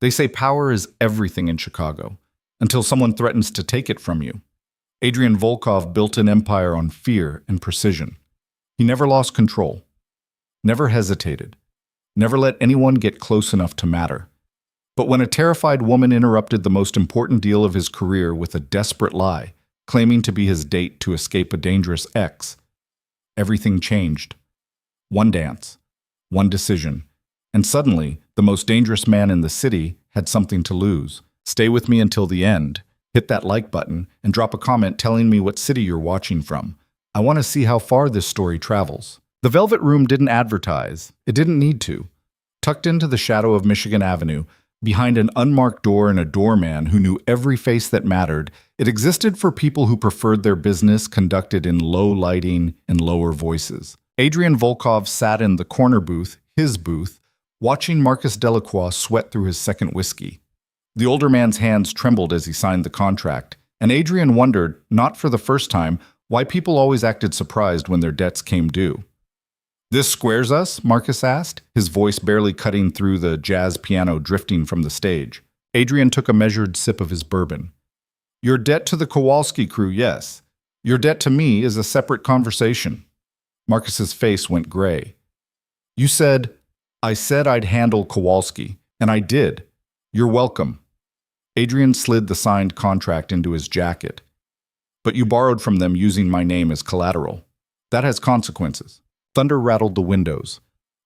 They say power is everything in Chicago, until someone threatens to take it from you. Adrian Volkov built an empire on fear and precision. He never lost control, never hesitated, never let anyone get close enough to matter. But when a terrified woman interrupted the most important deal of his career with a desperate lie, claiming to be his date to escape a dangerous ex, everything changed. One dance, one decision, and suddenly, the most dangerous man in the city had something to lose. Stay with me until the end. Hit that like button and drop a comment telling me what city you're watching from. I want to see how far this story travels. The Velvet Room didn't advertise. It didn't need to. Tucked into the shadow of Michigan Avenue, behind an unmarked door and a doorman who knew every face that mattered, it existed for people who preferred their business conducted in low lighting and lower voices. Adrian Volkov sat in the corner booth, his booth, watching Marcus Delacroix sweat through his second whiskey. The older man's hands trembled as he signed the contract, and Adrian wondered, not for the first time, why people always acted surprised when their debts came due. "This squares us?" Marcus asked, his voice barely cutting through the jazz piano drifting from the stage. Adrian took a measured sip of his bourbon. "Your debt to the Kowalski crew, yes. Your debt to me is a separate conversation." Marcus's face went gray. I said I'd handle Kowalski, and I did. You're welcome." Adrian slid the signed contract into his jacket. "But you borrowed from them using my name as collateral. That has consequences." Thunder rattled the windows.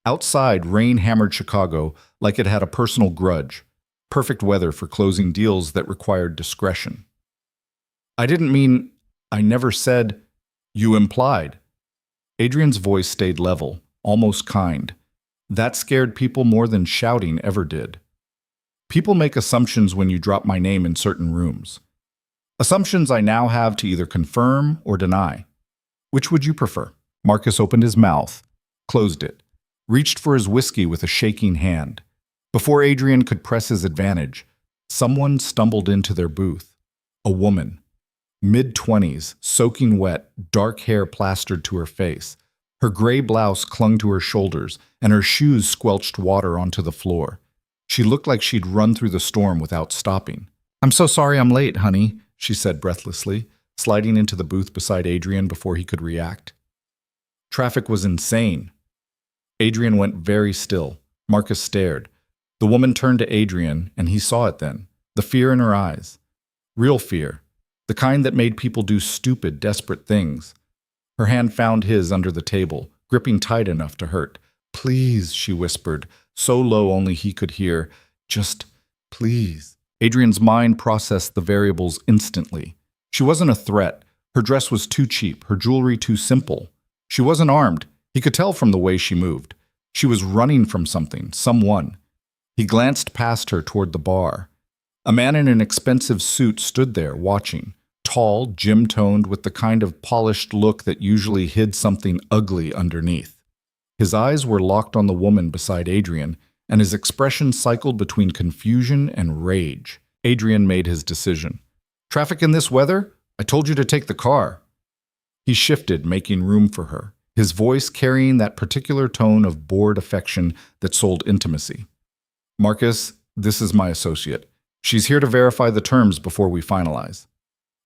Outside, rain hammered Chicago like it had a personal grudge. Perfect weather for closing deals that required discretion. I never said, you implied." Adrian's voice stayed level, almost kind. That scared people more than shouting ever did. "People make assumptions when you drop my name in certain rooms. Assumptions I now have to either confirm or deny. Which would you prefer?" Marcus opened his mouth, closed it, reached for his whiskey with a shaking hand. Before Adrian could press his advantage, someone stumbled into their booth. A woman, mid-20s, soaking wet, dark hair plastered to her face. Her gray blouse clung to her shoulders, and her shoes squelched water onto the floor. She looked like she'd run through the storm without stopping. "I'm so sorry I'm late, honey," she said breathlessly, sliding into the booth beside Adrian before he could react. Traffic was insane. Adrian went very still. Marcus stared. The woman turned to Adrian, and he saw it then. The fear in her eyes. Real fear. The kind that made people do stupid, desperate things. Her hand found his under the table, gripping tight enough to hurt. "Please," she whispered, so low only he could hear. "Just, please." Adrian's mind processed the variables instantly. She wasn't a threat. Her dress was too cheap, her jewelry too simple. She wasn't armed. He could tell from the way she moved. She was running from something, someone. He glanced past her toward the bar. A man in an expensive suit stood there, watching. Tall, gym-toned, with the kind of polished look that usually hid something ugly underneath. His eyes were locked on the woman beside Adrian, and his expression cycled between confusion and rage. Adrian made his decision. "Traffic in this weather? I told you to take the car." He shifted, making room for her, his voice carrying that particular tone of bored affection that sold intimacy. "Marcus, this is my associate. She's here to verify the terms before we finalize."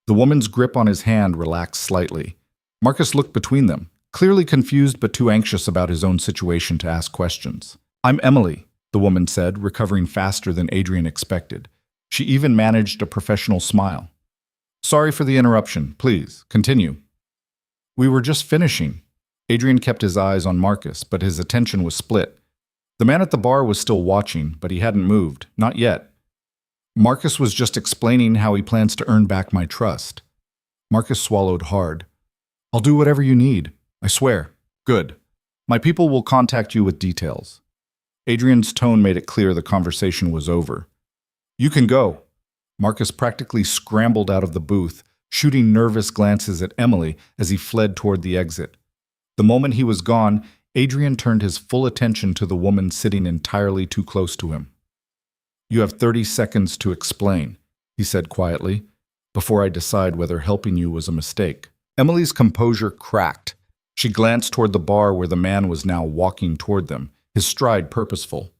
The woman's grip on his hand relaxed slightly. Marcus looked between them, clearly confused but too anxious about his own situation to ask questions. "I'm Emily," the woman said, recovering faster than Adrian expected. She even managed a professional smile. "Sorry for the interruption. Please, continue." "We were just finishing." Adrian kept his eyes on Marcus, but his attention was split. The man at the bar was still watching, but he hadn't moved. Not yet. "Marcus was just explaining how he plans to earn back my trust." Marcus swallowed hard. "I'll do whatever you need. I swear." "Good. My people will contact you with details." Adrian's tone made it clear the conversation was over. "You can go." Marcus practically scrambled out of the booth, shooting nervous glances at Emily as he fled toward the exit. The moment he was gone, Adrian turned his full attention to the woman sitting entirely too close to him. "You have 30 seconds to explain," he said quietly, "before I decide whether helping you was a mistake." Emily's composure cracked. She glanced toward the bar where the man was now walking toward them, his stride purposeful.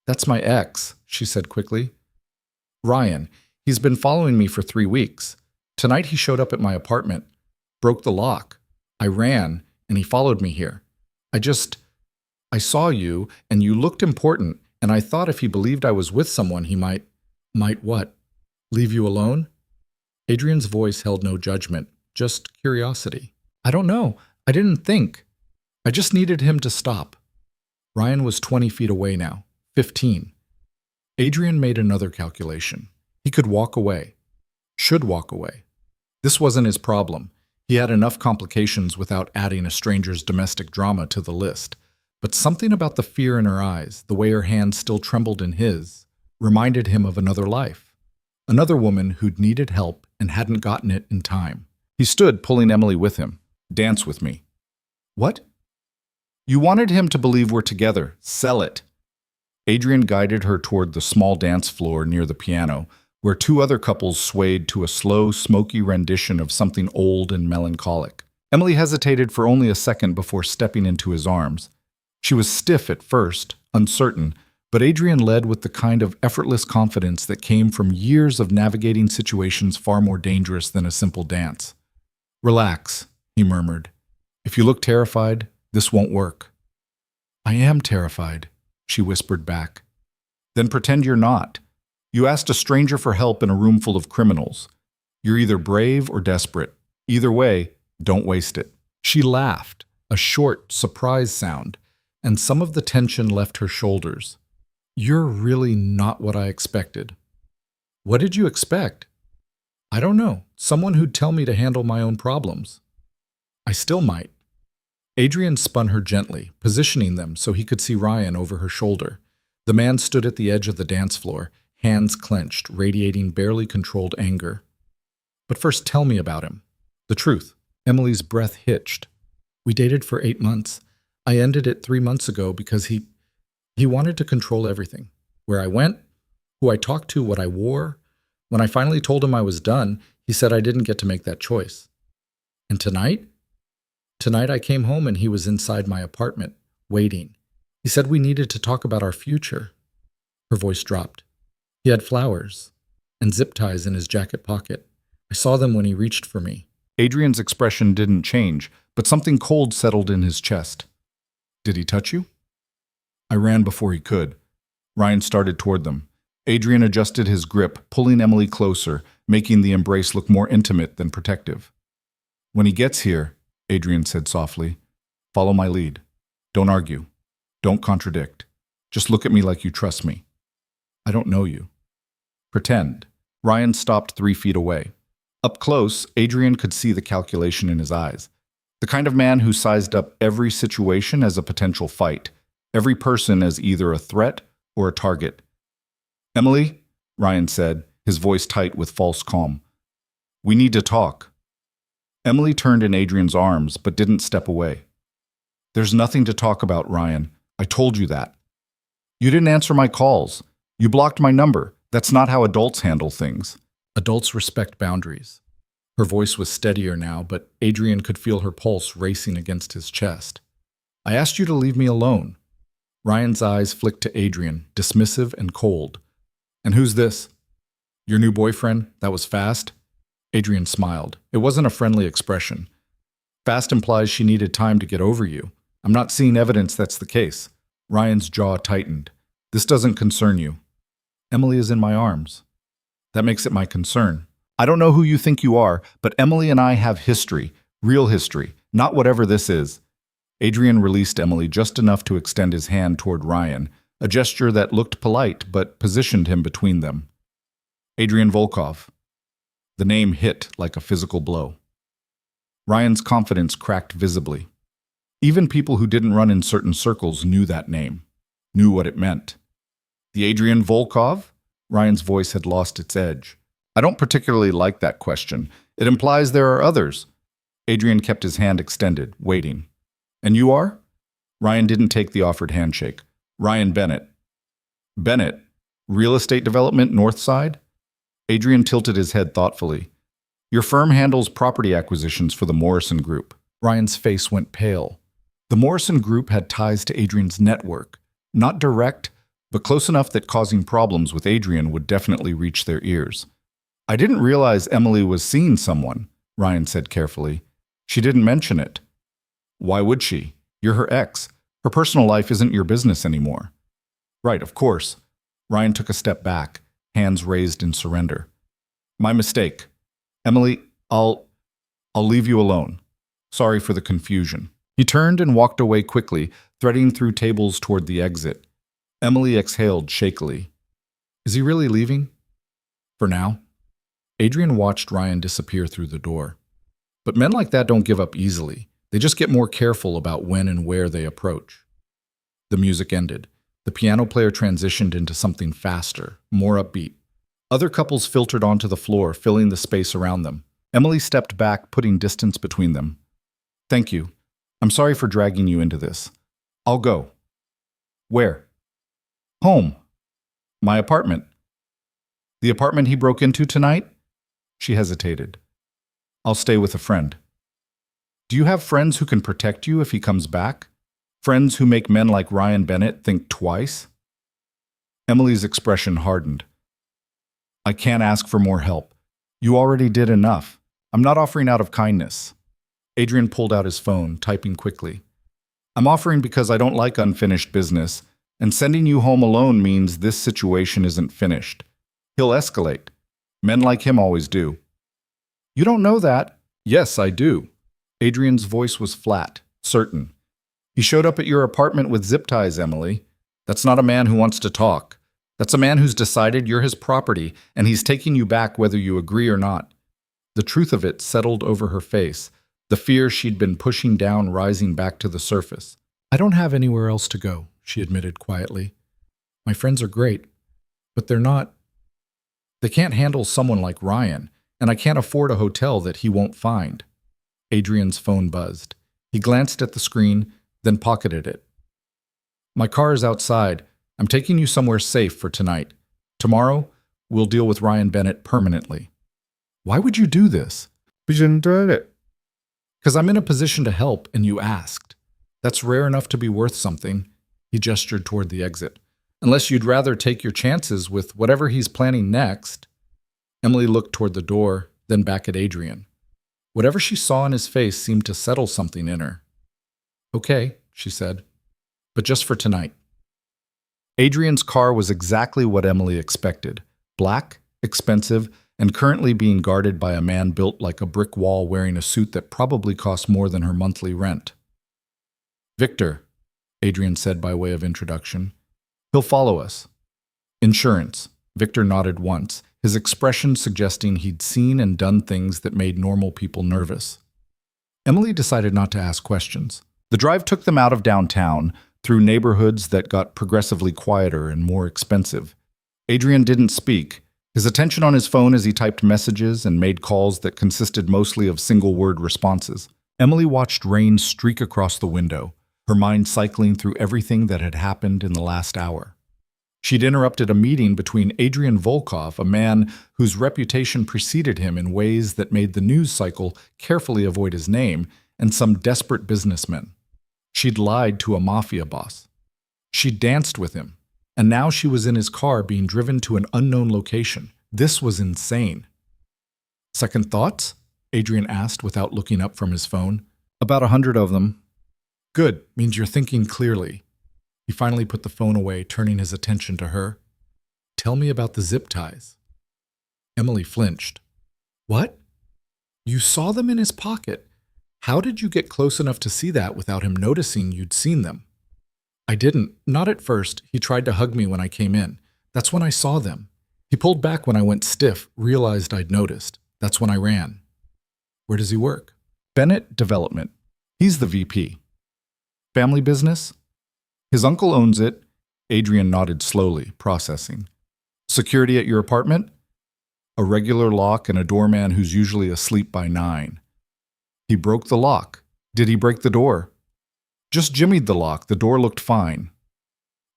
That's my ex, she said quickly. Ryan. He's been following me for 3 weeks. Tonight he showed up at my apartment, broke the lock. I ran, and he followed me here. I saw you, and you looked important, and I thought if he believed I was with someone, he might what? Leave you alone? Adrian's voice held no judgment, just curiosity. I don't know. I didn't think. I just needed him to stop. Ryan was 20 feet away now, 15. Adrian made another calculation. He could walk away. Should walk away. This wasn't his problem. He had enough complications without adding a stranger's domestic drama to the list. But something about the fear in her eyes, the way her hand still trembled in his, reminded him of another life. Another woman who'd needed help and hadn't gotten it in time. He stood, pulling Emily with him. Dance with me. What? You wanted him to believe we're together. Sell it. Adrian guided her toward the small dance floor near the piano, where 2 other couples swayed to a slow, smoky rendition of something old and melancholic. Emily hesitated for only a second before stepping into his arms. She was stiff at first, uncertain, but Adrian led with the kind of effortless confidence that came from years of navigating situations far more dangerous than a simple dance. Relax, he murmured. If you look terrified, this won't work. I am terrified, she whispered back. Then pretend you're not. You asked a stranger for help in a room full of criminals. You're either brave or desperate. Either way, don't waste it. She laughed, a short, surprise sound, and some of the tension left her shoulders. You're really not what I expected. What did you expect? I don't know. Someone who'd tell me to handle my own problems. I still might. Adrian spun her gently, positioning them so he could see Ryan over her shoulder. The man stood at the edge of the dance floor, hands clenched, radiating barely controlled anger. But first tell me about him. The truth. Emily's breath hitched. We dated for 8 months. I ended it 3 months ago because he wanted to control everything. Where I went, who I talked to, what I wore. When I finally told him I was done, he said I didn't get to make that choice. And tonight? Tonight I came home and he was inside my apartment, waiting. He said we needed to talk about our future. Her voice dropped. He had flowers and zip ties in his jacket pocket. I saw them when he reached for me. Adrian's expression didn't change, but something cold settled in his chest. Did he touch you? I ran before he could. Ryan started toward them. Adrian adjusted his grip, pulling Emily closer, making the embrace look more intimate than protective. When he gets here, Adrian said softly, follow my lead. Don't argue. Don't contradict. Just look at me like you trust me. I don't know you. Pretend. Ryan stopped 3 feet away. Up close, Adrian could see the calculation in his eyes. The kind of man who sized up every situation as a potential fight, every person as either a threat or a target. Emily, Ryan said, his voice tight with false calm. We need to talk. Emily turned in Adrian's arms, but didn't step away. There's nothing to talk about, Ryan. I told you that. You didn't answer my calls. You blocked my number. That's not how adults handle things. Adults respect boundaries. Her voice was steadier now, but Adrian could feel her pulse racing against his chest. I asked you to leave me alone. Ryan's eyes flicked to Adrian, dismissive and cold. And who's this? Your new boyfriend? That was fast? Adrian smiled. It wasn't a friendly expression. Fast implies she needed time to get over you. I'm not seeing evidence that's the case. Ryan's jaw tightened. This doesn't concern you. Emily is in my arms. That makes it my concern. I don't know who you think you are, but Emily and I have history, real history, not whatever this is. Adrian released Emily just enough to extend his hand toward Ryan, a gesture that looked polite but positioned him between them. Adrian Volkov. The name hit like a physical blow. Ryan's confidence cracked visibly. Even people who didn't run in certain circles knew that name, knew what it meant. The Adrian Volkov? Ryan's voice had lost its edge. I don't particularly like that question. It implies there are others. Adrian kept his hand extended, waiting. And you are? Ryan didn't take the offered handshake. Ryan Bennett. Bennett? Real estate development, North Side? Adrian tilted his head thoughtfully. Your firm handles property acquisitions for the Morrison Group. Ryan's face went pale. The Morrison Group had ties to Adrian's network. Not direct, but close enough that causing problems with Adrian would definitely reach their ears. I didn't realize Emily was seeing someone, Ryan said carefully. She didn't mention it. Why would she? You're her ex. Her personal life isn't your business anymore. Right, of course. Ryan took a step back, hands raised in surrender. My mistake. Emily, I'll leave you alone. Sorry for the confusion. He turned and walked away quickly, threading through tables toward the exit. Emily exhaled shakily. Is he really leaving? For now. Adrian watched Ryan disappear through the door. But men like that don't give up easily. They just get more careful about when and where they approach. The music ended. The piano player transitioned into something faster, more upbeat. Other couples filtered onto the floor, filling the space around them. Emily stepped back, putting distance between them. Thank you. I'm sorry for dragging you into this. I'll go. Where? Home. My apartment. The apartment he broke into tonight? She hesitated. I'll stay with a friend. Do you have friends who can protect you if he comes back? Friends who make men like Ryan Bennett think twice? Emily's expression hardened. I can't ask for more help. You already did enough. I'm not offering out of kindness. Adrian pulled out his phone, typing quickly. I'm offering because I don't like unfinished business, and sending you home alone means this situation isn't finished. He'll escalate. Men like him always do. You don't know that. Yes, I do. Adrian's voice was flat, certain. He showed up at your apartment with zip ties, Emily. That's not a man who wants to talk. That's a man who's decided you're his property, and he's taking you back whether you agree or not. The truth of it settled over her face, the fear she'd been pushing down rising back to the surface. I don't have anywhere else to go, she admitted quietly. My friends are great, but they can't handle someone like Ryan, and I can't afford a hotel that he won't find. Adrian's phone buzzed. He glanced at the screen, then pocketed it. My car is outside. I'm taking you somewhere safe for tonight. Tomorrow, we'll deal with Ryan Bennett permanently. Why would you do this? Because I'm in a position to help, and you asked. That's rare enough to be worth something. He gestured toward the exit. Unless you'd rather take your chances with whatever he's planning next. Emily looked toward the door, then back at Adrian. Whatever she saw in his face seemed to settle something in her. Okay, she said, but just for tonight. Adrian's car was exactly what Emily expected. Black, expensive, and currently being guarded by a man built like a brick wall wearing a suit that probably cost more than her monthly rent. Victor, Adrian said by way of introduction. He'll follow us. Insurance. Victor nodded once, his expression suggesting he'd seen and done things that made normal people nervous. Emily decided not to ask questions. The drive took them out of downtown, through neighborhoods that got progressively quieter and more expensive. Adrian didn't speak, his attention on his phone as he typed messages and made calls that consisted mostly of single-word responses. Emily watched rain streak across the window, her mind cycling through everything that had happened in the last hour. She'd interrupted a meeting between Adrian Volkov, a man whose reputation preceded him in ways that made the news cycle carefully avoid his name, and some desperate businessmen. She'd lied to a Mafia boss. She'd danced with him, and now she was in his car being driven to an unknown location. This was insane. Second thoughts? Adrian asked without looking up from his phone. About 100 of them. Good, means you're thinking clearly. He finally put the phone away, turning his attention to her. Tell me about the zip ties. Emily flinched. What? You saw them in his pocket. How did you get close enough to see that without him noticing you'd seen them? I didn't. Not at first. He tried to hug me when I came in. That's when I saw them. He pulled back when I went stiff, realized I'd noticed. That's when I ran. Where does he work? Bennett Development. He's the VP. Family business? His uncle owns it. Adrian nodded slowly, processing. Security at your apartment? A regular lock and a doorman who's usually asleep by 9. He broke the lock. Did he break the door? Just jimmied the lock. The door looked fine.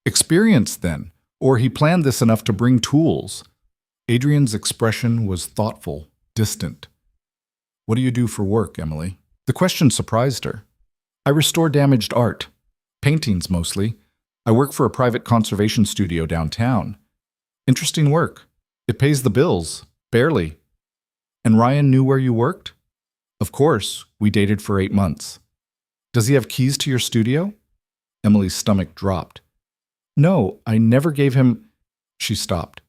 Experienced then, or he planned this enough to bring tools. Adrian's expression was thoughtful, distant. What do you do for work, Emily? The question surprised her. I restore damaged art. Paintings mostly. I work for a private conservation studio downtown. Interesting work. It pays the bills. Barely. And Ryan knew where you worked? Of course, we dated for 8 months. Does he have keys to your studio? Emily's stomach dropped. No, I never gave him. She stopped.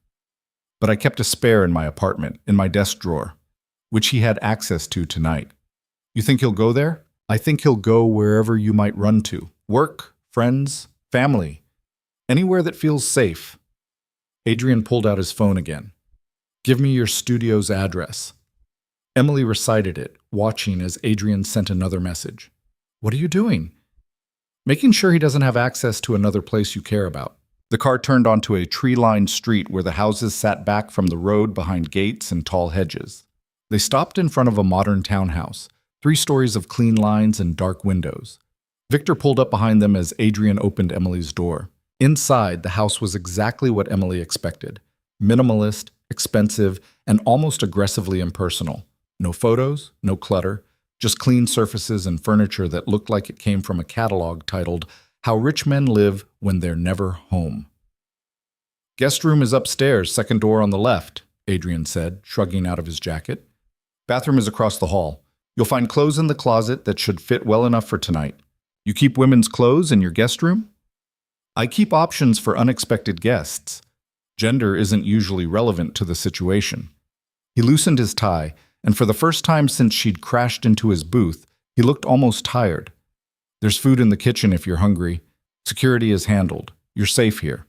But I kept a spare in my apartment, in my desk drawer, which he had access to tonight. You think he'll go there? I think he'll go wherever you might run to. Work, friends, family. Anywhere that feels safe. Adrian pulled out his phone again. Give me your studio's address. Emily recited it, watching as Adrian sent another message. What are you doing? Making sure he doesn't have access to another place you care about. The car turned onto a tree-lined street where the houses sat back from the road behind gates and tall hedges. They stopped in front of a modern townhouse, 3 stories of clean lines and dark windows. Victor pulled up behind them as Adrian opened Emily's door. Inside, the house was exactly what Emily expected. Minimalist, expensive, and almost aggressively impersonal. No photos, no clutter, just clean surfaces and furniture that looked like it came from a catalog titled How Rich Men Live When They're Never Home. Guest room is upstairs, second door on the left, Adrian said, shrugging out of his jacket. Bathroom is across the hall. You'll find clothes in the closet that should fit well enough for tonight. You keep women's clothes in your guest room? I keep options for unexpected guests. Gender isn't usually relevant to the situation. He loosened his tie, and for the first time since she'd crashed into his booth, he looked almost tired. There's food in the kitchen if you're hungry. Security is handled. You're safe here.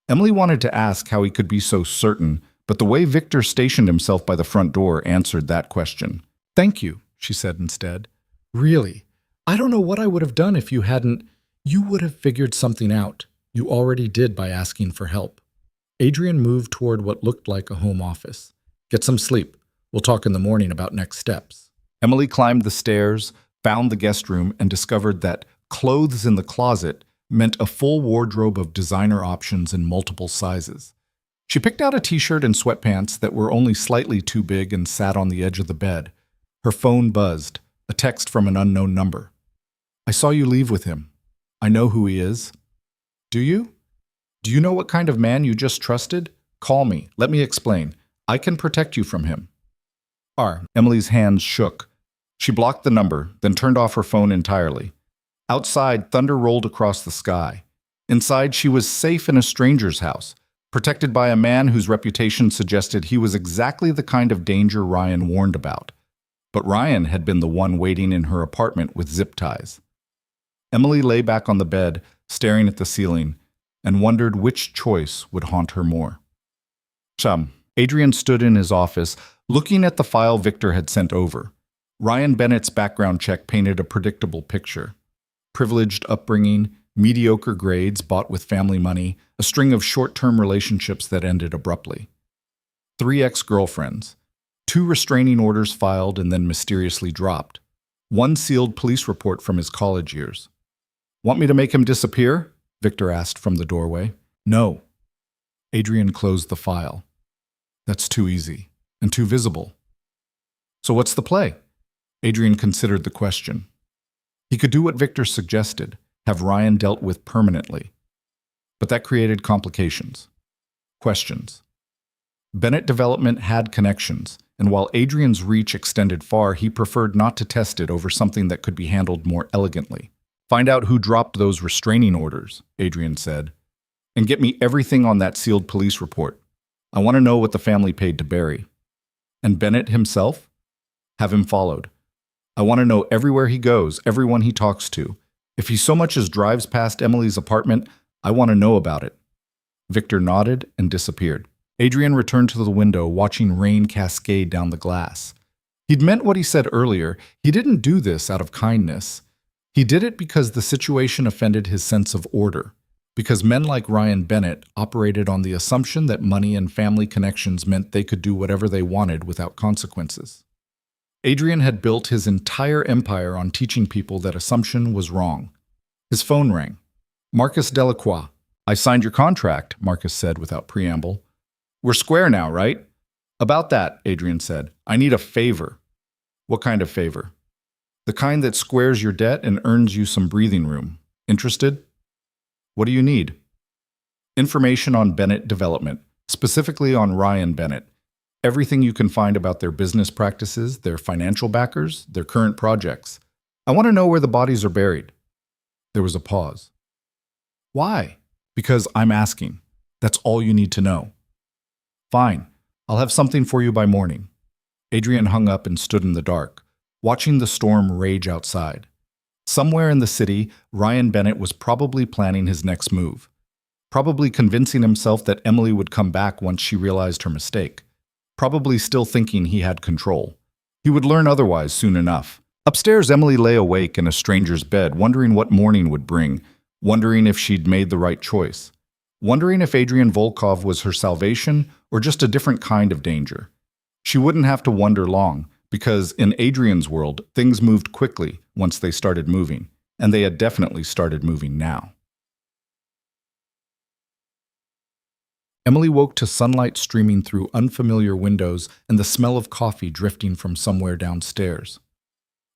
Emily wanted to ask how he could be so certain, but the way Victor stationed himself by the front door answered that question. Thank you, she said instead. Really, I don't know what I would have done if you hadn't. You would have figured something out. You already did by asking for help. Adrian moved toward what looked like a home office. Get some sleep. We'll talk in the morning about next steps. Emily climbed the stairs, found the guest room, and discovered that clothes in the closet meant a full wardrobe of designer options in multiple sizes. She picked out a t-shirt and sweatpants that were only slightly too big and sat on the edge of the bed. Her phone buzzed, a text from an unknown number. I saw you leave with him. I know who he is. Do you? Do you know what kind of man you just trusted? Call me. Let me explain. I can protect you from him. Emily's hands shook. She blocked the number, then turned off her phone entirely. Outside, thunder rolled across the sky. Inside, she was safe in a stranger's house, protected by a man whose reputation suggested he was exactly the kind of danger Ryan warned about. But Ryan had been the one waiting in her apartment with zip ties. Emily lay back on the bed, staring at the ceiling, and wondered which choice would haunt her more. Adrian stood in his office, looking at the file Victor had sent over. Ryan Bennett's background check painted a predictable picture. Privileged upbringing, mediocre grades bought with family money, a string of short-term relationships that ended abruptly. 3 ex-girlfriends, 2 restraining orders filed and then mysteriously dropped, 1 sealed police report from his college years. Want me to make him disappear? Victor asked from the doorway. No. Adrian closed the file. That's too easy and too visible. So what's the play? Adrian considered the question. He could do what Victor suggested, have Ryan dealt with permanently. But that created complications. Questions. Bennett Development had connections, and while Adrian's reach extended far, he preferred not to test it over something that could be handled more elegantly. Find out who dropped those restraining orders, Adrian said, and get me everything on that sealed police report. I want to know what the family paid to bury. And Bennett himself? Have him followed. I want to know everywhere he goes, everyone he talks to. If he so much as drives past Emily's apartment, I want to know about it. Victor nodded and disappeared. Adrian returned to the window, watching rain cascade down the glass. He'd meant what he said earlier. He didn't do this out of kindness. He did it because the situation offended his sense of order, because men like Ryan Bennett operated on the assumption that money and family connections meant they could do whatever they wanted without consequences. Adrian had built his entire empire on teaching people that assumption was wrong. His phone rang. Marcus Delacroix. I signed your contract, Marcus said without preamble. We're square now, right? About that, Adrian said. I need a favor. What kind of favor? The kind that squares your debt and earns you some breathing room. Interested? What do you need? Information on Bennett development, specifically on Ryan Bennett. Everything you can find about their business practices, their financial backers, their current projects. I want to know where the bodies are buried. There was a pause. Why? Because I'm asking. That's all you need to know. Fine. I'll have something for you by morning. Adrian hung up and stood in the dark, watching the storm rage outside. Somewhere in the city, Ryan Bennett was probably planning his next move. Probably convincing himself that Emily would come back once she realized her mistake. Probably still thinking he had control. He would learn otherwise soon enough. Upstairs, Emily lay awake in a stranger's bed, wondering what morning would bring, wondering if she'd made the right choice, wondering if Adrian Volkov was her salvation or just a different kind of danger. She wouldn't have to wonder long, because in Adrian's world, things moved quickly once they started moving, and they had definitely started moving now. Emily woke to sunlight streaming through unfamiliar windows and the smell of coffee drifting from somewhere downstairs.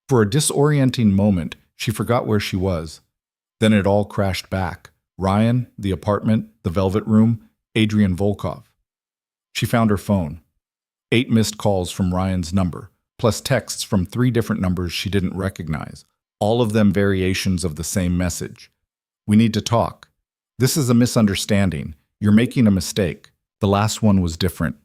For a disorienting moment, she forgot where she was. Then it all crashed back. Ryan, the apartment, the velvet room, Adrian Volkov. She found her phone. 8 missed calls from Ryan's number, plus texts from 3 different numbers she didn't recognize, all of them variations of the same message. We need to talk. This is a misunderstanding. You're making a mistake. The last one was different.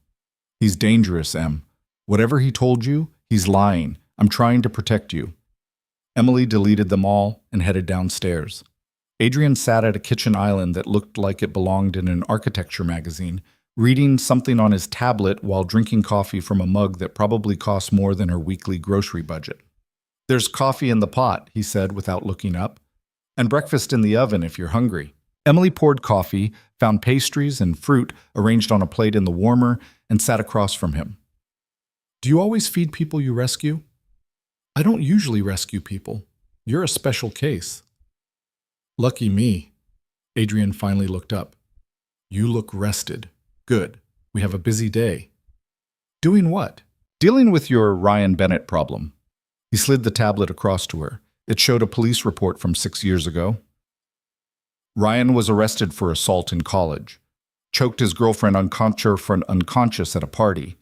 He's dangerous, Em. Whatever he told you, he's lying. I'm trying to protect you. Emily deleted them all and headed downstairs. Adrian sat at a kitchen island that looked like it belonged in an architecture magazine, reading something on his tablet while drinking coffee from a mug that probably cost more than her weekly grocery budget. There's coffee in the pot, he said without looking up, and breakfast in the oven if you're hungry. Emily poured coffee, found pastries and fruit arranged on a plate in the warmer, and sat across from him. Do you always feed people you rescue? I don't usually rescue people. You're a special case. Lucky me. Adrian finally looked up. You look rested. Good. We have a busy day. Doing what? Dealing with your Ryan Bennett problem. He slid the tablet across to her. It showed a police report from 6 years ago. Ryan was arrested for assault in college. Choked his girlfriend unconscious at a party.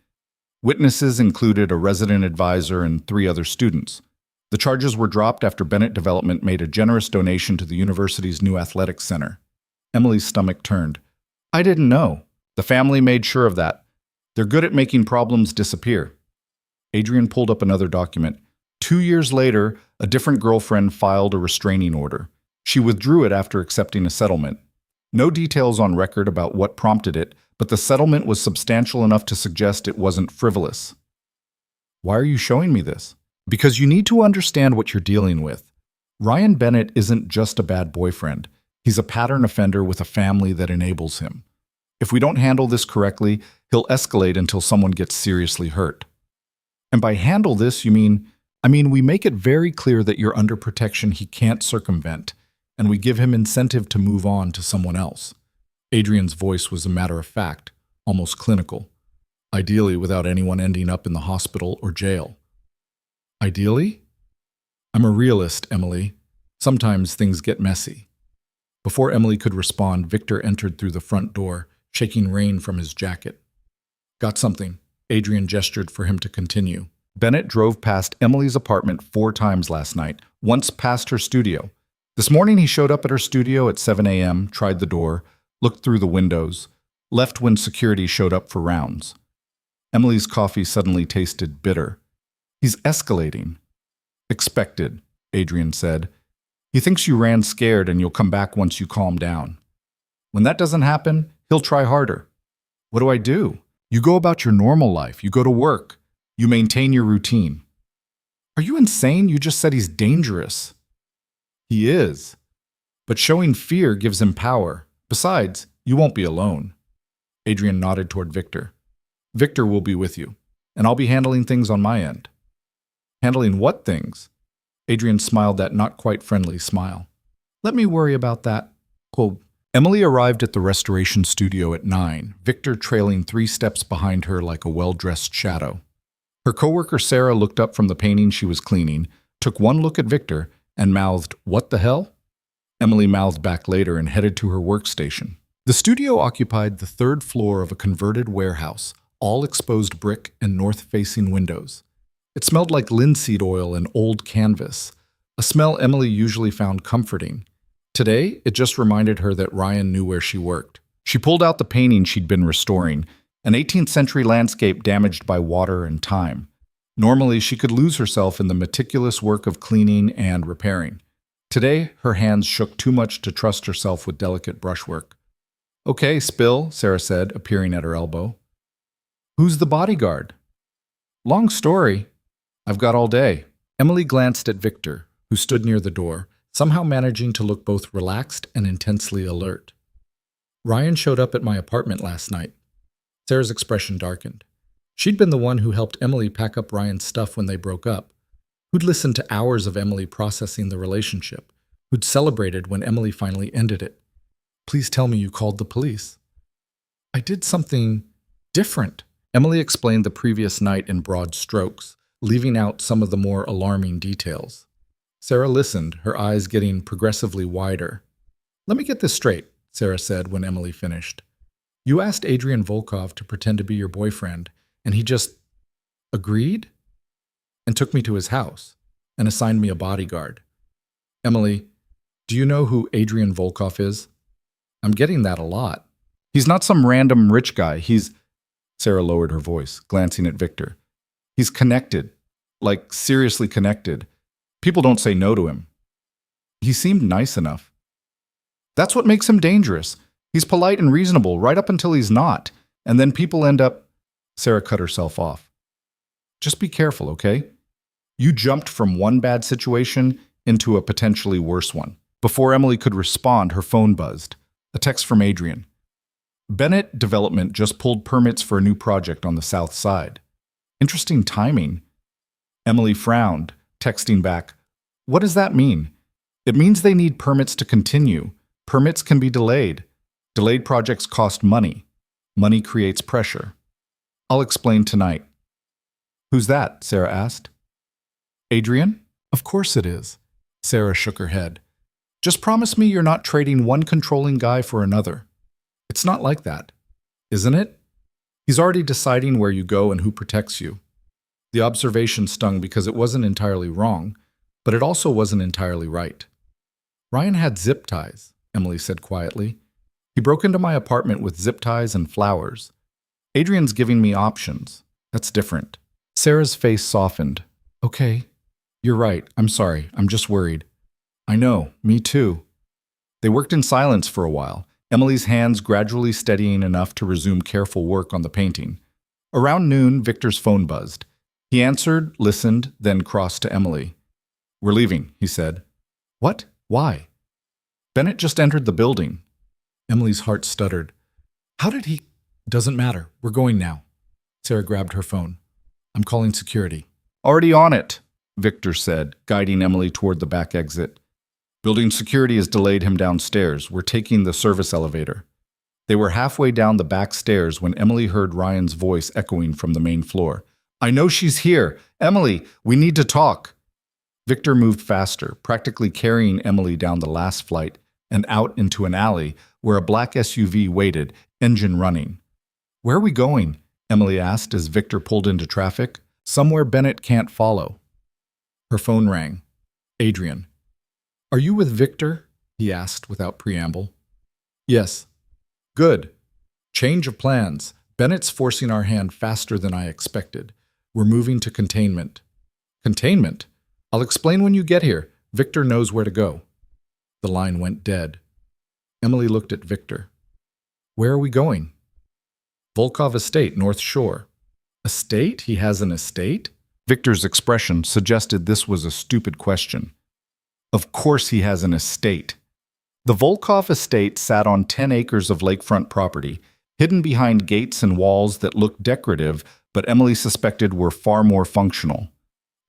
Witnesses included a resident advisor and 3 other students. The charges were dropped after Bennett Development made a generous donation to the university's new athletics center. Emily's stomach turned. I didn't know. The family made sure of that. They're good at making problems disappear. Adrian pulled up another document. 2 years later, a different girlfriend filed a restraining order. She withdrew it after accepting a settlement. No details on record about what prompted it, but the settlement was substantial enough to suggest it wasn't frivolous. Why are you showing me this? Because you need to understand what you're dealing with. Ryan Bennett isn't just a bad boyfriend. He's a pattern offender with a family that enables him. If we don't handle this correctly, he'll escalate until someone gets seriously hurt. And by handle this, you mean, we make it very clear that you're under protection he can't circumvent, and we give him incentive to move on to someone else. Adrian's voice was a matter of fact, almost clinical. Ideally without anyone ending up in the hospital or jail. Ideally? I'm a realist, Emily. Sometimes things get messy. Before Emily could respond, Victor entered through the front door, shaking rain from his jacket. Got something. Adrian gestured for him to continue. Bennett drove past Emily's apartment 4 times last night, once past her studio. This morning he showed up at her studio at 7 a.m., tried the door, looked through the windows, left when security showed up for rounds. Emily's coffee suddenly tasted bitter. He's escalating. Expected, Adrian said. He thinks you ran scared and you'll come back once you calm down. When that doesn't happen, he'll try harder. What do I do? You go about your normal life. You go to work. You maintain your routine. Are you insane? You just said he's dangerous. He is. But showing fear gives him power. Besides, you won't be alone. Adrian nodded toward Victor. Victor will be with you, and I'll be handling things on my end. Handling what things? Adrian smiled that not quite friendly smile. Let me worry about that. Quote, Emily arrived at the restoration studio at 9, Victor trailing 3 steps behind her like a well-dressed shadow. Her coworker Sarah looked up from the painting she was cleaning, took one look at Victor, and mouthed, "What the hell?" Emily mouthed back later and headed to her workstation. The studio occupied the third floor of a converted warehouse, all exposed brick and north-facing windows. It smelled like linseed oil and old canvas, a smell Emily usually found comforting. Today, it just reminded her that Ryan knew where she worked. She pulled out the painting she'd been restoring, an 18th century landscape damaged by water and time. Normally, she could lose herself in the meticulous work of cleaning and repairing. Today, her hands shook too much to trust herself with delicate brushwork. "Okay, Spill," Sarah said, appearing at her elbow. "Who's the bodyguard?" "Long story. I've got all day." Emily glanced at Victor, who stood near the door, somehow managing to look both relaxed and intensely alert. "Ryan showed up at my apartment last night." Sarah's expression darkened. She'd been the one who helped Emily pack up Ryan's stuff when they broke up, who'd listened to hours of Emily processing the relationship, who'd celebrated when Emily finally ended it. "Please tell me you called the police." "I did something different," Emily explained the previous night in broad strokes, leaving out some of the more alarming details. Sarah listened, her eyes getting progressively wider. "Let me get this straight," Sarah said when Emily finished. "You asked Adrian Volkov to pretend to be your boyfriend, and he just agreed? And took me to his house, and assigned me a bodyguard. Emily, do you know who Adrian Volkov is?" "I'm getting that a lot." "He's not some random rich guy. He's—" Sarah lowered her voice, glancing at Victor. "He's connected. Like, seriously connected. People don't say no to him." "He seemed nice enough." "That's what makes him dangerous. He's polite and reasonable right up until he's not. And then people end up—" Sarah cut herself off. "Just be careful, okay? You jumped from one bad situation into a potentially worse one." Before Emily could respond, her phone buzzed. A text from Adrian. "Bennett Development just pulled permits for a new project on the south side. Interesting timing." Emily frowned, texting back, "What does that mean?" "It means they need permits to continue. Permits can be delayed. Delayed projects cost money. Money creates pressure. I'll explain tonight." "Who's that?" Sarah asked. "Adrian?" "Of course it is." Sarah shook her head. "Just promise me you're not trading one controlling guy for another." "It's not like that." "Isn't it? He's already deciding where you go and who protects you." The observation stung because it wasn't entirely wrong, but it also wasn't entirely right. "Ryan had zip ties," Emily said quietly. "He broke into my apartment with zip ties and flowers. Adrian's giving me options. That's different." Sarah's face softened. "Okay, you're right. I'm sorry. I'm just worried." "I know. Me too." They worked in silence for a while, Emily's hands gradually steadying enough to resume careful work on the painting. Around noon, Victor's phone buzzed. He answered, listened, then crossed to Emily. "We're leaving," he said. "What? Why?" "Bennett just entered the building." Emily's heart stuttered. "How did he—" "Doesn't matter. We're going now." Sarah grabbed her phone. "I'm calling security." "Already on it," Victor said, guiding Emily toward the back exit. "Building security has delayed him downstairs. We're taking the service elevator." They were halfway down the back stairs when Emily heard Ryan's voice echoing from the main floor. "I know she's here. Emily, we need to talk." Victor moved faster, practically carrying Emily down the last flight and out into an alley where a black SUV waited, engine running. "Where are we going?" Emily asked as Victor pulled into traffic. "Somewhere Bennett can't follow." Her phone rang. Adrian. "Are you with Victor?" he asked without preamble. "Yes." "Good. Change of plans. Bennett's forcing our hand faster than I expected. We're moving to containment." "Containment? I'll explain when you get here. Victor knows where to go." The line went dead. Emily looked at Victor. "Where are we going?" "Volkov Estate, North Shore." "Estate? He has an estate?" Victor's expression suggested this was a stupid question. Of course he has an estate. The Volkov estate sat on 10 acres of lakefront property, hidden behind gates and walls that looked decorative, but Emily suspected were far more functional.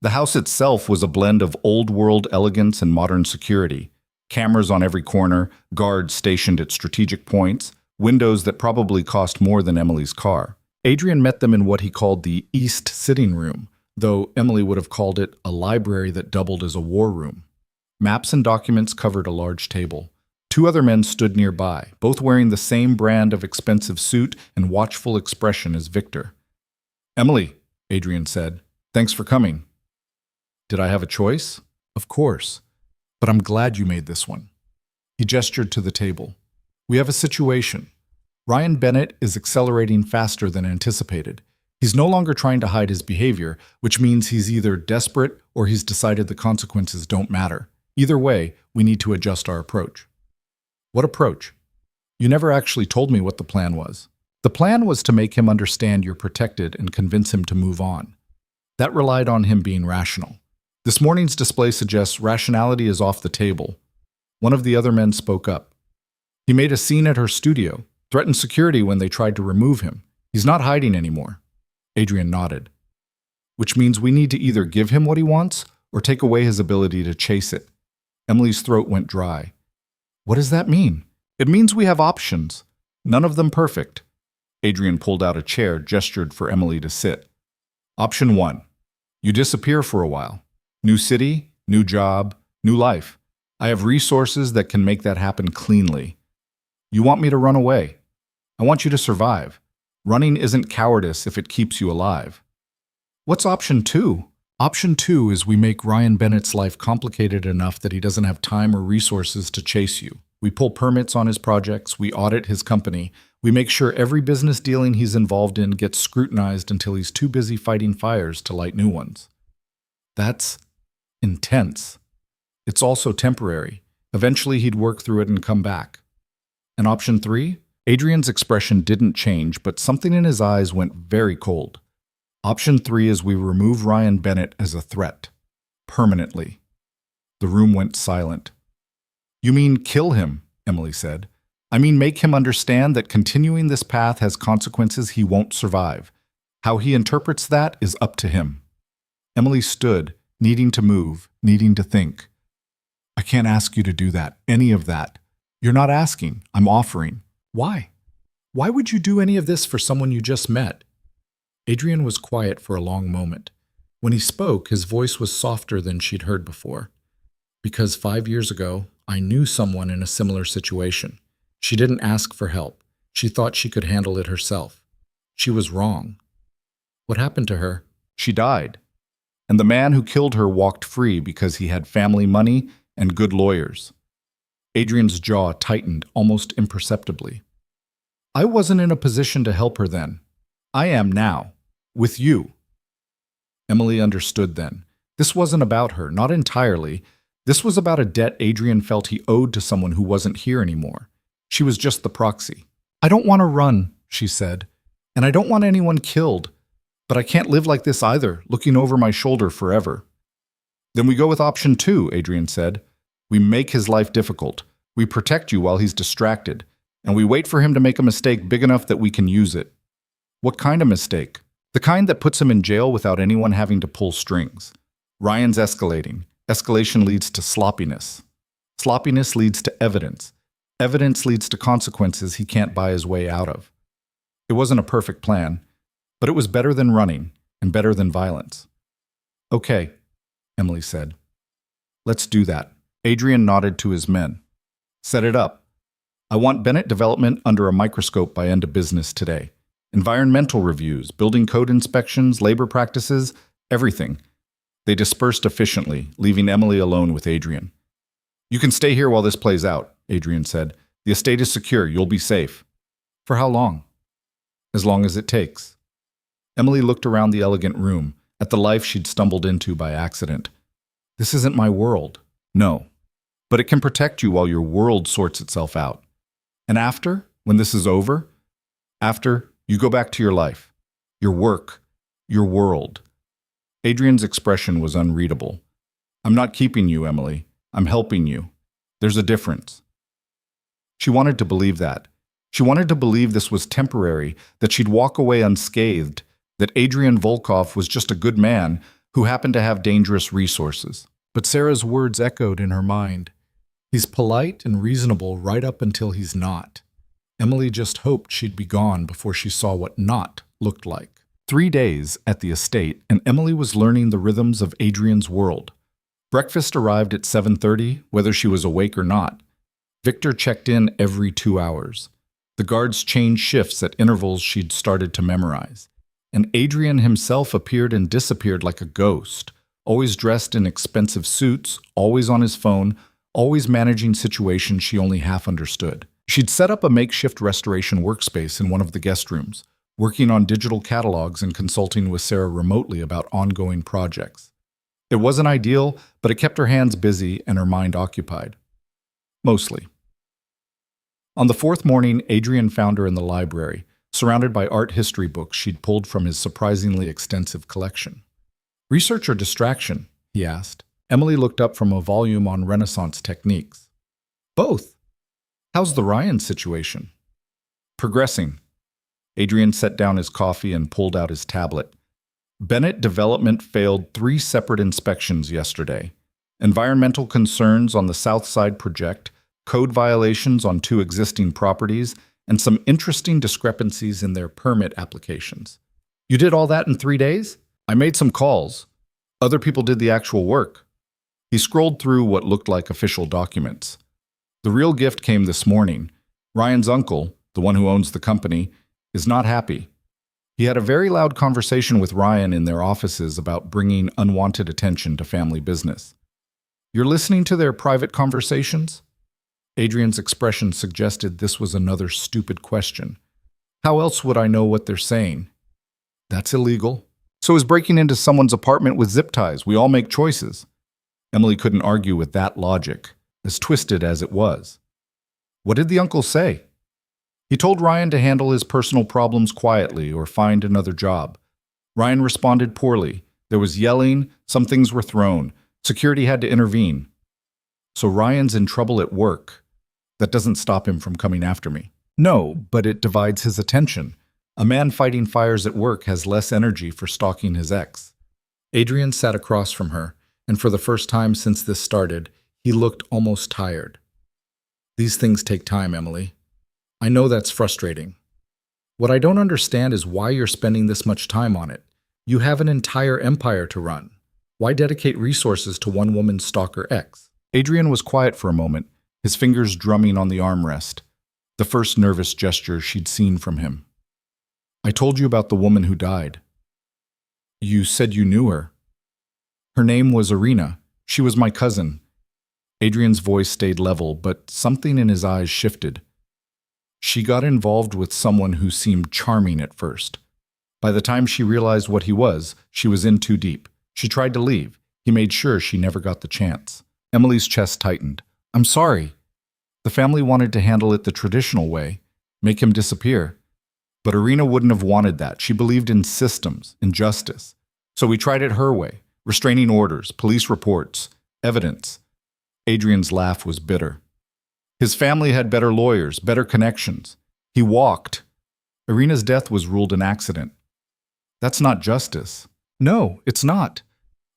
The house itself was a blend of old-world elegance and modern security. Cameras on every corner, guards stationed at strategic points, windows that probably cost more than Emily's car. Adrian met them in what he called the East Sitting Room, though Emily would have called it a library that doubled as a war room. Maps and documents covered a large table. Two other men stood nearby, both wearing the same brand of expensive suit and watchful expression as Victor. "Emily," Adrian said, "thanks for coming." "Did I have a choice?" "Of course. But I'm glad you made this one." He gestured to the table. "We have a situation. Ryan Bennett is accelerating faster than anticipated. He's no longer trying to hide his behavior, which means he's either desperate or he's decided the consequences don't matter. Either way, we need to adjust our approach." "What approach?" "You never actually told me what the plan was." "The plan was to make him understand you're protected and convince him to move on. That relied on him being rational. This morning's display suggests rationality is off the table." One of the other men spoke up. "He made a scene at her studio, threatened security when they tried to remove him. He's not hiding anymore." Adrian nodded. "Which means we need to either give him what he wants or take away his ability to chase it." Emily's throat went dry. "What does that mean?" "It means we have options. None of them perfect." Adrian pulled out a chair, gestured for Emily to sit. "Option 1. You disappear for a while. New city, new job, new life. I have resources that can make that happen cleanly. You want me to run away. I want you to survive. Running isn't cowardice if it keeps you alive." "What's option 2? "Option 2 is we make Ryan Bennett's life complicated enough that he doesn't have time or resources to chase you. We pull permits on his projects, we audit his company, we make sure every business dealing he's involved in gets scrutinized until he's too busy fighting fires to light new ones." "That's intense. It's also temporary. Eventually he'd work through it and come back." "And option 3? Adrian's expression didn't change, but something in his eyes went very cold. "Option 3 is we remove Ryan Bennett as a threat. Permanently." The room went silent. "You mean kill him?" Emily said. "I mean make him understand that continuing this path has consequences he won't survive. How he interprets that is up to him." Emily stood, needing to move, needing to think. "I can't ask you to do that, any of that. You're not asking, I'm offering." "Why? Why would you do any of this for someone you just met?" Adrian was quiet for a long moment. When he spoke, his voice was softer than she'd heard before. "Because 5 years ago, I knew someone in a similar situation. She didn't ask for help. She thought she could handle it herself. She was wrong." "What happened to her?" "She died. And the man who killed her walked free because he had family money and good lawyers." Adrian's jaw tightened almost imperceptibly. "I wasn't in a position to help her then. I am now. With you." Emily understood then. This wasn't about her, not entirely. This was about a debt Adrian felt he owed to someone who wasn't here anymore. She was just the proxy. "I don't want to run," she said, "and I don't want anyone killed. But I can't live like this either, looking over my shoulder forever." "Then we go with option 2, Adrian said. "We make his life difficult. We protect you while he's distracted. And we wait for him to make a mistake big enough that we can use it." "What kind of mistake?" "The kind that puts him in jail without anyone having to pull strings. Ryan's escalating. Escalation leads to sloppiness. Sloppiness leads to evidence. Evidence leads to consequences he can't buy his way out of." It wasn't a perfect plan, but it was better than running and better than violence. "Okay," Emily said. "Let's do that." Adrian nodded to his men. "Set it up. I want Bennett development under a microscope by end of business today. Environmental reviews, building code inspections, labor practices, everything." They dispersed efficiently, leaving Emily alone with Adrian. "You can stay here while this plays out," Adrian said. "The estate is secure. You'll be safe." "For how long?" "As long as it takes." Emily looked around the elegant room, at the life she'd stumbled into by accident. "This isn't my world." "No. But it can protect you while your world sorts itself out. And after, when this is over, after, you go back to your life, your work, your world." Adrian's expression was unreadable. "I'm not keeping you, Emily. I'm helping you. There's a difference." She wanted to believe that. She wanted to believe this was temporary, that she'd walk away unscathed, that Adrian Volkov was just a good man who happened to have dangerous resources. But Sarah's words echoed in her mind. "He's polite and reasonable right up until he's not." Emily just hoped she'd be gone before she saw what not looked like. 3 days at the estate, and Emily was learning the rhythms of Adrian's world. Breakfast arrived at 7:30, whether she was awake or not. Victor checked in every 2 hours. The guards changed shifts at intervals she'd started to memorize. And Adrian himself appeared and disappeared like a ghost, always dressed in expensive suits, always on his phone, always managing situations she only half understood. She'd set up a makeshift restoration workspace in one of the guest rooms, working on digital catalogs and consulting with Sarah remotely about ongoing projects. It wasn't ideal, but it kept her hands busy and her mind occupied. Mostly. On the fourth morning, Adrian found her in the library, surrounded by art history books she'd pulled from his surprisingly extensive collection. "Research or distraction?" he asked. Emily looked up from a volume on Renaissance techniques. "Both. How's the Ryan situation?" "Progressing." Adrian set down his coffee and pulled out his tablet. Bennett Development failed 3 separate inspections yesterday. Environmental concerns on the South Side project, code violations on 2 existing properties, and some interesting discrepancies in their permit applications. "You did all that in 3 days?" "I made some calls. Other people did the actual work." He scrolled through what looked like official documents. "The real gift came this morning. Ryan's uncle, the one who owns the company, is not happy. He had a very loud conversation with Ryan in their offices about bringing unwanted attention to family business." "You're listening to their private conversations?" Adrian's expression suggested this was another stupid question. "How else would I know what they're saying?" "That's illegal." "So is breaking into someone's apartment with zip ties. We all make choices." Emily couldn't argue with that logic, as twisted as it was. "What did the uncle say?" "He told Ryan to handle his personal problems quietly or find another job. Ryan responded poorly. There was yelling, some things were thrown. Security had to intervene. So Ryan's in trouble at work. That doesn't stop him from coming after me." "No, but it divides his attention. A man fighting fires at work has less energy for stalking his ex." Adrian sat across from her, and for the first time since this started, he looked almost tired. "These things take time, Emily. I know that's frustrating. What I don't understand is why you're spending this much time on it. You have an entire empire to run. Why dedicate resources to one woman's stalker ex?" Adrian was quiet for a moment, his fingers drumming on the armrest, the first nervous gesture she'd seen from him. "I told you about the woman who died." "You said you knew her." "Her name was Irina. She was my cousin." Adrian's voice stayed level, but something in his eyes shifted. "She got involved with someone who seemed charming at first. By the time she realized what he was, she was in too deep. She tried to leave. He made sure she never got the chance." Emily's chest tightened. "I'm sorry. The family wanted to handle it the traditional way, make him disappear. But Irina wouldn't have wanted that. She believed in systems, in justice. So we tried it her way. Restraining orders, police reports, evidence." Adrian's laugh was bitter. "His family had better lawyers, better connections. He walked. Irina's death was ruled an accident. That's not justice." "No, it's not."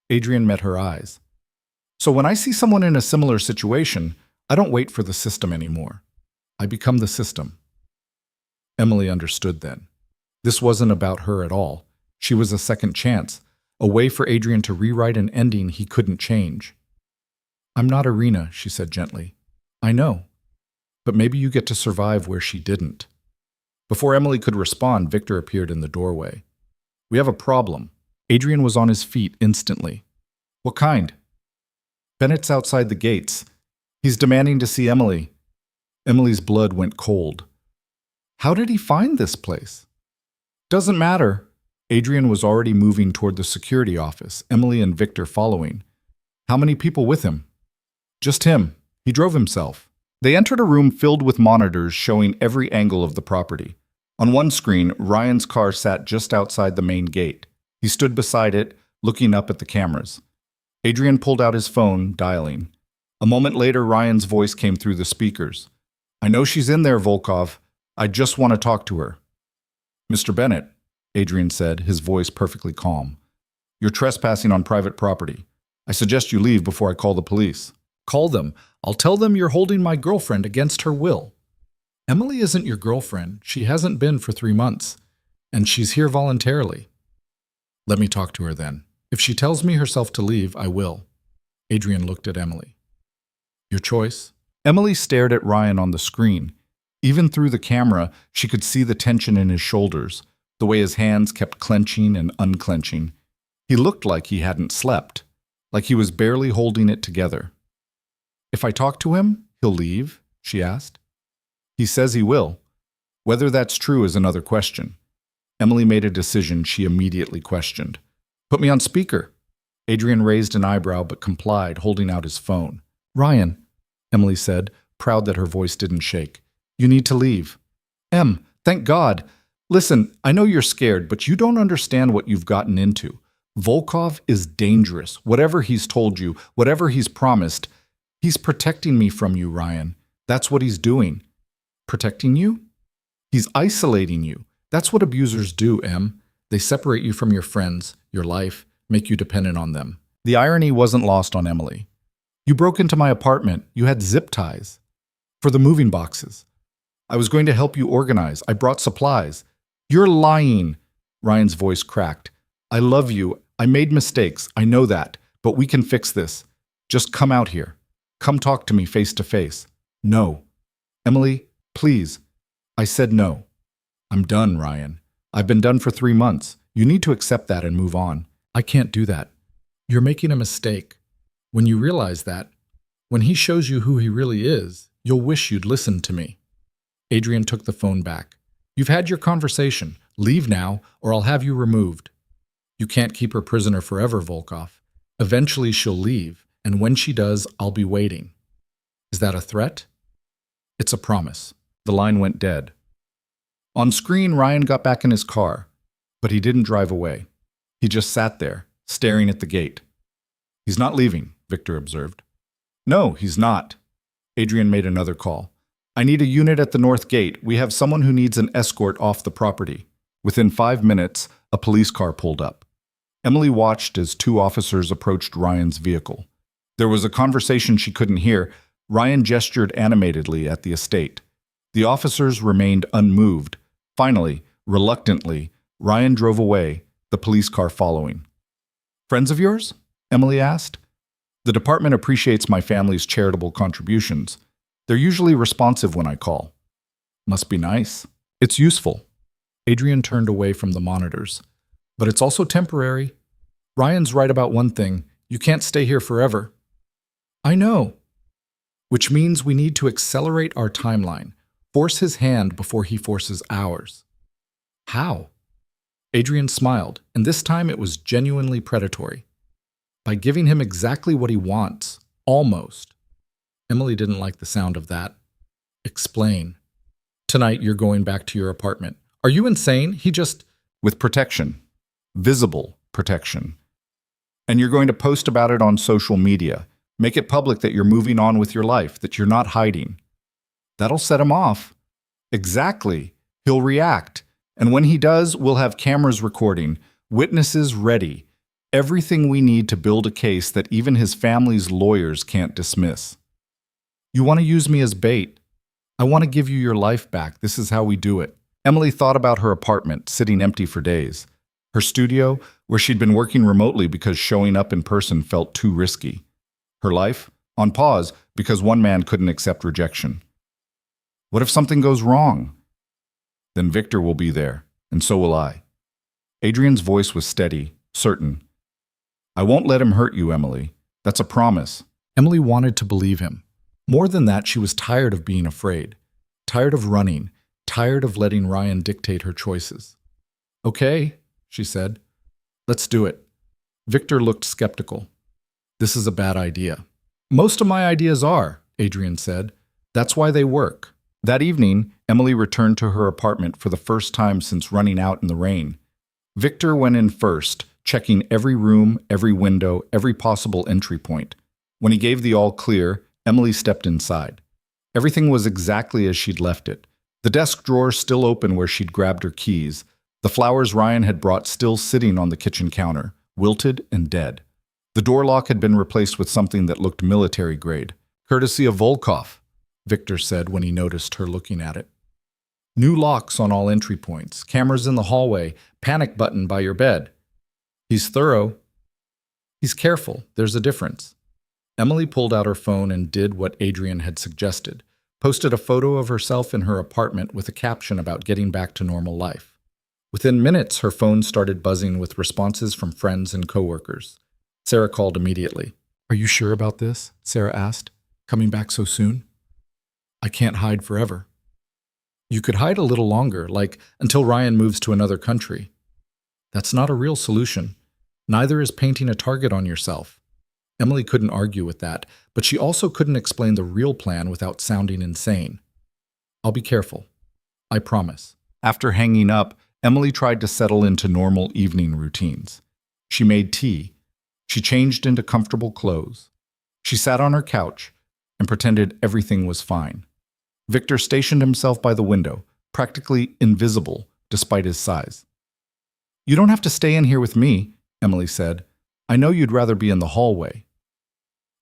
Adrian met her eyes. "So when I see someone in a similar situation, I don't wait for the system anymore. I become the system." Emily understood then. This wasn't about her at all. She was a second chance, a way for Adrian to rewrite an ending he couldn't change. "I'm not Irina," she said gently. "I know. But maybe you get to survive where she didn't." Before Emily could respond, Victor appeared in the doorway. "We have a problem." Adrian was on his feet instantly. "What kind?" "Bennett's outside the gates. He's demanding to see Emily." Emily's blood went cold. "How did he find this place?" "Doesn't matter." Adrian was already moving toward the security office, Emily and Victor following. "How many people with him?" "Just him. He drove himself." They entered a room filled with monitors showing every angle of the property. On one screen, Ryan's car sat just outside the main gate. He stood beside it, looking up at the cameras. Adrian pulled out his phone, dialing. A moment later, Ryan's voice came through the speakers. "I know she's in there, Volkov. I just want to talk to her." "Mr. Bennett," Adrian said, his voice perfectly calm. "You're trespassing on private property. I suggest you leave before I call the police." "Call them. I'll tell them you're holding my girlfriend against her will." "Emily isn't your girlfriend. She hasn't been for 3 months. And she's here voluntarily." "Let me talk to her then. If she tells me herself to leave, I will." Adrian looked at Emily. Your choice? Emily stared at Ryan on the screen. Even through the camera, she could see the tension in his shoulders, the way his hands kept clenching and unclenching. He looked like he hadn't slept, like he was barely holding it together. If I talk to him, he'll leave? She asked. He says he will. Whether that's true is another question. Emily made a decision she immediately questioned. Put me on speaker. Adrian raised an eyebrow but complied, holding out his phone. Ryan, Emily said, proud that her voice didn't shake. You need to leave. Em, thank God. Listen, I know you're scared, but you don't understand what you've gotten into. Volkov is dangerous. Whatever he's told you, whatever he's promised, he's protecting me from you, Ryan. That's what he's doing. Protecting you? He's isolating you. That's what abusers do, Em. They separate you from your friends, your life, make you dependent on them. The irony wasn't lost on Emily. You broke into my apartment. You had zip ties. For the moving boxes. I was going to help you organize. I brought supplies. You're lying. Ryan's voice cracked. I love you. I made mistakes. I know that. But we can fix this. Just come out here. Come talk to me face to face. No. Emily, please. I said no. I'm done, Ryan. I've been done for 3 months. You need to accept that and move on. I can't do that. You're making a mistake. When you realize that, when he shows you who he really is, you'll wish you'd listened to me. Adrian took the phone back. You've had your conversation. Leave now, or I'll have you removed. You can't keep her prisoner forever, Volkov. Eventually she'll leave, and when she does, I'll be waiting. Is that a threat? It's a promise. The line went dead. On screen, Ryan got back in his car, but he didn't drive away. He just sat there, staring at the gate. He's not leaving, Victor observed. No, he's not. Adrian made another call. I need a unit at the north gate. We have someone who needs an escort off the property. Within 5 minutes, a police car pulled up. Emily watched as 2 officers approached Ryan's vehicle. There was a conversation she couldn't hear. Ryan gestured animatedly at the estate. The officers remained unmoved. Finally, reluctantly, Ryan drove away, the police car following. Friends of yours? Emily asked. The department appreciates my family's charitable contributions. They're usually responsive when I call. Must be nice. It's useful. Adrian turned away from the monitors. But it's also temporary. Ryan's right about one thing. You can't stay here forever. I know. Which means we need to accelerate our timeline. Force his hand before he forces ours. How? Adrian smiled, and this time it was genuinely predatory. By giving him exactly what he wants. Almost. Emily didn't like the sound of that. Explain. Tonight you're going back to your apartment. Are you insane? He just... With protection. Visible protection. And you're going to post about it on social media. Make it public that you're moving on with your life, that you're not hiding. That'll set him off. Exactly. He'll react. And when he does, we'll have cameras recording, witnesses ready. Everything we need to build a case that even his family's lawyers can't dismiss. You want to use me as bait. I want to give you your life back. This is how we do it. Emily thought about her apartment, sitting empty for days. Her studio, where she'd been working remotely because showing up in person felt too risky. Her life, on pause because one man couldn't accept rejection. What if something goes wrong? Then Victor will be there, and so will I. Adrian's voice was steady, certain. I won't let him hurt you, Emily. That's a promise. Emily wanted to believe him. More than that, she was tired of being afraid. Tired of running. Tired of letting Ryan dictate her choices. Okay, she said. Let's do it. Victor looked skeptical. This is a bad idea. Most of my ideas are, Adrian said. That's why they work. That evening, Emily returned to her apartment for the first time since running out in the rain. Victor went in first, checking every room, every window, every possible entry point. When he gave the all clear, Emily stepped inside. Everything was exactly as she'd left it. The desk drawer still open where she'd grabbed her keys. The flowers Ryan had brought still sitting on the kitchen counter, wilted and dead. The door lock had been replaced with something that looked military grade. Courtesy of Volkov, Victor said when he noticed her looking at it. New locks on all entry points, cameras in the hallway, panic button by your bed. He's thorough. He's careful. There's a difference. Emily pulled out her phone and did what Adrian had suggested, posted a photo of herself in her apartment with a caption about getting back to normal life. Within minutes, her phone started buzzing with responses from friends and coworkers. Sarah called immediately. "Are you sure about this?" Sarah asked. "Coming back so soon?" "I can't hide forever." "You could hide a little longer, like until Ryan moves to another country." "That's not a real solution. Neither is painting a target on yourself." Emily couldn't argue with that, but she also couldn't explain the real plan without sounding insane. "I'll be careful. I promise." After hanging up, Emily tried to settle into normal evening routines. She made tea. She changed into comfortable clothes. She sat on her couch and pretended everything was fine. Victor stationed himself by the window, practically invisible despite his size. "You don't have to stay in here with me," Emily said. "I know you'd rather be in the hallway."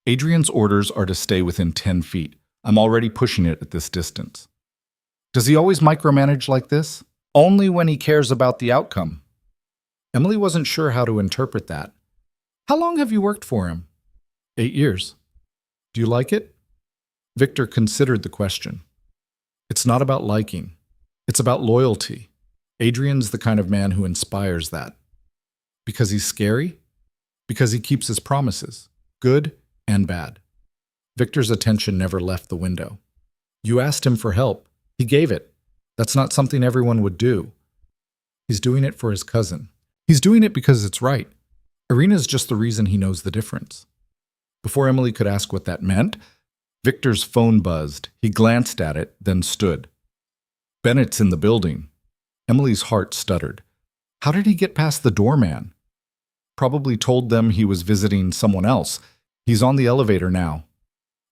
Adrian's orders are to stay within 10 feet. I'm already pushing it at this distance. Does he always micromanage like this? Only when he cares about the outcome. Emily wasn't sure how to interpret that. "How long have you worked for him?" 8 years. "Do you like it?" Victor considered the question. "It's not about liking. It's about loyalty. Adrian's the kind of man who inspires that." "Because he's scary?" "Because he keeps his promises, good and bad." Victor's attention never left the window. "You asked him for help. He gave it. That's not something everyone would do." "He's doing it for his cousin. He's doing it because it's right. Irina's just the reason he knows the difference." Before Emily could ask what that meant, Victor's phone buzzed. He glanced at it, then stood. "Bennett's in the building." Emily's heart stuttered. How did he get past the doorman? Probably told them he was visiting someone else. He's on the elevator now.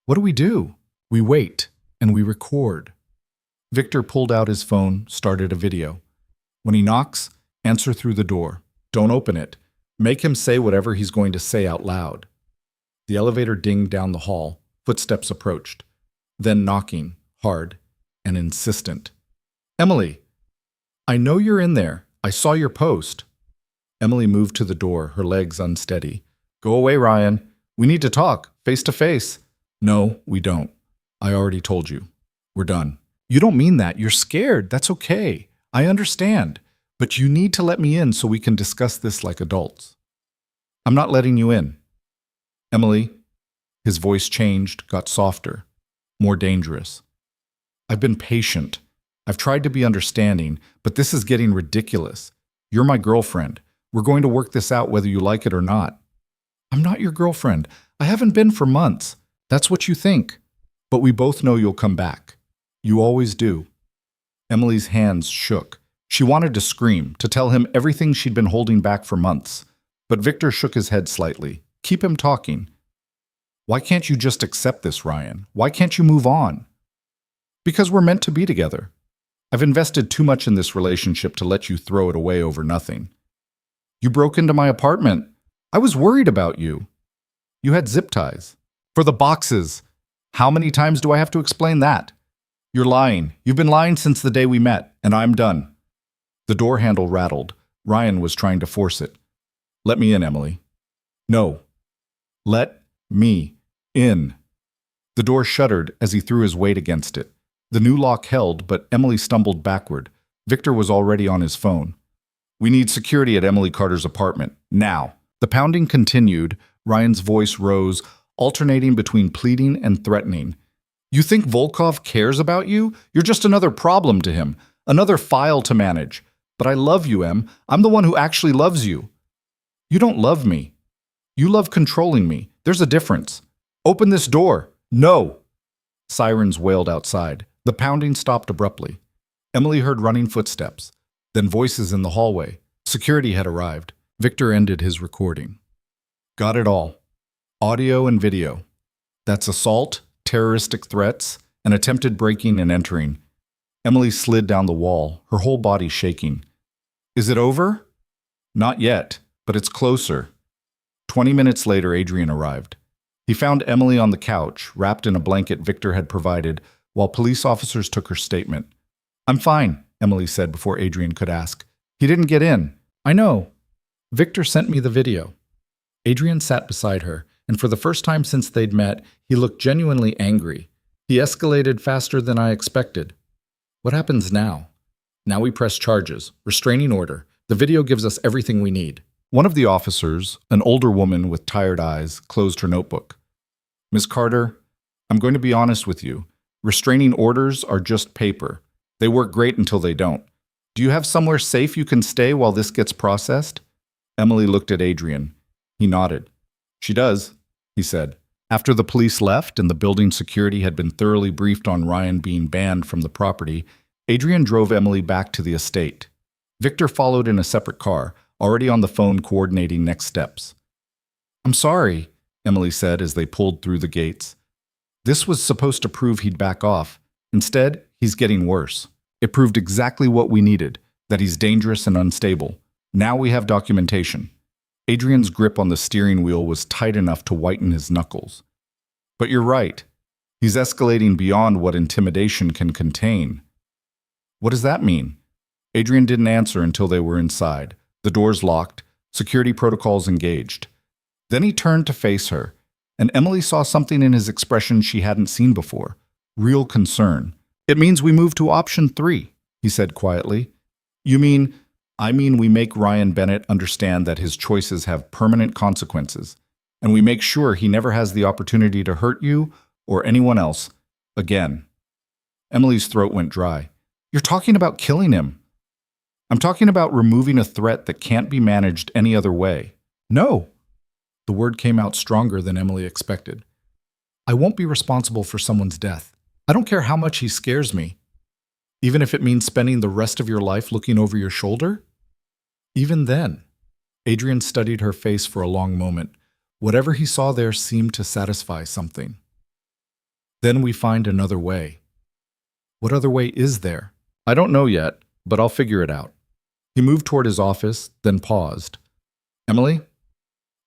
What do? We wait, and we record. Victor pulled out his phone, started a video. When he knocks, answer through the door. Don't open it. Make him say whatever he's going to say out loud. The elevator dinged down the hall. Footsteps approached. Then knocking, hard and insistent. "Emily, I know you're in there. I saw your post." Emily moved to the door, her legs unsteady. "Go away, Ryan. We need to talk, face to face." "No, we don't. I already told you. We're done." "You don't mean that. You're scared. That's okay. I understand. But you need to let me in so we can discuss this like adults." "I'm not letting you in." "Emily," his voice changed, got softer, more dangerous. "I've been patient. I've tried to be understanding, but this is getting ridiculous. You're my girlfriend. We're going to work this out whether you like it or not." "I'm not your girlfriend. I haven't been for months. That's what you think. But we both know you'll come back. You always do." Emily's hands shook. She wanted to scream, to tell him everything she'd been holding back for months. But Victor shook his head slightly. "Keep him talking." "Why can't you just accept this, Ryan? Why can't you move on?" "Because we're meant to be together. I've invested too much in this relationship to let you throw it away over nothing. You broke into my apartment. I was worried about you. You had zip ties. For the boxes. How many times do I have to explain that? You're lying. You've been lying since the day we met, and I'm done." The door handle rattled. Ryan was trying to force it. "Let me in, Emily." "No. Let me in." The door shuddered as he threw his weight against it. The new lock held, but Emily stumbled backward. Victor was already on his phone. "We need security at Emily Carter's apartment, now." The pounding continued. Ryan's voice rose, alternating between pleading and threatening. "You think Volkov cares about you? You're just another problem to him, another file to manage. But I love you, Em. I'm the one who actually loves you." "You don't love me. You love controlling me. There's a difference. Open this door." "No!" Sirens wailed outside. The pounding stopped abruptly. Emily heard running footsteps, then voices in the hallway. Security had arrived. Victor ended his recording. "Got it all. Audio and video. That's assault, terroristic threats, and attempted breaking and entering." Emily slid down the wall, her whole body shaking. "Is it over?" "Not yet, but it's closer." 20 minutes later, Adrian arrived. He found Emily on the couch, wrapped in a blanket Victor had provided, while police officers took her statement. "I'm fine," Emily said before Adrian could ask. "He didn't get in." "I know. Victor sent me the video." Adrian sat beside her, and for the first time since they'd met, he looked genuinely angry. He escalated faster than I expected. What happens now? Now we press charges, restraining order. The video gives us everything we need. One of the officers, an older woman with tired eyes, closed her notebook. Miss Carter, I'm going to be honest with you. Restraining orders are just paper. They work great until they don't. Do you have somewhere safe you can stay while this gets processed? Emily looked at Adrian. He nodded. She does, he said. After the police left and the building security had been thoroughly briefed on Ryan being banned from the property, Adrian drove Emily back to the estate. Victor followed in a separate car, already on the phone coordinating next steps. I'm sorry, Emily said as they pulled through the gates. This was supposed to prove he'd back off. Instead, he's getting worse. It proved exactly what we needed, that he's dangerous and unstable. Now we have documentation. Adrian's grip on the steering wheel was tight enough to whiten his knuckles. But you're right. He's escalating beyond what intimidation can contain. What does that mean? Adrian didn't answer until they were inside, the doors locked, security protocols engaged. Then he turned to face her, and Emily saw something in his expression she hadn't seen before. Real concern. It means we move to option 3, he said quietly. You mean... I mean we make Ryan Bennett understand that his choices have permanent consequences, and we make sure he never has the opportunity to hurt you or anyone else again. Emily's throat went dry. You're talking about killing him. I'm talking about removing a threat that can't be managed any other way. No. The word came out stronger than Emily expected. I won't be responsible for someone's death. I don't care how much he scares me. Even if it means spending the rest of your life looking over your shoulder? Even then, Adrian studied her face for a long moment. Whatever he saw there seemed to satisfy something. Then we find another way. What other way is there? I don't know yet, but I'll figure it out. He moved toward his office, then paused. Emily,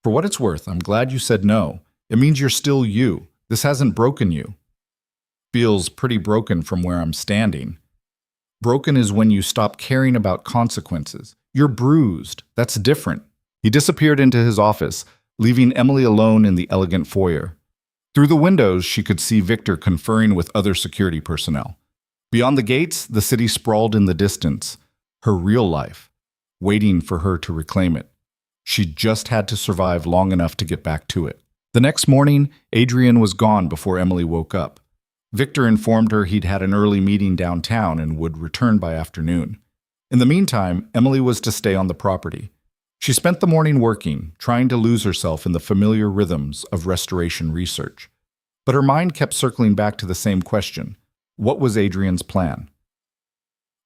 for what it's worth, I'm glad you said no. It means you're still you. This hasn't broken you. Feels pretty broken from where I'm standing. Broken is when you stop caring about consequences. You're bruised. That's different. He disappeared into his office, leaving Emily alone in the elegant foyer. Through the windows, she could see Victor conferring with other security personnel. Beyond the gates, the city sprawled in the distance, her real life, waiting for her to reclaim it. She just had to survive long enough to get back to it. The next morning, Adrian was gone before Emily woke up. Victor informed her he'd had an early meeting downtown and would return by afternoon. In the meantime, Emily was to stay on the property. She spent the morning working, trying to lose herself in the familiar rhythms of restoration research. But her mind kept circling back to the same question. What was Adrian's plan?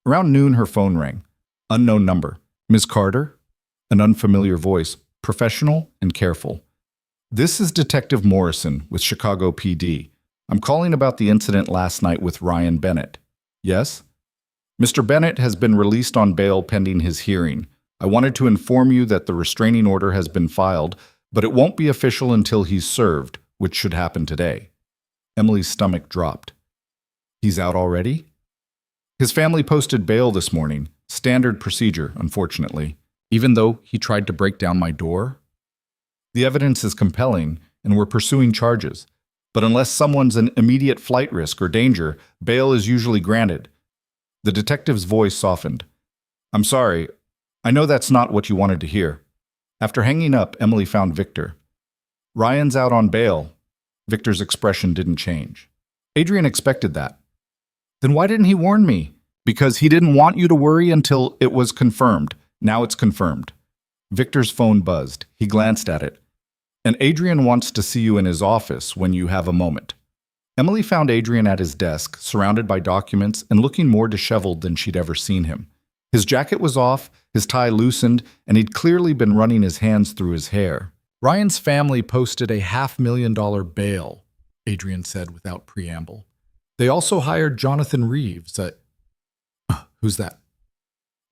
Around noon, her phone rang. Unknown number. Ms. Carter? An unfamiliar voice, professional and careful. This is Detective Morrison with Chicago PD. I'm calling about the incident last night with Ryan Bennett. Yes? Mr. Bennett has been released on bail pending his hearing. I wanted to inform you that the restraining order has been filed, but it won't be official until he's served, which should happen today. Emily's stomach dropped. He's out already? His family posted bail this morning. Standard procedure, unfortunately. Even though he tried to break down my door? The evidence is compelling, and we're pursuing charges. But unless someone's an immediate flight risk or danger, bail is usually granted. The detective's voice softened. I'm sorry. I know that's not what you wanted to hear. After hanging up, Emily found Victor. Ryan's out on bail. Victor's expression didn't change. Adrian expected that. Then why didn't he warn me? Because he didn't want you to worry until it was confirmed. Now it's confirmed. Victor's phone buzzed. He glanced at it. And Adrian wants to see you in his office when you have a moment. Emily found Adrian at his desk, surrounded by documents and looking more disheveled than she'd ever seen him. His jacket was off, his tie loosened, and he'd clearly been running his hands through his hair. Ryan's family posted a $500,000 bail, Adrian said without preamble. They also hired Jonathan Reeves, who's that?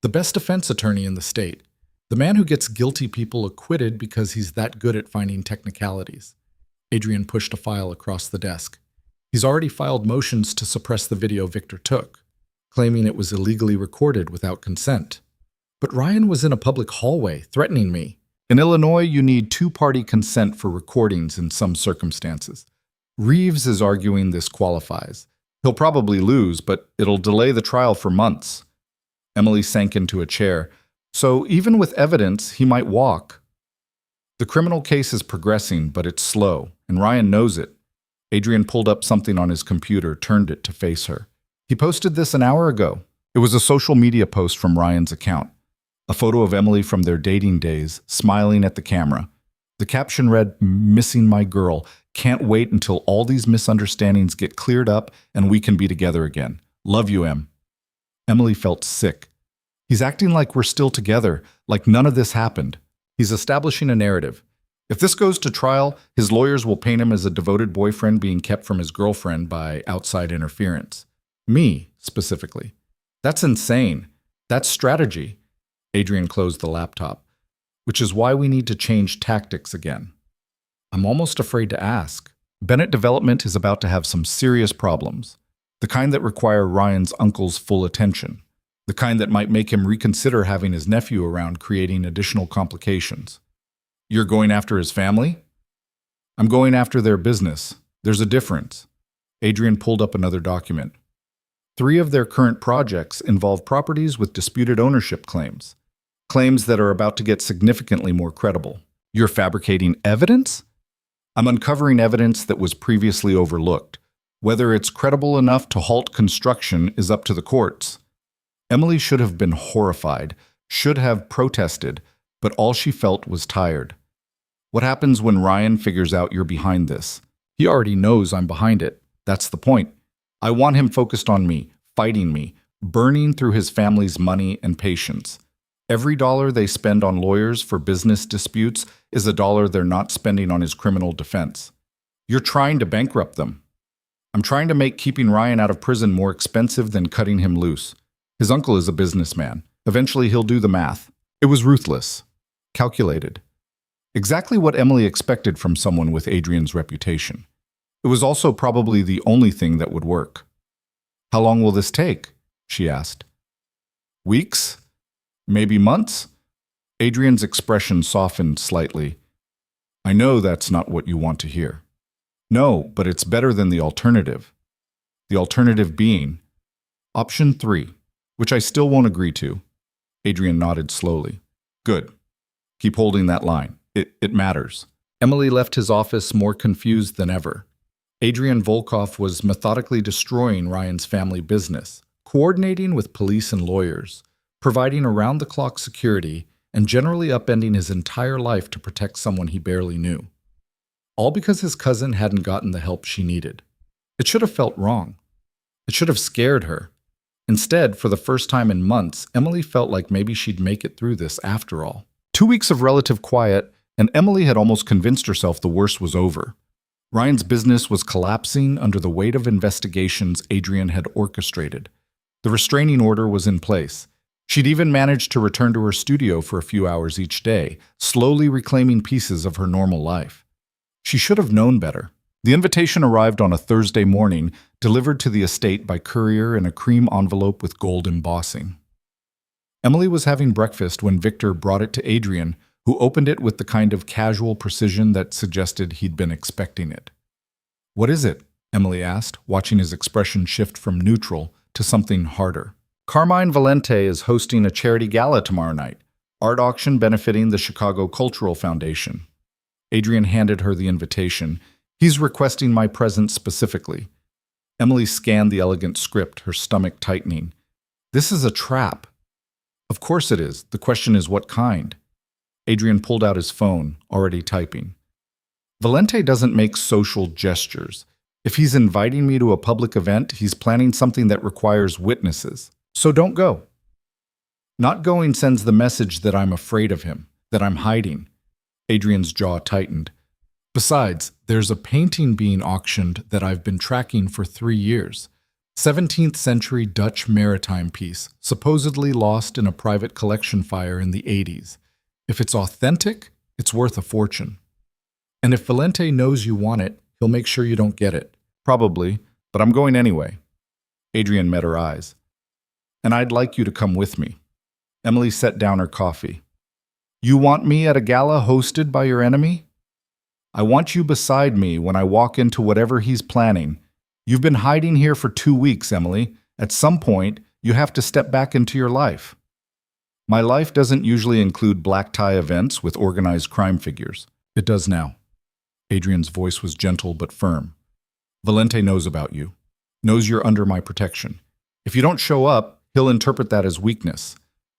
The best defense attorney in the state. The man who gets guilty people acquitted because he's that good at finding technicalities. Adrian pushed a file across the desk. He's already filed motions to suppress the video Victor took, claiming it was illegally recorded without consent. But Ryan was in a public hallway, threatening me. In Illinois, you need two-party consent for recordings in some circumstances. Reeves is arguing this qualifies. He'll probably lose, but it'll delay the trial for months. Emily sank into a chair. So even with evidence, he might walk. The criminal case is progressing, but it's slow, and Ryan knows it. Adrian pulled up something on his computer, turned it to face her. He posted this an hour ago. It was a social media post from Ryan's account. A photo of Emily from their dating days, smiling at the camera. The caption read, "Missing my girl. Can't wait until all these misunderstandings get cleared up and we can be together again. Love you, Em." Emily felt sick. He's acting like we're still together, like none of this happened. He's establishing a narrative. If this goes to trial, his lawyers will paint him as a devoted boyfriend being kept from his girlfriend by outside interference. Me, specifically. That's insane. That's strategy. Adrian closed the laptop, which is why we need to change tactics again. I'm almost afraid to ask. Bennett Development is about to have some serious problems. The kind that require Ryan's uncle's full attention. The kind that might make him reconsider having his nephew around, creating additional complications. You're going after his family? I'm going after their business. There's a difference. Adrian pulled up another document. 3 of their current projects involve properties with disputed ownership claims. Claims that are about to get significantly more credible. You're fabricating evidence? I'm uncovering evidence that was previously overlooked. Whether it's credible enough to halt construction is up to the courts. Emily should have been horrified, should have protested, but all she felt was tired. What happens when Ryan figures out you're behind this? He already knows I'm behind it. That's the point. I want him focused on me, fighting me, burning through his family's money and patience. Every dollar they spend on lawyers for business disputes is a dollar they're not spending on his criminal defense. You're trying to bankrupt them. I'm trying to make keeping Ryan out of prison more expensive than cutting him loose. His uncle is a businessman. Eventually he'll do the math. It was ruthless. Calculated. Exactly what Emily expected from someone with Adrian's reputation. It was also probably the only thing that would work. How long will this take? She asked. Weeks? Maybe months? Adrian's expression softened slightly. I know that's not what you want to hear. No, but it's better than the alternative. The alternative being option 3, which I still won't agree to. Adrian nodded slowly. Good. Keep holding that line. It matters. Emily left his office more confused than ever. Adrian Volkov was methodically destroying Ryan's family business, coordinating with police and lawyers, providing around-the-clock security, and generally upending his entire life to protect someone he barely knew. All because his cousin hadn't gotten the help she needed. It should have felt wrong. It should have scared her. Instead, for the first time in months, Emily felt like maybe she'd make it through this after all. 2 weeks of relative quiet, and Emily had almost convinced herself the worst was over. Ryan's business was collapsing under the weight of investigations Adrian had orchestrated. The restraining order was in place. She'd even managed to return to her studio for a few hours each day, slowly reclaiming pieces of her normal life. She should have known better. The invitation arrived on a Thursday morning, delivered to the estate by courier in a cream envelope with gold embossing. Emily was having breakfast when Victor brought it to Adrian, who opened it with the kind of casual precision that suggested he'd been expecting it. What is it? Emily asked, watching his expression shift from neutral to something harder. Carmine Valente is hosting a charity gala tomorrow night, art auction benefiting the Chicago Cultural Foundation. Adrian handed her the invitation. He's requesting my presence specifically. Emily scanned the elegant script, her stomach tightening. This is a trap. Of course it is. The question is what kind? Adrian pulled out his phone, already typing. Valente doesn't make social gestures. If he's inviting me to a public event, he's planning something that requires witnesses. So don't go. Not going sends the message that I'm afraid of him, that I'm hiding. Adrian's jaw tightened. Besides, there's a painting being auctioned that I've been tracking for 3 years. 17th century Dutch maritime piece, supposedly lost in a private collection fire in the 80s. If it's authentic, it's worth a fortune. And if Valente knows you want it, he'll make sure you don't get it. Probably, but I'm going anyway. Adrian met her eyes. And I'd like you to come with me. Emily set down her coffee. You want me at a gala hosted by your enemy? I want you beside me when I walk into whatever he's planning. You've been hiding here for 2 weeks, Emily. At some point, you have to step back into your life. My life doesn't usually include black tie events with organized crime figures. It does now. Adrian's voice was gentle but firm. Valente knows about you, knows you're under my protection. If you don't show up, he'll interpret that as weakness,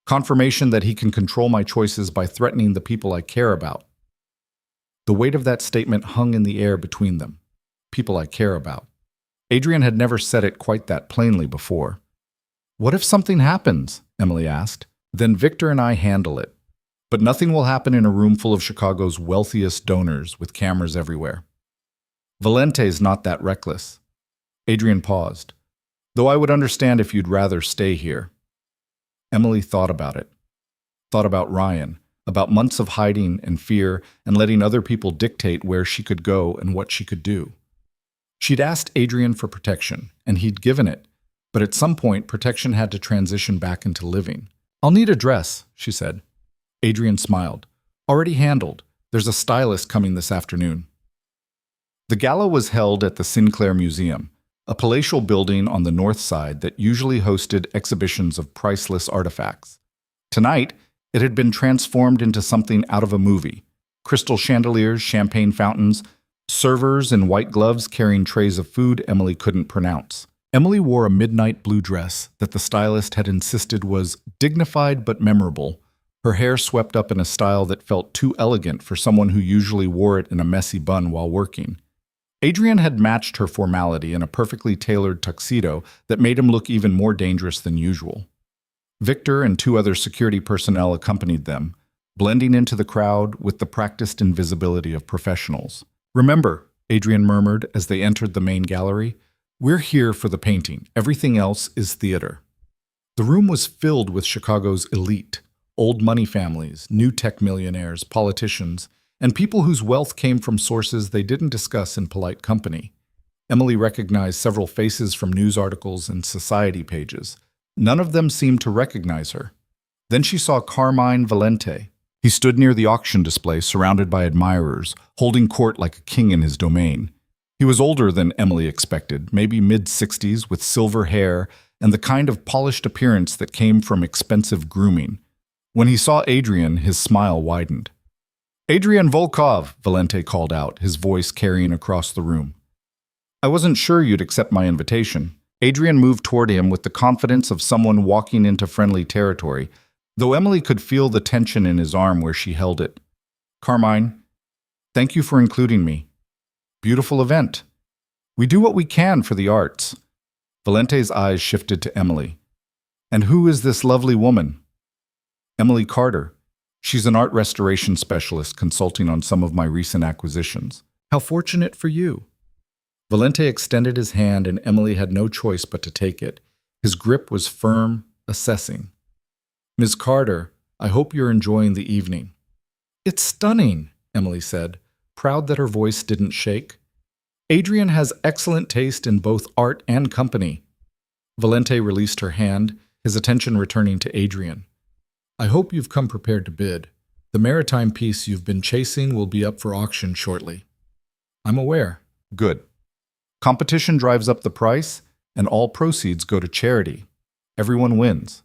confirmation that he can control my choices by threatening the people I care about. The weight of that statement hung in the air between them. People I care about. Adrian had never said it quite that plainly before. What if something happens? Emily asked. Then Victor and I handle it. But nothing will happen in a room full of Chicago's wealthiest donors with cameras everywhere. Valente's not that reckless. Adrian paused. Though I would understand if you'd rather stay here. Emily thought about it. Thought about Ryan, about months of hiding and fear and letting other people dictate where she could go and what she could do. She'd asked Adrian for protection, and he'd given it, but at some point protection had to transition back into living. I'll need a dress, she said. Adrian smiled. Already handled. There's a stylist coming this afternoon. The gala was held at the Sinclair Museum, a palatial building on the north side that usually hosted exhibitions of priceless artifacts. Tonight, it had been transformed into something out of a movie. Crystal chandeliers, champagne fountains, servers in white gloves carrying trays of food Emily couldn't pronounce. Emily wore a midnight blue dress that the stylist had insisted was dignified but memorable, her hair swept up in a style that felt too elegant for someone who usually wore it in a messy bun while working. Adrian had matched her formality in a perfectly tailored tuxedo that made him look even more dangerous than usual. Victor and 2 other security personnel accompanied them, blending into the crowd with the practiced invisibility of professionals. Remember, Adrian murmured as they entered the main gallery, we're here for the painting. Everything else is theater. The room was filled with Chicago's elite, old money families, new tech millionaires, politicians, and people whose wealth came from sources they didn't discuss in polite company. Emily recognized several faces from news articles and society pages. None of them seemed to recognize her. Then she saw Carmine Valente. He stood near the auction display, surrounded by admirers, holding court like a king in his domain. He was older than Emily expected, maybe mid-60s, with silver hair and the kind of polished appearance that came from expensive grooming. When he saw Adrian, his smile widened. Adrian Volkov, Valente called out, his voice carrying across the room. I wasn't sure you'd accept my invitation. Adrian moved toward him with the confidence of someone walking into friendly territory, though Emily could feel the tension in his arm where she held it. Carmine, thank you for including me. Beautiful event. We do what we can for the arts. Valente's eyes shifted to Emily. And who is this lovely woman? Emily Carter. She's an art restoration specialist consulting on some of my recent acquisitions. How fortunate for you. Valente extended his hand and Emily had no choice but to take it. His grip was firm, assessing. Ms. Carter, I hope you're enjoying the evening. It's stunning, Emily said, proud that her voice didn't shake. Adrian has excellent taste in both art and company. Valente released her hand, his attention returning to Adrian. I hope you've come prepared to bid. The maritime piece you've been chasing will be up for auction shortly. I'm aware. Good. Competition drives up the price, and all proceeds go to charity. Everyone wins.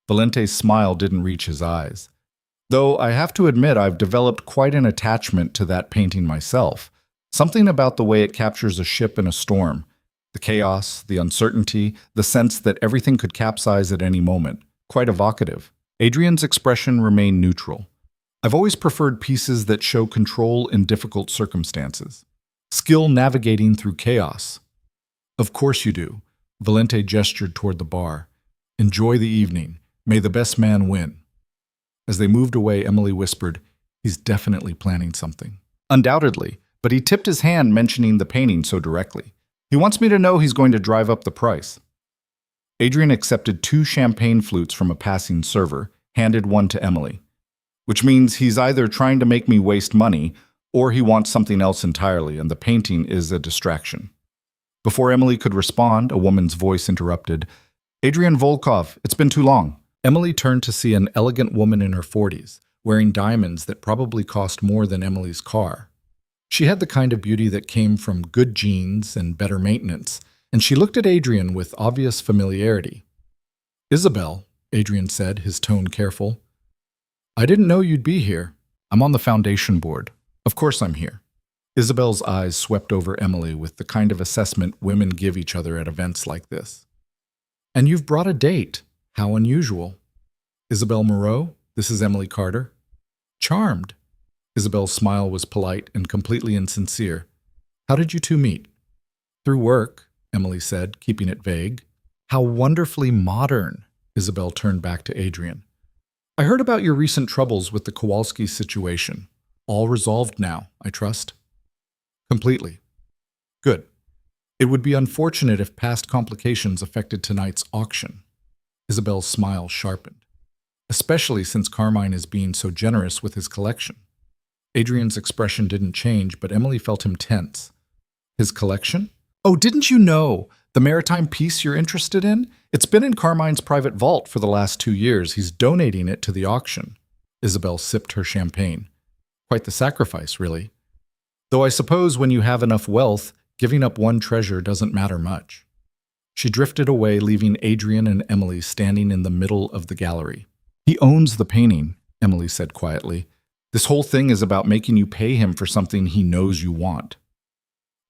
Valente's smile didn't reach his eyes. Though I have to admit I've developed quite an attachment to that painting myself. Something about the way it captures a ship in a storm. The chaos, the uncertainty, the sense that everything could capsize at any moment. Quite evocative. Adrian's expression remained neutral. I've always preferred pieces that show control in difficult circumstances. Skill navigating through chaos. Of course you do. Valente gestured toward the bar. Enjoy the evening. May the best man win. As they moved away, Emily whispered, he's definitely planning something. Undoubtedly, but he tipped his hand mentioning the painting so directly. He wants me to know he's going to drive up the price. Adrian accepted 2 champagne flutes from a passing server, handed one to Emily. Which means he's either trying to make me waste money, or he wants something else entirely, and the painting is a distraction. Before Emily could respond, a woman's voice interrupted. Adrian Volkov, it's been too long. Emily turned to see an elegant woman in her 40s, wearing diamonds that probably cost more than Emily's car. She had the kind of beauty that came from good genes and better maintenance, and she looked at Adrian with obvious familiarity. "Isabel," Adrian said, his tone careful. "I didn't know you'd be here. I'm on the foundation board. Of course I'm here." Isabel's eyes swept over Emily with the kind of assessment women give each other at events like this. "And you've brought a date. How unusual." "Isabel Moreau, this is Emily Carter." "Charmed." Isabel's smile was polite and completely insincere. "How did you two meet?" "Through work," Emily said, keeping it vague. "How wonderfully modern." Isabel turned back to Adrian. "I heard about your recent troubles with the Kowalski situation. All resolved now, I trust?" "Completely." "Good. It would be unfortunate if past complications affected tonight's auction." Isabel's smile sharpened. "Especially since Carmine is being so generous with his collection." Adrian's expression didn't change, but Emily felt him tense. "His collection? Oh, didn't you know? The maritime piece you're interested in? It's been in Carmine's private vault for the last 2 years. He's donating it to the auction." Isabel sipped her champagne. "Quite the sacrifice, really. Though I suppose when you have enough wealth, giving up one treasure doesn't matter much." She drifted away, leaving Adrian and Emily standing in the middle of the gallery. "He owns the painting," Emily said quietly. "This whole thing is about making you pay him for something he knows you want."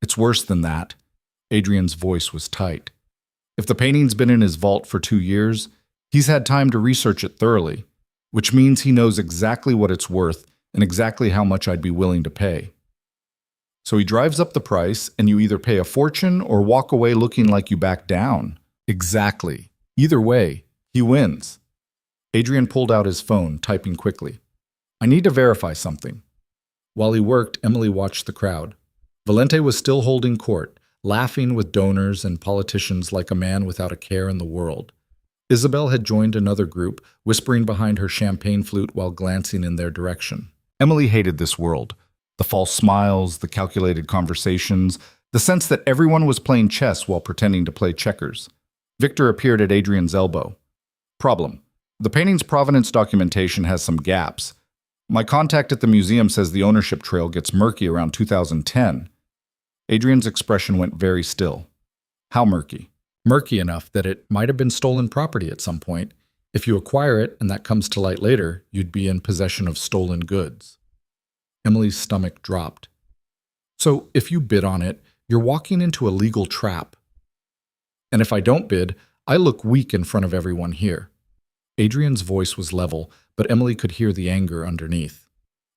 "It's worse than that." Adrian's voice was tight. "If the painting's been in his vault for 2 years, he's had time to research it thoroughly, which means he knows exactly what it's worth and exactly how much I'd be willing to pay. So he drives up the price, and you either pay a fortune or walk away looking like you backed down." "Exactly. Either way, he wins." Adrian pulled out his phone, typing quickly. "I need to verify something." While he worked, Emily watched the crowd. Valente was still holding court, laughing with donors and politicians like a man without a care in the world. Isabel had joined another group, whispering behind her champagne flute while glancing in their direction. Emily hated this world. The false smiles, the calculated conversations, the sense that everyone was playing chess while pretending to play checkers. Victor appeared at Adrian's elbow. "Problem. The painting's provenance documentation has some gaps. My contact at the museum says the ownership trail gets murky around 2010. Adrian's expression went very still. "How murky?" "Murky enough that it might have been stolen property at some point. If you acquire it and that comes to light later, you'd be in possession of stolen goods." Emily's stomach dropped. "So if you bid on it, you're walking into a legal trap. And if I don't bid, I look weak in front of everyone here." Adrian's voice was level, but Emily could hear the anger underneath.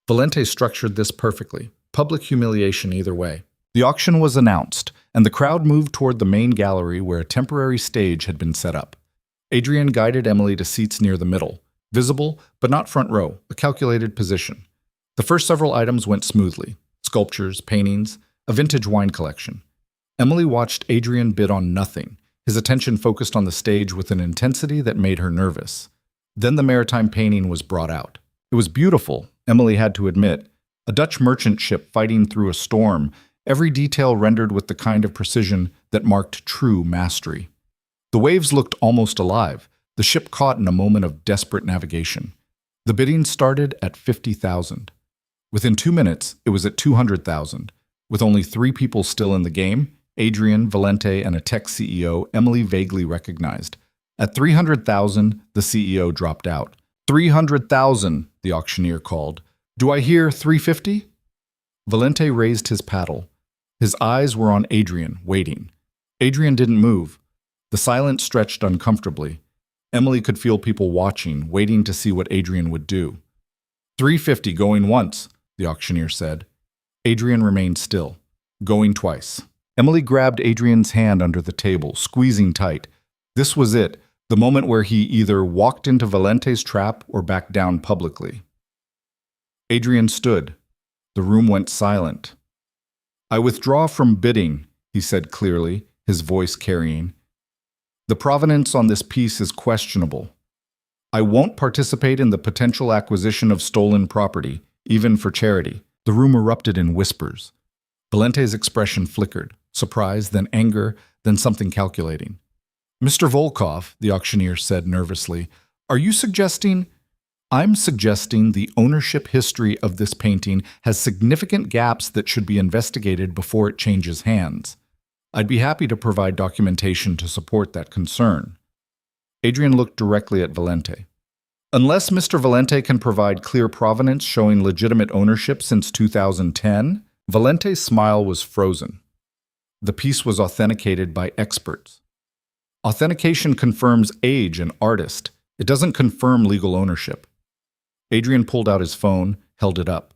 Valente structured this perfectly. Public humiliation either way. The auction was announced, and the crowd moved toward the main gallery where a temporary stage had been set up. Adrian guided Emily to seats near the middle, visible but not front row, a calculated position. The first several items went smoothly: sculptures, paintings, a vintage wine collection. Emily watched Adrian bid on nothing, his attention focused on the stage with an intensity that made her nervous. Then the maritime painting was brought out. It was beautiful, Emily had to admit. A Dutch merchant ship fighting through a storm, every detail rendered with the kind of precision that marked true mastery. The waves looked almost alive, the ship caught in a moment of desperate navigation. The bidding started at 50,000. Within 2 minutes, it was at 200,000. With only 3 people still in the game, Adrian, Valente, and a tech CEO Emily vaguely recognized. At 300,000, the CEO dropped out. 300,000, the auctioneer called. "Do I hear 350? Valente raised his paddle. His eyes were on Adrian, waiting. Adrian didn't move. The silence stretched uncomfortably. Emily could feel people watching, waiting to see what Adrian would do. 350 going once, the auctioneer said. Adrian remained still, going twice. Emily grabbed Adrian's hand under the table, squeezing tight. This was it, the moment where he either walked into Valente's trap or backed down publicly. Adrian stood. The room went silent. "I withdraw from bidding," he said clearly, his voice carrying. "The provenance on this piece is questionable. I won't participate in the potential acquisition of stolen property, even for charity." The room erupted in whispers. Valente's expression flickered, surprise, then anger, then something calculating. "Mr. Volkov," the auctioneer said nervously, "are you suggesting—" I'm suggesting the ownership history of this painting has significant gaps that should be investigated before it changes hands. I'd be happy to provide documentation to support that concern. Adrian looked directly at Valente. Unless Mr. Valente can provide clear provenance showing legitimate ownership since 2010, Valente's smile was frozen. The piece was authenticated by experts. Authentication confirms age and artist. It doesn't confirm legal ownership. Adrian pulled out his phone, held it up.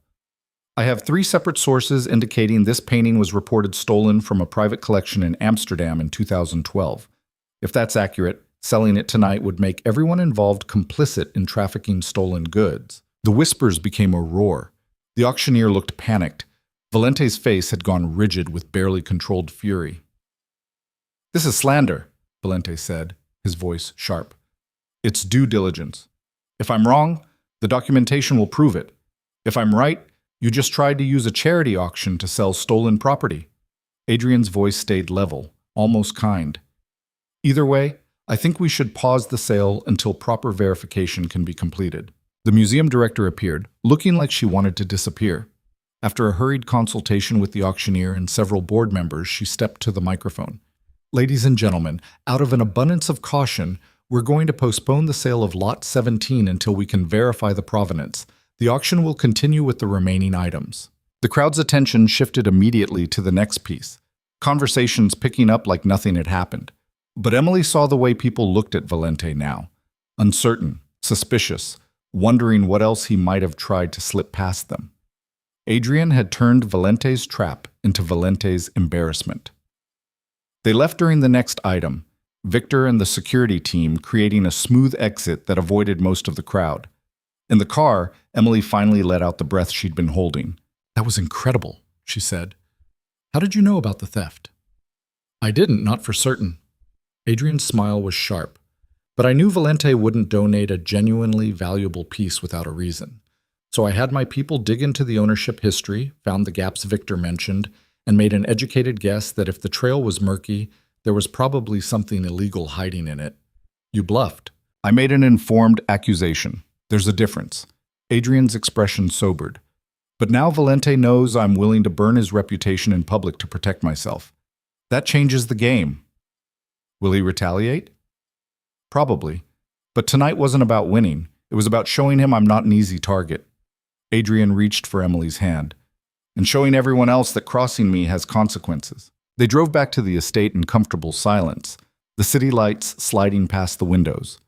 I have 3 separate sources indicating this painting was reported stolen from a private collection in Amsterdam in 2012. If that's accurate, selling it tonight would make everyone involved complicit in trafficking stolen goods. The whispers became a roar. The auctioneer looked panicked. Valente's face had gone rigid with barely controlled fury. "This is slander," Valente said, his voice sharp. "It's due diligence. If I'm wrong, the documentation will prove it. If I'm right, you just tried to use a charity auction to sell stolen property." Adrian's voice stayed level, almost kind. "Either way, I think we should pause the sale until proper verification can be completed." The museum director appeared, looking like she wanted to disappear. After a hurried consultation with the auctioneer and several board members, she stepped to the microphone. "Ladies and gentlemen, out of an abundance of caution, we're going to postpone the sale of Lot 17 until we can verify the provenance. The auction will continue with the remaining items." The crowd's attention shifted immediately to the next piece, conversations picking up like nothing had happened. But Emily saw the way people looked at Valente now, uncertain, suspicious, wondering what else he might have tried to slip past them. Adrian had turned Valente's trap into Valente's embarrassment. They left during the next item, Victor and the security team creating a smooth exit that avoided most of the crowd. In the car, Emily finally let out the breath she'd been holding. "That was incredible," she said. "How did you know about the theft?" "I didn't, not for certain." Adrian's smile was sharp. "But I knew Valente wouldn't donate a genuinely valuable piece without a reason. So I had my people dig into the ownership history, found the gaps Victor mentioned, and made an educated guess that if the trail was murky, there was probably something illegal hiding in it." "You bluffed." "I made an informed accusation. There's a difference." Adrian's expression sobered. "But now Valente knows I'm willing to burn his reputation in public to protect myself. That changes the game." "Will he retaliate?" "Probably. But tonight wasn't about winning. It was about showing him I'm not an easy target." Adrian reached for Emily's hand. "And showing everyone else that crossing me has consequences." They drove back to the estate in comfortable silence, the city lights sliding past the windows.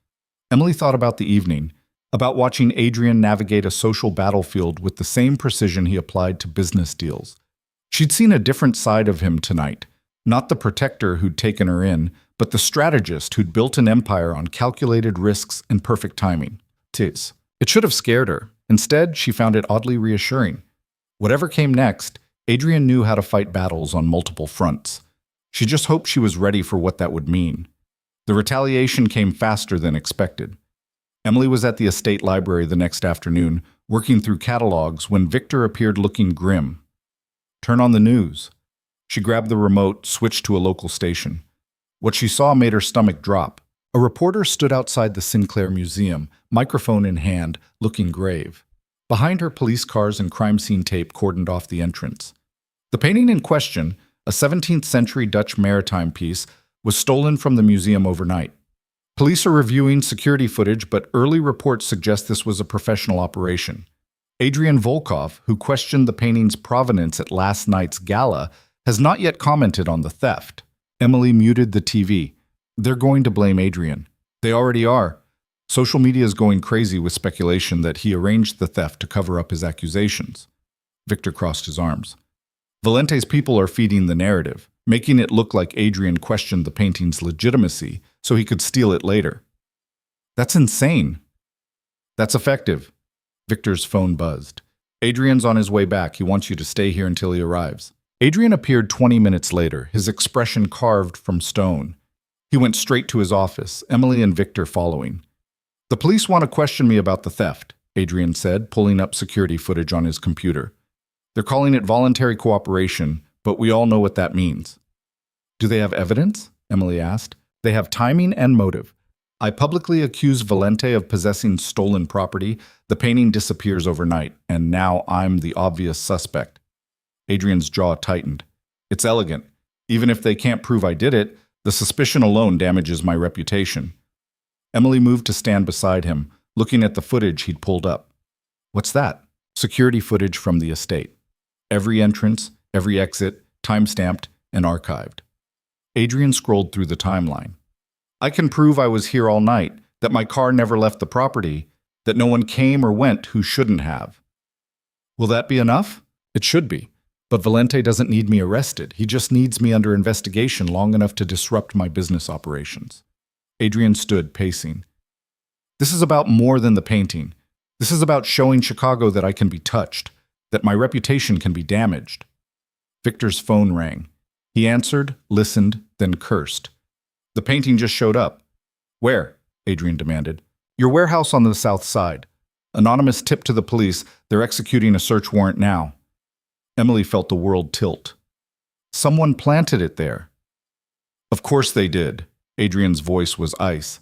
Emily thought about the evening, about watching Adrian navigate a social battlefield with the same precision he applied to business deals. She'd seen a different side of him tonight, not the protector who'd taken her in, but the strategist who'd built an empire on calculated risks and perfect timing. It should have scared her. Instead, she found it oddly reassuring. Whatever came next, Adrian knew how to fight battles on multiple fronts. She just hoped she was ready for what that would mean. The retaliation came faster than expected. Emily was at the estate library the next afternoon, working through catalogs when Victor appeared looking grim. "Turn on the news." She grabbed the remote, switched to a local station. What she saw made her stomach drop. A reporter stood outside the Sinclair Museum, microphone in hand, looking grave. Behind her, police cars and crime scene tape cordoned off the entrance. The painting in question, a 17th century Dutch maritime piece, was stolen from the museum overnight. Police are reviewing security footage, but early reports suggest this was a professional operation. Adrian Volkov, who questioned the painting's provenance at last night's gala, has not yet commented on the theft. Emily muted the TV. They're going to blame Adrian. They already are. Social media is going crazy with speculation that he arranged the theft to cover up his accusations. Victor crossed his arms. Valente's people are feeding the narrative, making it look like Adrian questioned the painting's legitimacy so he could steal it later. That's insane. That's effective. Victor's phone buzzed. Adrian's on his way back. He wants you to stay here until he arrives. Adrian appeared 20 minutes later, his expression carved from stone. He went straight to his office, Emily and Victor following. "The police want to question me about the theft," Adrian said, pulling up security footage on his computer. "They're calling it voluntary cooperation, but we all know what that means." "Do they have evidence?" Emily asked. "They have timing and motive. I publicly accuse Valente of possessing stolen property. The painting disappears overnight, and now I'm the obvious suspect. Adrian's jaw tightened. It's elegant. Even if they can't prove I did it, the suspicion alone damages my reputation. Emily moved to stand beside him, looking at the footage he'd pulled up. What's that? Security footage from the estate. Every entrance, every exit, time-stamped and archived. Adrian scrolled through the timeline. I can prove I was here all night, that my car never left the property, that no one came or went who shouldn't have. Will that be enough? It should be. But Valente doesn't need me arrested. He just needs me under investigation long enough to disrupt my business operations. Adrian stood, pacing. This is about more than the painting. This is about showing Chicago that I can be touched, that my reputation can be damaged. Victor's phone rang. He answered, listened, then cursed. The painting just showed up. Where? Adrian demanded. Your warehouse on the south side. Anonymous tip to the police. They're executing a search warrant now. Emily felt the world tilt. Someone planted it there. Of course they did. Adrian's voice was ice.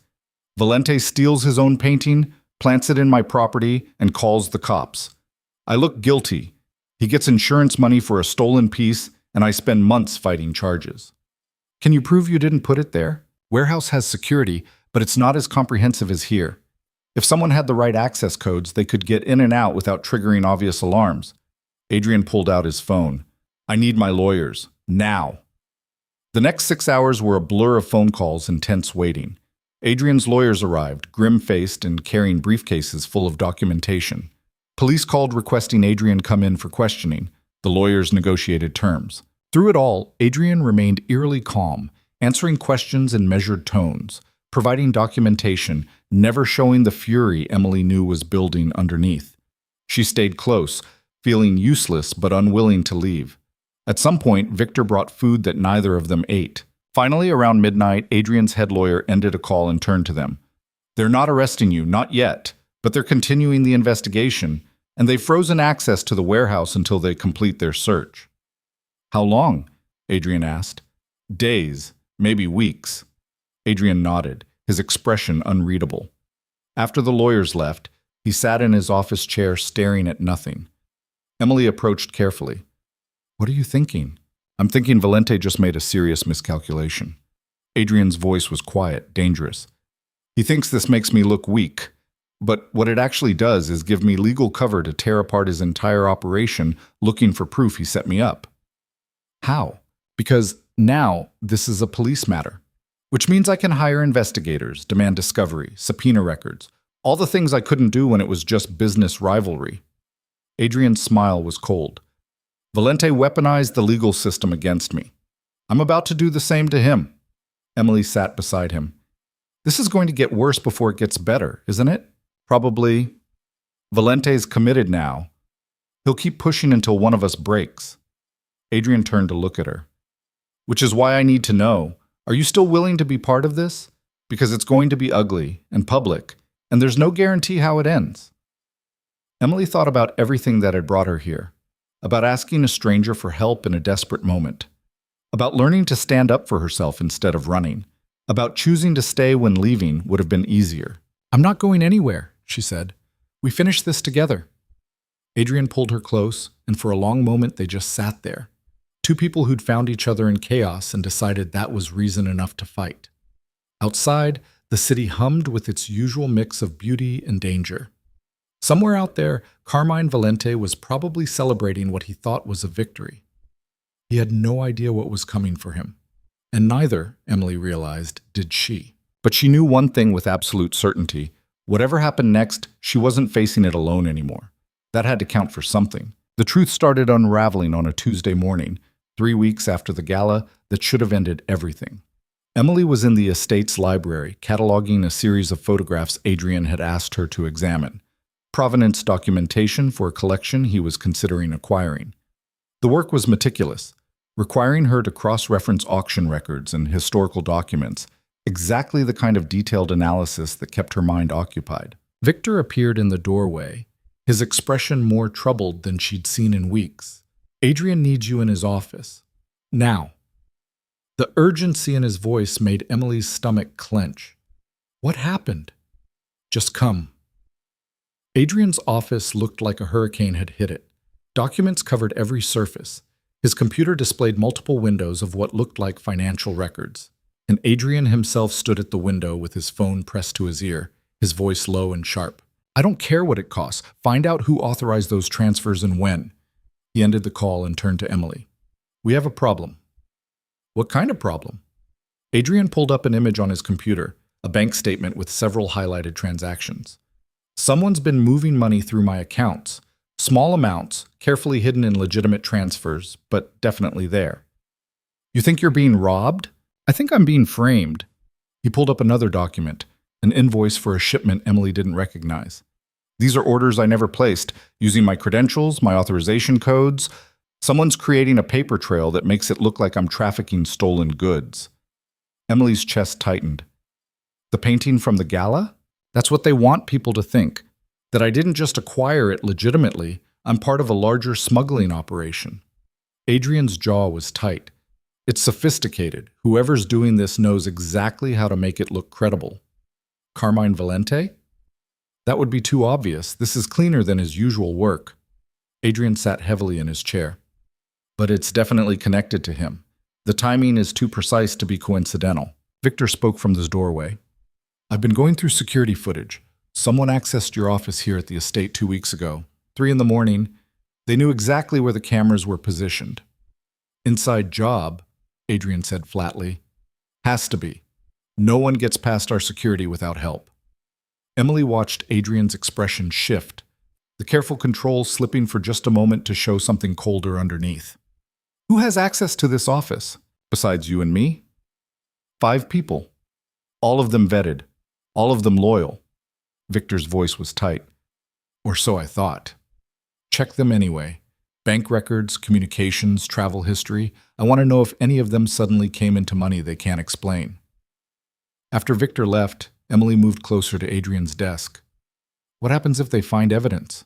Valente steals his own painting, plants it in my property, and calls the cops. I look guilty. He gets insurance money for a stolen piece, and I spend months fighting charges. Can you prove you didn't put it there? Warehouse has security, but it's not as comprehensive as here. If someone had the right access codes, they could get in and out without triggering obvious alarms. Adrian pulled out his phone. I need my lawyers. Now. The next 6 hours were a blur of phone calls and tense waiting. Adrian's lawyers arrived, grim-faced and carrying briefcases full of documentation. Police called requesting Adrian come in for questioning. The lawyers negotiated terms. Through it all, Adrian remained eerily calm, answering questions in measured tones, providing documentation, never showing the fury Emily knew was building underneath. She stayed close, feeling useless but unwilling to leave. At some point, Victor brought food that neither of them ate. Finally, around midnight, Adrian's head lawyer ended a call and turned to them. They're not arresting you, not yet, but they're continuing the investigation, and they've frozen access to the warehouse until they complete their search. How long? Adrian asked. Days, maybe weeks. Adrian nodded, his expression unreadable. After the lawyers left, he sat in his office chair staring at nothing. Emily approached carefully. What are you thinking? I'm thinking Valente just made a serious miscalculation. Adrian's voice was quiet, dangerous. He thinks this makes me look weak, but what it actually does is give me legal cover to tear apart his entire operation looking for proof he set me up. How? Because now this is a police matter, which means I can hire investigators, demand discovery, subpoena records, all the things I couldn't do when it was just business rivalry. Adrian's smile was cold. Valente weaponized the legal system against me. I'm about to do the same to him. Emily sat beside him. This is going to get worse before it gets better, isn't it? Probably. Valente's committed now. He'll keep pushing until one of us breaks. Adrian turned to look at her. Which is why I need to know, are you still willing to be part of this? Because it's going to be ugly and public, and there's no guarantee how it ends. Emily thought about everything that had brought her here, about asking a stranger for help in a desperate moment, about learning to stand up for herself instead of running, about choosing to stay when leaving would have been easier. I'm not going anywhere, she said. We finished this together. Adrian pulled her close, and for a long moment they just sat there. Two people who'd found each other in chaos and decided that was reason enough to fight. Outside, the city hummed with its usual mix of beauty and danger. Somewhere out there, Carmine Valente was probably celebrating what he thought was a victory. He had no idea what was coming for him. And neither, Emily realized, did she. But she knew one thing with absolute certainty. Whatever happened next, she wasn't facing it alone anymore. That had to count for something. The truth started unraveling on a Tuesday morning, 3 weeks after the gala that should have ended everything. Emily was in the estate's library, cataloging a series of photographs Adrian had asked her to examine. Provenance documentation for a collection he was considering acquiring. The work was meticulous, requiring her to cross-reference auction records and historical documents, exactly the kind of detailed analysis that kept her mind occupied. Victor appeared in the doorway, his expression more troubled than she'd seen in weeks. Adrian needs you in his office. Now. The urgency in his voice made Emily's stomach clench. What happened? Just come. Adrian's office looked like a hurricane had hit it. Documents covered every surface. His computer displayed multiple windows of what looked like financial records. And Adrian himself stood at the window with his phone pressed to his ear, his voice low and sharp. I don't care what it costs. Find out who authorized those transfers and when. He ended the call and turned to Emily. We have a problem. What kind of problem? Adrian pulled up an image on his computer, a bank statement with several highlighted transactions. Someone's been moving money through my accounts. Small amounts, carefully hidden in legitimate transfers, but definitely there. You think you're being robbed? I think I'm being framed. He pulled up another document, an invoice for a shipment Emily didn't recognize. These are orders I never placed, using my credentials, my authorization codes. Someone's creating a paper trail that makes it look like I'm trafficking stolen goods. Emily's chest tightened. The painting from the gala? That's what they want people to think. That I didn't just acquire it legitimately, I'm part of a larger smuggling operation. Adrian's jaw was tight. It's sophisticated. Whoever's doing this knows exactly how to make it look credible. Carmine Valente? That would be too obvious. This is cleaner than his usual work. Adrian sat heavily in his chair. But it's definitely connected to him. The timing is too precise to be coincidental. Victor spoke from this doorway. I've been going through security footage. Someone accessed your office here at the estate 2 weeks ago. 3 in the morning. They knew exactly where the cameras were positioned. Inside job, Adrian said flatly. Has to be. No one gets past our security without help. Emily watched Adrian's expression shift, the careful control slipping for just a moment to show something colder underneath. Who has access to this office, besides you and me? 5 people. All of them vetted. All of them loyal. Victor's voice was tight. Or so I thought. Check them anyway. Bank records, communications, travel history. I want to know if any of them suddenly came into money they can't explain. After Victor left, Emily moved closer to Adrian's desk. What happens if they find evidence?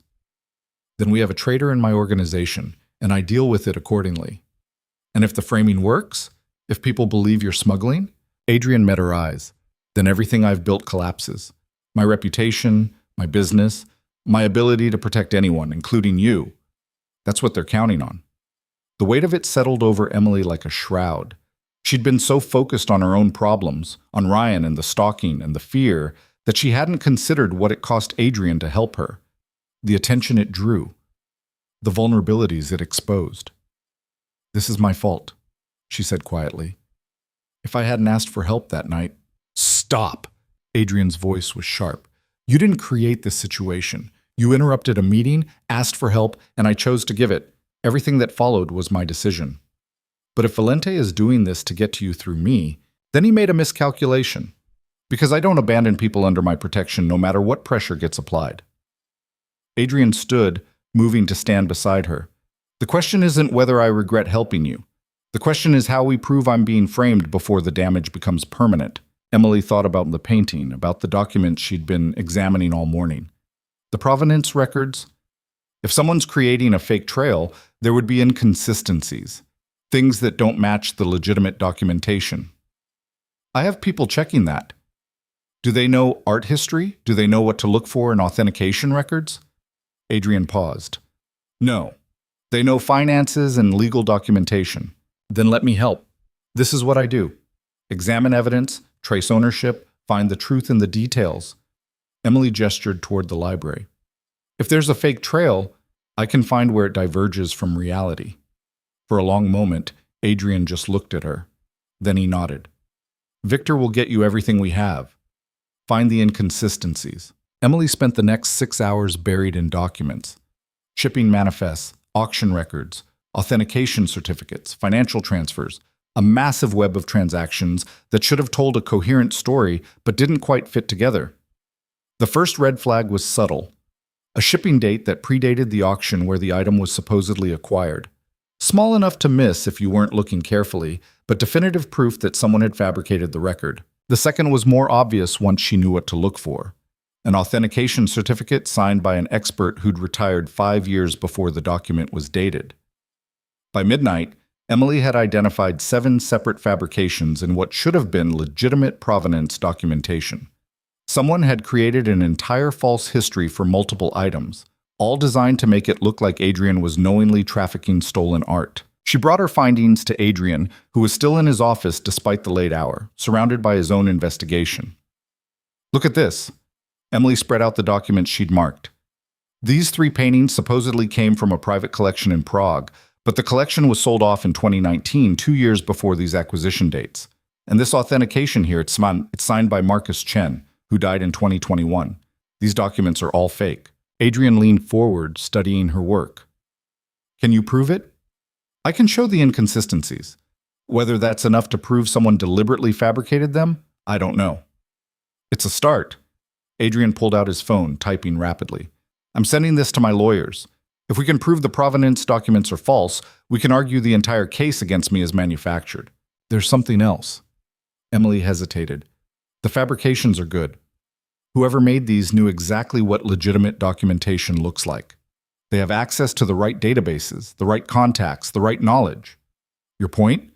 Then we have a traitor in my organization, and I deal with it accordingly. And if the framing works, if people believe you're smuggling, Adrian met her eyes. Then everything I've built collapses. My reputation, my business, my ability to protect anyone, including you. That's what they're counting on. The weight of it settled over Emily like a shroud. She'd been so focused on her own problems, on Ryan and the stalking and the fear, that she hadn't considered what it cost Adrian to help her, the attention it drew, the vulnerabilities it exposed. This is my fault, she said quietly. If I hadn't asked for help that night— Stop! Adrian's voice was sharp. You didn't create this situation. You interrupted a meeting, asked for help, and I chose to give it. Everything that followed was my decision. But if Valente is doing this to get to you through me, then he made a miscalculation. Because I don't abandon people under my protection no matter what pressure gets applied. Adrian stood, moving to stand beside her. The question isn't whether I regret helping you. The question is how we prove I'm being framed before the damage becomes permanent. Emily thought about the painting, about the documents she'd been examining all morning. The provenance records. If someone's creating a fake trail, there would be inconsistencies, things that don't match the legitimate documentation. I have people checking that. Do they know art history? Do they know what to look for in authentication records? Adrian paused. No. They know finances and legal documentation. Then let me help. This is what I do. Examine evidence, trace ownership, find the truth in the details. Emily gestured toward the library. If there's a fake trail, I can find where it diverges from reality. For a long moment, Adrian just looked at her. Then he nodded. Victor will get you everything we have. Find the inconsistencies. Emily spent the next 6 hours buried in documents. Shipping manifests, auction records, authentication certificates, financial transfers, a massive web of transactions that should have told a coherent story but didn't quite fit together. The first red flag was subtle. A shipping date that predated the auction where the item was supposedly acquired. Small enough to miss if you weren't looking carefully, but definitive proof that someone had fabricated the record. The second was more obvious once she knew what to look for. An authentication certificate signed by an expert who'd retired 5 years before the document was dated. By midnight, Emily had identified 7 separate fabrications in what should have been legitimate provenance documentation. Someone had created an entire false history for multiple items, all designed to make it look like Adrian was knowingly trafficking stolen art. She brought her findings to Adrian, who was still in his office despite the late hour, surrounded by his own investigation. Look at this. Emily spread out the documents she'd marked. These 3 paintings supposedly came from a private collection in Prague, but the collection was sold off in 2019, 2 years before these acquisition dates. And this authentication here, it's signed by Marcus Chen, who died in 2021. These documents are all fake. Adrian leaned forward, studying her work. Can you prove it? I can show the inconsistencies. Whether that's enough to prove someone deliberately fabricated them, I don't know. It's a start. Adrian pulled out his phone, typing rapidly. I'm sending this to my lawyers. If we can prove the provenance documents are false, we can argue the entire case against me is manufactured. There's something else. Emily hesitated. The fabrications are good. Whoever made these knew exactly what legitimate documentation looks like. They have access to the right databases, the right contacts, the right knowledge. Your point?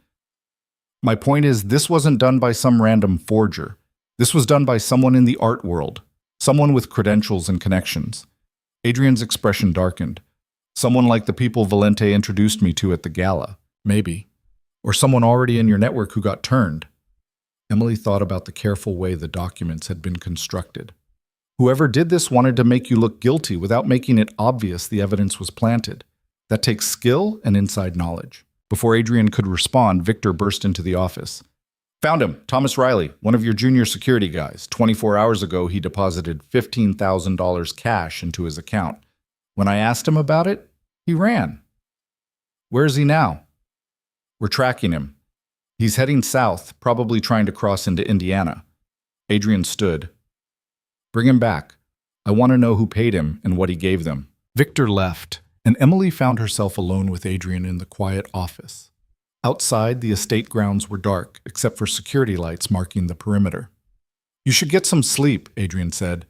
My point is, this wasn't done by some random forger. This was done by someone in the art world, someone with credentials and connections. Adrian's expression darkened. Someone like the people Valente introduced me to at the gala, maybe. Or someone already in your network who got turned. Emily thought about the careful way the documents had been constructed. Whoever did this wanted to make you look guilty without making it obvious the evidence was planted. That takes skill and inside knowledge. Before Adrian could respond, Victor burst into the office. Found him, Thomas Riley, one of your junior security guys. 24 hours ago, he deposited $15,000 cash into his account. When I asked him about it, he ran. Where is he now? We're tracking him. He's heading south, probably trying to cross into Indiana. Adrian stood. Bring him back. I want to know who paid him and what he gave them. Victor left, and Emily found herself alone with Adrian in the quiet office. Outside, the estate grounds were dark, except for security lights marking the perimeter. You should get some sleep, Adrian said.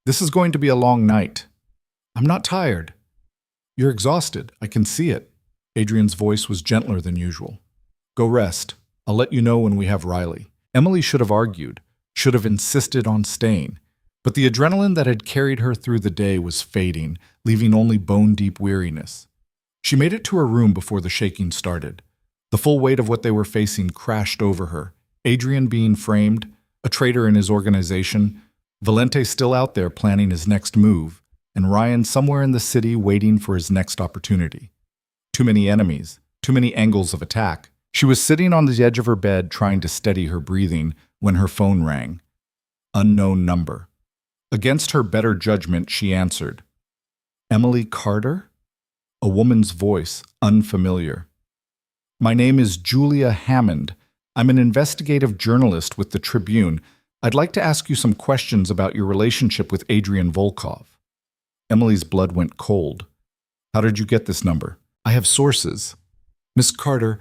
This is going to be a long night. I'm not tired. You're exhausted. I can see it. Adrian's voice was gentler than usual. Go rest. I'll let you know when we have Riley. Emily should have argued, should have insisted on staying. But the adrenaline that had carried her through the day was fading, leaving only bone-deep weariness. She made it to her room before the shaking started. The full weight of what they were facing crashed over her. Adrian being framed, a traitor in his organization, Valente still out there planning his next move, and Ryan somewhere in the city waiting for his next opportunity. Too many enemies, too many angles of attack. She was sitting on the edge of her bed trying to steady her breathing when her phone rang. Unknown number. Against her better judgment, she answered. Emily Carter? A woman's voice, unfamiliar. My name is Julia Hammond. I'm an investigative journalist with the Tribune. I'd like to ask you some questions about your relationship with Adrian Volkov. Emily's blood went cold. How did you get this number? I have sources. Miss Carter,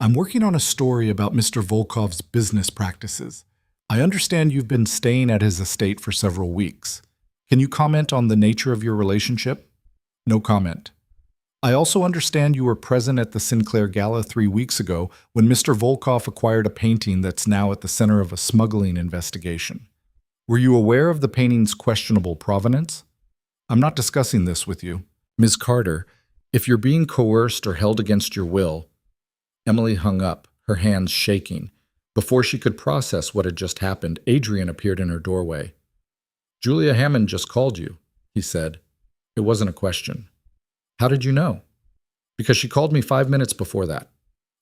I'm working on a story about Mr. Volkov's business practices. I understand you've been staying at his estate for several weeks. Can you comment on the nature of your relationship? No comment. I also understand you were present at the Sinclair Gala 3 weeks ago when Mr. Volkov acquired a painting that's now at the center of a smuggling investigation. Were you aware of the painting's questionable provenance? I'm not discussing this with you. Ms. Carter, if you're being coerced or held against your will... Emily hung up, her hands shaking. Before she could process what had just happened, Adrian appeared in her doorway. Julia Hammond just called you, he said. It wasn't a question. How did you know? Because she called me 5 minutes before that.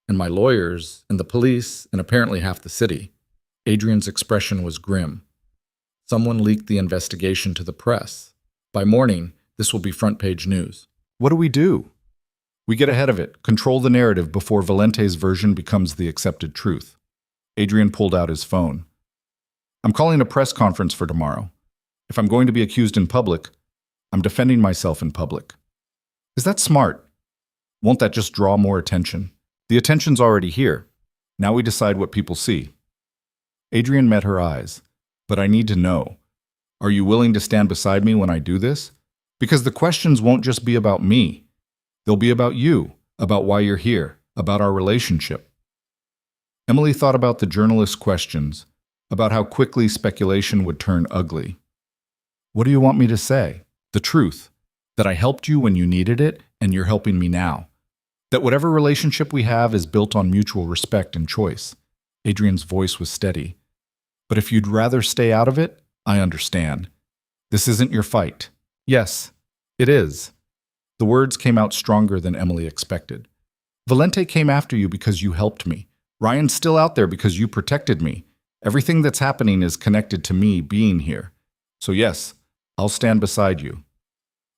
And my lawyers, and the police, and apparently half the city. Adrian's expression was grim. Someone leaked the investigation to the press. By morning, this will be front-page news. What do we do? We get ahead of it, control the narrative before Valente's version becomes the accepted truth. Adrian pulled out his phone. I'm calling a press conference for tomorrow. If I'm going to be accused in public, I'm defending myself in public. Is that smart? Won't that just draw more attention? The attention's already here. Now we decide what people see. Adrian met her eyes. But I need to know. Are you willing to stand beside me when I do this? Because the questions won't just be about me. They'll be about you, about why you're here, about our relationship. Emily thought about the journalist's questions. about how quickly speculation would turn ugly. What do you want me to say? The truth. That I helped you when you needed it, and you're helping me now. That whatever relationship we have is built on mutual respect and choice. Adrian's voice was steady. But if you'd rather stay out of it, I understand. This isn't your fight. Yes, it is. The words came out stronger than Emily expected. Valente came after you because you helped me. Ryan's still out there because you protected me. Everything that's happening is connected to me being here. So yes, I'll stand beside you.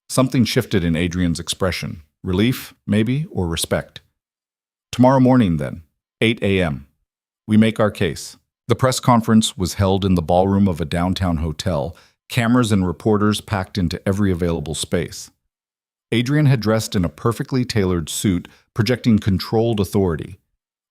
Something shifted in Adrian's expression. Relief, maybe, or respect. Tomorrow morning, then, 8 a.m. We make our case. The press conference was held in the ballroom of a downtown hotel, cameras and reporters packed into every available space. Adrian had dressed in a perfectly tailored suit, projecting controlled authority.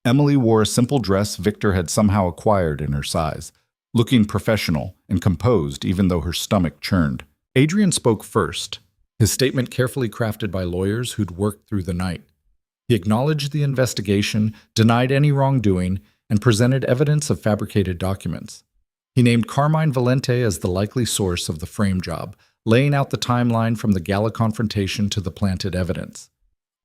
Emily wore a simple dress Victor had somehow acquired in her size, looking professional and composed even though her stomach churned. Adrian spoke first, his statement carefully crafted by lawyers who'd worked through the night. He acknowledged the investigation, denied any wrongdoing, and presented evidence of fabricated documents. He named Carmine Valente as the likely source of the frame job, laying out the timeline from the gala confrontation to the planted evidence.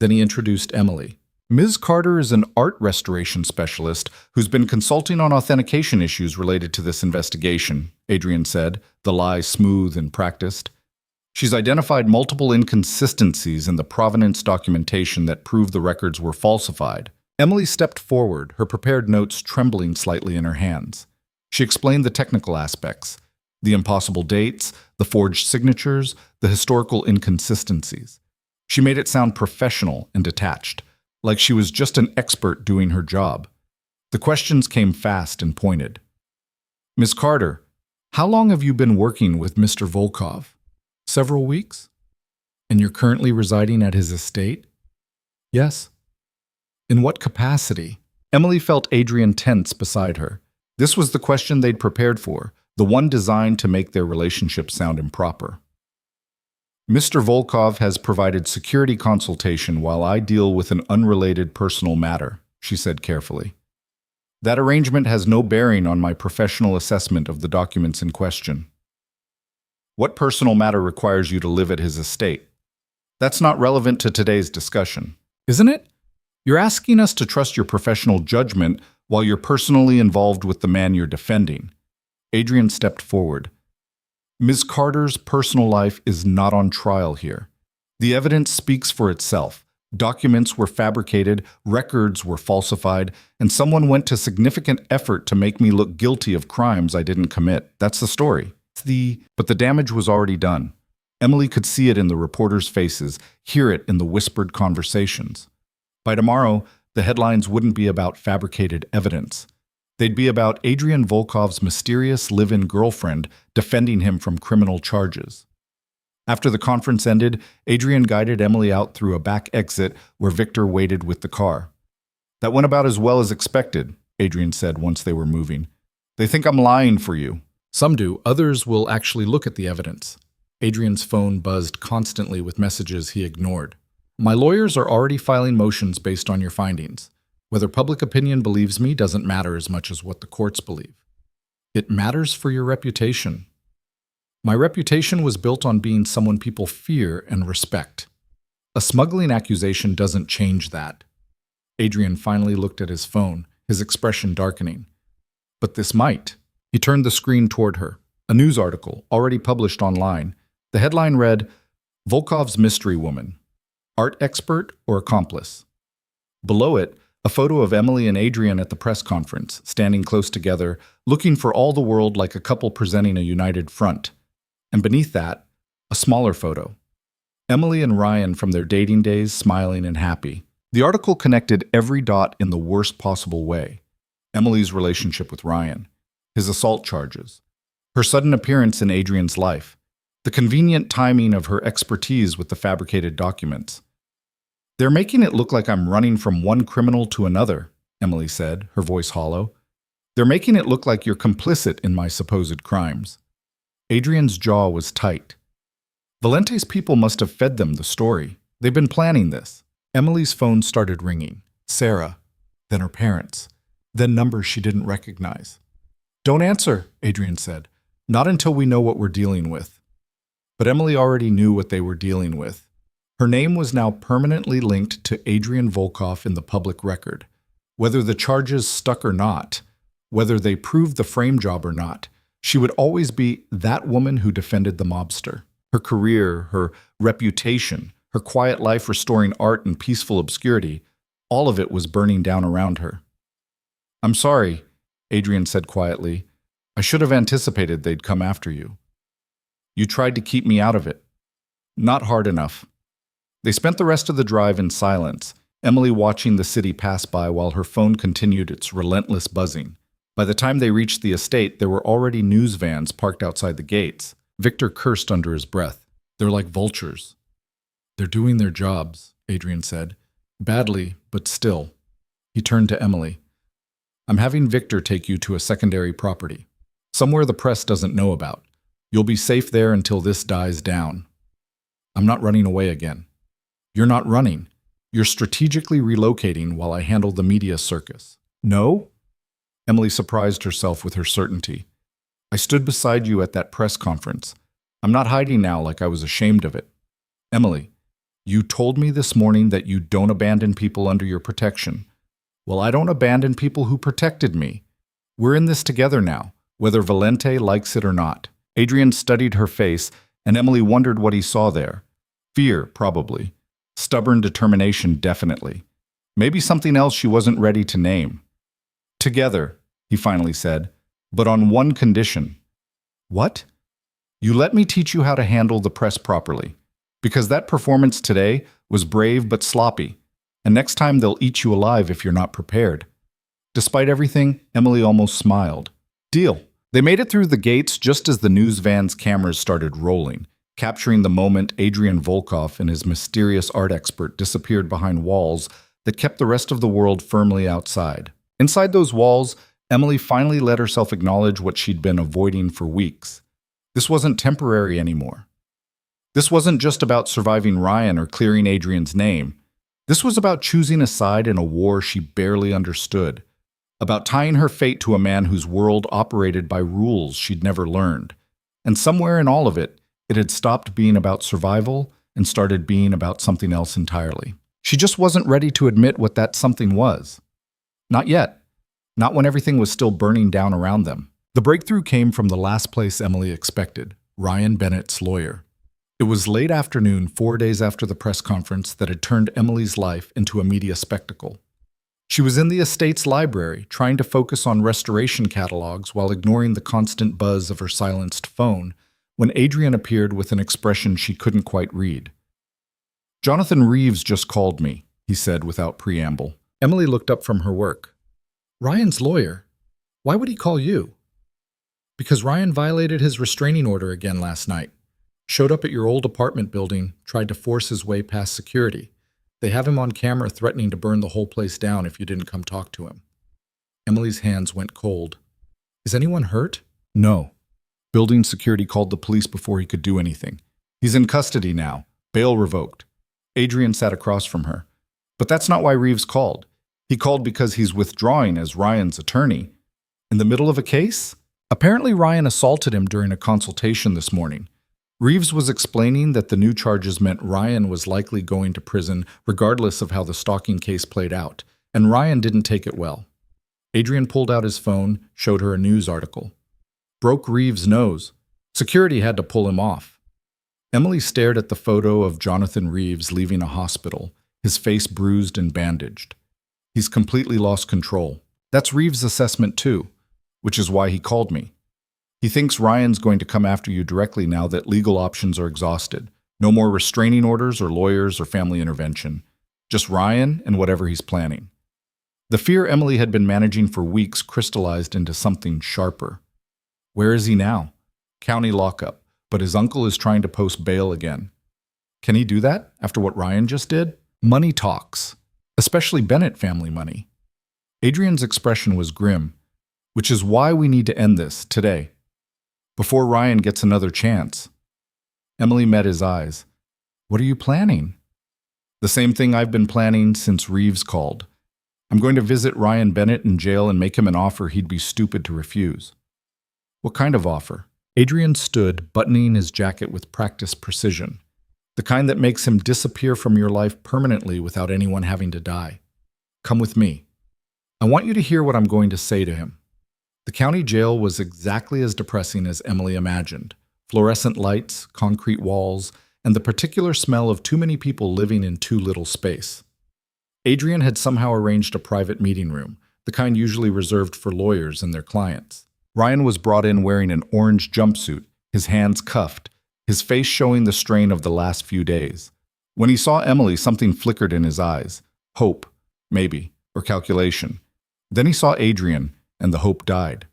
Then he introduced Emily. Ms. Carter is an art restoration specialist who's been consulting on authentication issues related to this investigation, Adrian said, the lie smooth and practiced. She's identified multiple inconsistencies in the provenance documentation that prove the records were falsified. Emily stepped forward, her prepared notes trembling slightly in her hands. She explained the technical aspects, the impossible dates, the forged signatures, the historical inconsistencies. She made it sound professional and detached, like she was just an expert doing her job. The questions came fast and pointed. Ms. Carter, how long have you been working with Mr. Volkov? Several weeks? And you're currently residing at his estate? Yes. In what capacity? Emily felt Adrian tense beside her. This was the question they'd prepared for, the one designed to make their relationship sound improper. Mr. Volkov has provided security consultation while I deal with an unrelated personal matter, she said carefully. That arrangement has no bearing on my professional assessment of the documents in question. What personal matter requires you to live at his estate? That's not relevant to today's discussion, isn't it? You're asking us to trust your professional judgment while you're personally involved with the man you're defending. Adrian stepped forward. Ms. Carter's personal life is not on trial here. The evidence speaks for itself. Documents were fabricated, records were falsified, and someone went to significant effort to make me look guilty of crimes I didn't commit. That's the story. But the damage was already done. Emily could see it in the reporters' faces, hear it in the whispered conversations. By tomorrow, the headlines wouldn't be about fabricated evidence. They'd be about Adrian Volkov's mysterious live-in girlfriend defending him from criminal charges. After the conference ended, Adrian guided Emily out through a back exit where Victor waited with the car. That went about as well as expected, Adrian said once they were moving. They think I'm lying for you. Some do. Others will actually look at the evidence. Adrian's phone buzzed constantly with messages he ignored. My lawyers are already filing motions based on your findings. Whether public opinion believes me doesn't matter as much as what the courts believe. It matters for your reputation. My reputation was built on being someone people fear and respect. A smuggling accusation doesn't change that. Adrian finally looked at his phone, his expression darkening. But this might. He turned the screen toward her. A news article, already published online. The headline read, Volkov's Mystery Woman. Art expert or accomplice? Below it, a photo of Emily and Adrian at the press conference, standing close together, looking for all the world like a couple presenting a united front. And beneath that, a smaller photo. Emily and Ryan from their dating days, smiling and happy. The article connected every dot in the worst possible way. Emily's relationship with Ryan, his assault charges, her sudden appearance in Adrian's life, the convenient timing of her expertise with the fabricated documents. They're making it look like I'm running from one criminal to another, Emily said, her voice hollow. They're making it look like you're complicit in my supposed crimes. Adrian's jaw was tight. Valente's people must have fed them the story. They've been planning this. Emily's phone started ringing. Sarah, then her parents, then numbers she didn't recognize. Don't answer, Adrian said. Not until we know what we're dealing with. But Emily already knew what they were dealing with. Her name was now permanently linked to Adrian Volkov in the public record. Whether the charges stuck or not, whether they proved the frame job or not, she would always be that woman who defended the mobster. Her career, her reputation, her quiet life restoring art and peaceful obscurity, all of it was burning down around her. I'm sorry, Adrian said quietly. I should have anticipated they'd come after you. You tried to keep me out of it. Not hard enough. They spent the rest of the drive in silence, Emily watching the city pass by while her phone continued its relentless buzzing. By the time they reached the estate, there were already news vans parked outside the gates. Victor cursed under his breath. They're like vultures. They're doing their jobs, Adrian said. Badly, but still. He turned to Emily. I'm having Victor take you to a secondary property. Somewhere the press doesn't know about. You'll be safe there until this dies down. I'm not running away again. You're not running. You're strategically relocating while I handle the media circus. No? Emily surprised herself with her certainty. I stood beside you at that press conference. I'm not hiding now like I was ashamed of it. Emily, you told me this morning that you don't abandon people under your protection. Well, I don't abandon people who protected me. We're in this together now, whether Valente likes it or not. Adrian studied her face, and Emily wondered what he saw there. Fear, probably. Stubborn determination, definitely. Maybe something else she wasn't ready to name. Together, he finally said, but on one condition. What? You let me teach you how to handle the press properly. Because that performance today was brave but sloppy, and next time they'll eat you alive if you're not prepared. Despite everything, Emily almost smiled. Deal. They made it through the gates just as the news van's cameras started rolling, capturing the moment Adrian Volkov and his mysterious art expert disappeared behind walls that kept the rest of the world firmly outside. Inside those walls, Emily finally let herself acknowledge what she'd been avoiding for weeks. This wasn't temporary anymore. This wasn't just about surviving Ryan or clearing Adrian's name. This was about choosing a side in a war she barely understood, about tying her fate to a man whose world operated by rules she'd never learned. And somewhere in all of it, it had stopped being about survival and started being about something else entirely. She just wasn't ready to admit what that something was. Not yet. Not when everything was still burning down around them. The breakthrough came from the last place Emily expected, Ryan Bennett's lawyer. It was late afternoon, 4 days after the press conference that had turned Emily's life into a media spectacle. She was in the estate's library, trying to focus on restoration catalogs while ignoring the constant buzz of her silenced phone, when Adrian appeared with an expression she couldn't quite read. Jonathan Reeves just called me, he said without preamble. Emily looked up from her work. Ryan's lawyer? Why would he call you? Because Ryan violated his restraining order again last night. Showed up at your old apartment building, tried to force his way past security. They have him on camera threatening to burn the whole place down if you didn't come talk to him. Emily's hands went cold. Is anyone hurt? No. Building security called the police before he could do anything. He's in custody now. Bail revoked. Adrian sat across from her. But that's not why Reeves called. He called because he's withdrawing as Ryan's attorney. In the middle of a case? Apparently Ryan assaulted him during a consultation this morning. Reeves was explaining that the new charges meant Ryan was likely going to prison regardless of how the stalking case played out, and Ryan didn't take it well. Adrian pulled out his phone, showed her a news article. Broke Reeves' nose. Security had to pull him off. Emily stared at the photo of Jonathan Reeves leaving a hospital, his face bruised and bandaged. He's completely lost control. That's Reeves' assessment too, which is why he called me. He thinks Ryan's going to come after you directly now that legal options are exhausted. No more restraining orders or lawyers or family intervention. Just Ryan and whatever he's planning. The fear Emily had been managing for weeks crystallized into something sharper. Where is he now? County lockup, but his uncle is trying to post bail again. Can he do that after what Ryan just did? Money talks, especially Bennett family money. Adrian's expression was grim, which is why we need to end this today. Before Ryan gets another chance. Emily met his eyes. What are you planning? The same thing I've been planning since Reeves called. I'm going to visit Ryan Bennett in jail and make him an offer he'd be stupid to refuse. What kind of offer? Adrian stood, buttoning his jacket with practiced precision. The kind that makes him disappear from your life permanently without anyone having to die. Come with me. I want you to hear what I'm going to say to him. The county jail was exactly as depressing as Emily imagined. Fluorescent lights, concrete walls, and the particular smell of too many people living in too little space. Adrian had somehow arranged a private meeting room, the kind usually reserved for lawyers and their clients. Ryan was brought in wearing an orange jumpsuit, his hands cuffed, his face showing the strain of the last few days. When he saw Emily, something flickered in his eyes. Hope, maybe, or calculation. Then he saw Adrian, and the hope died.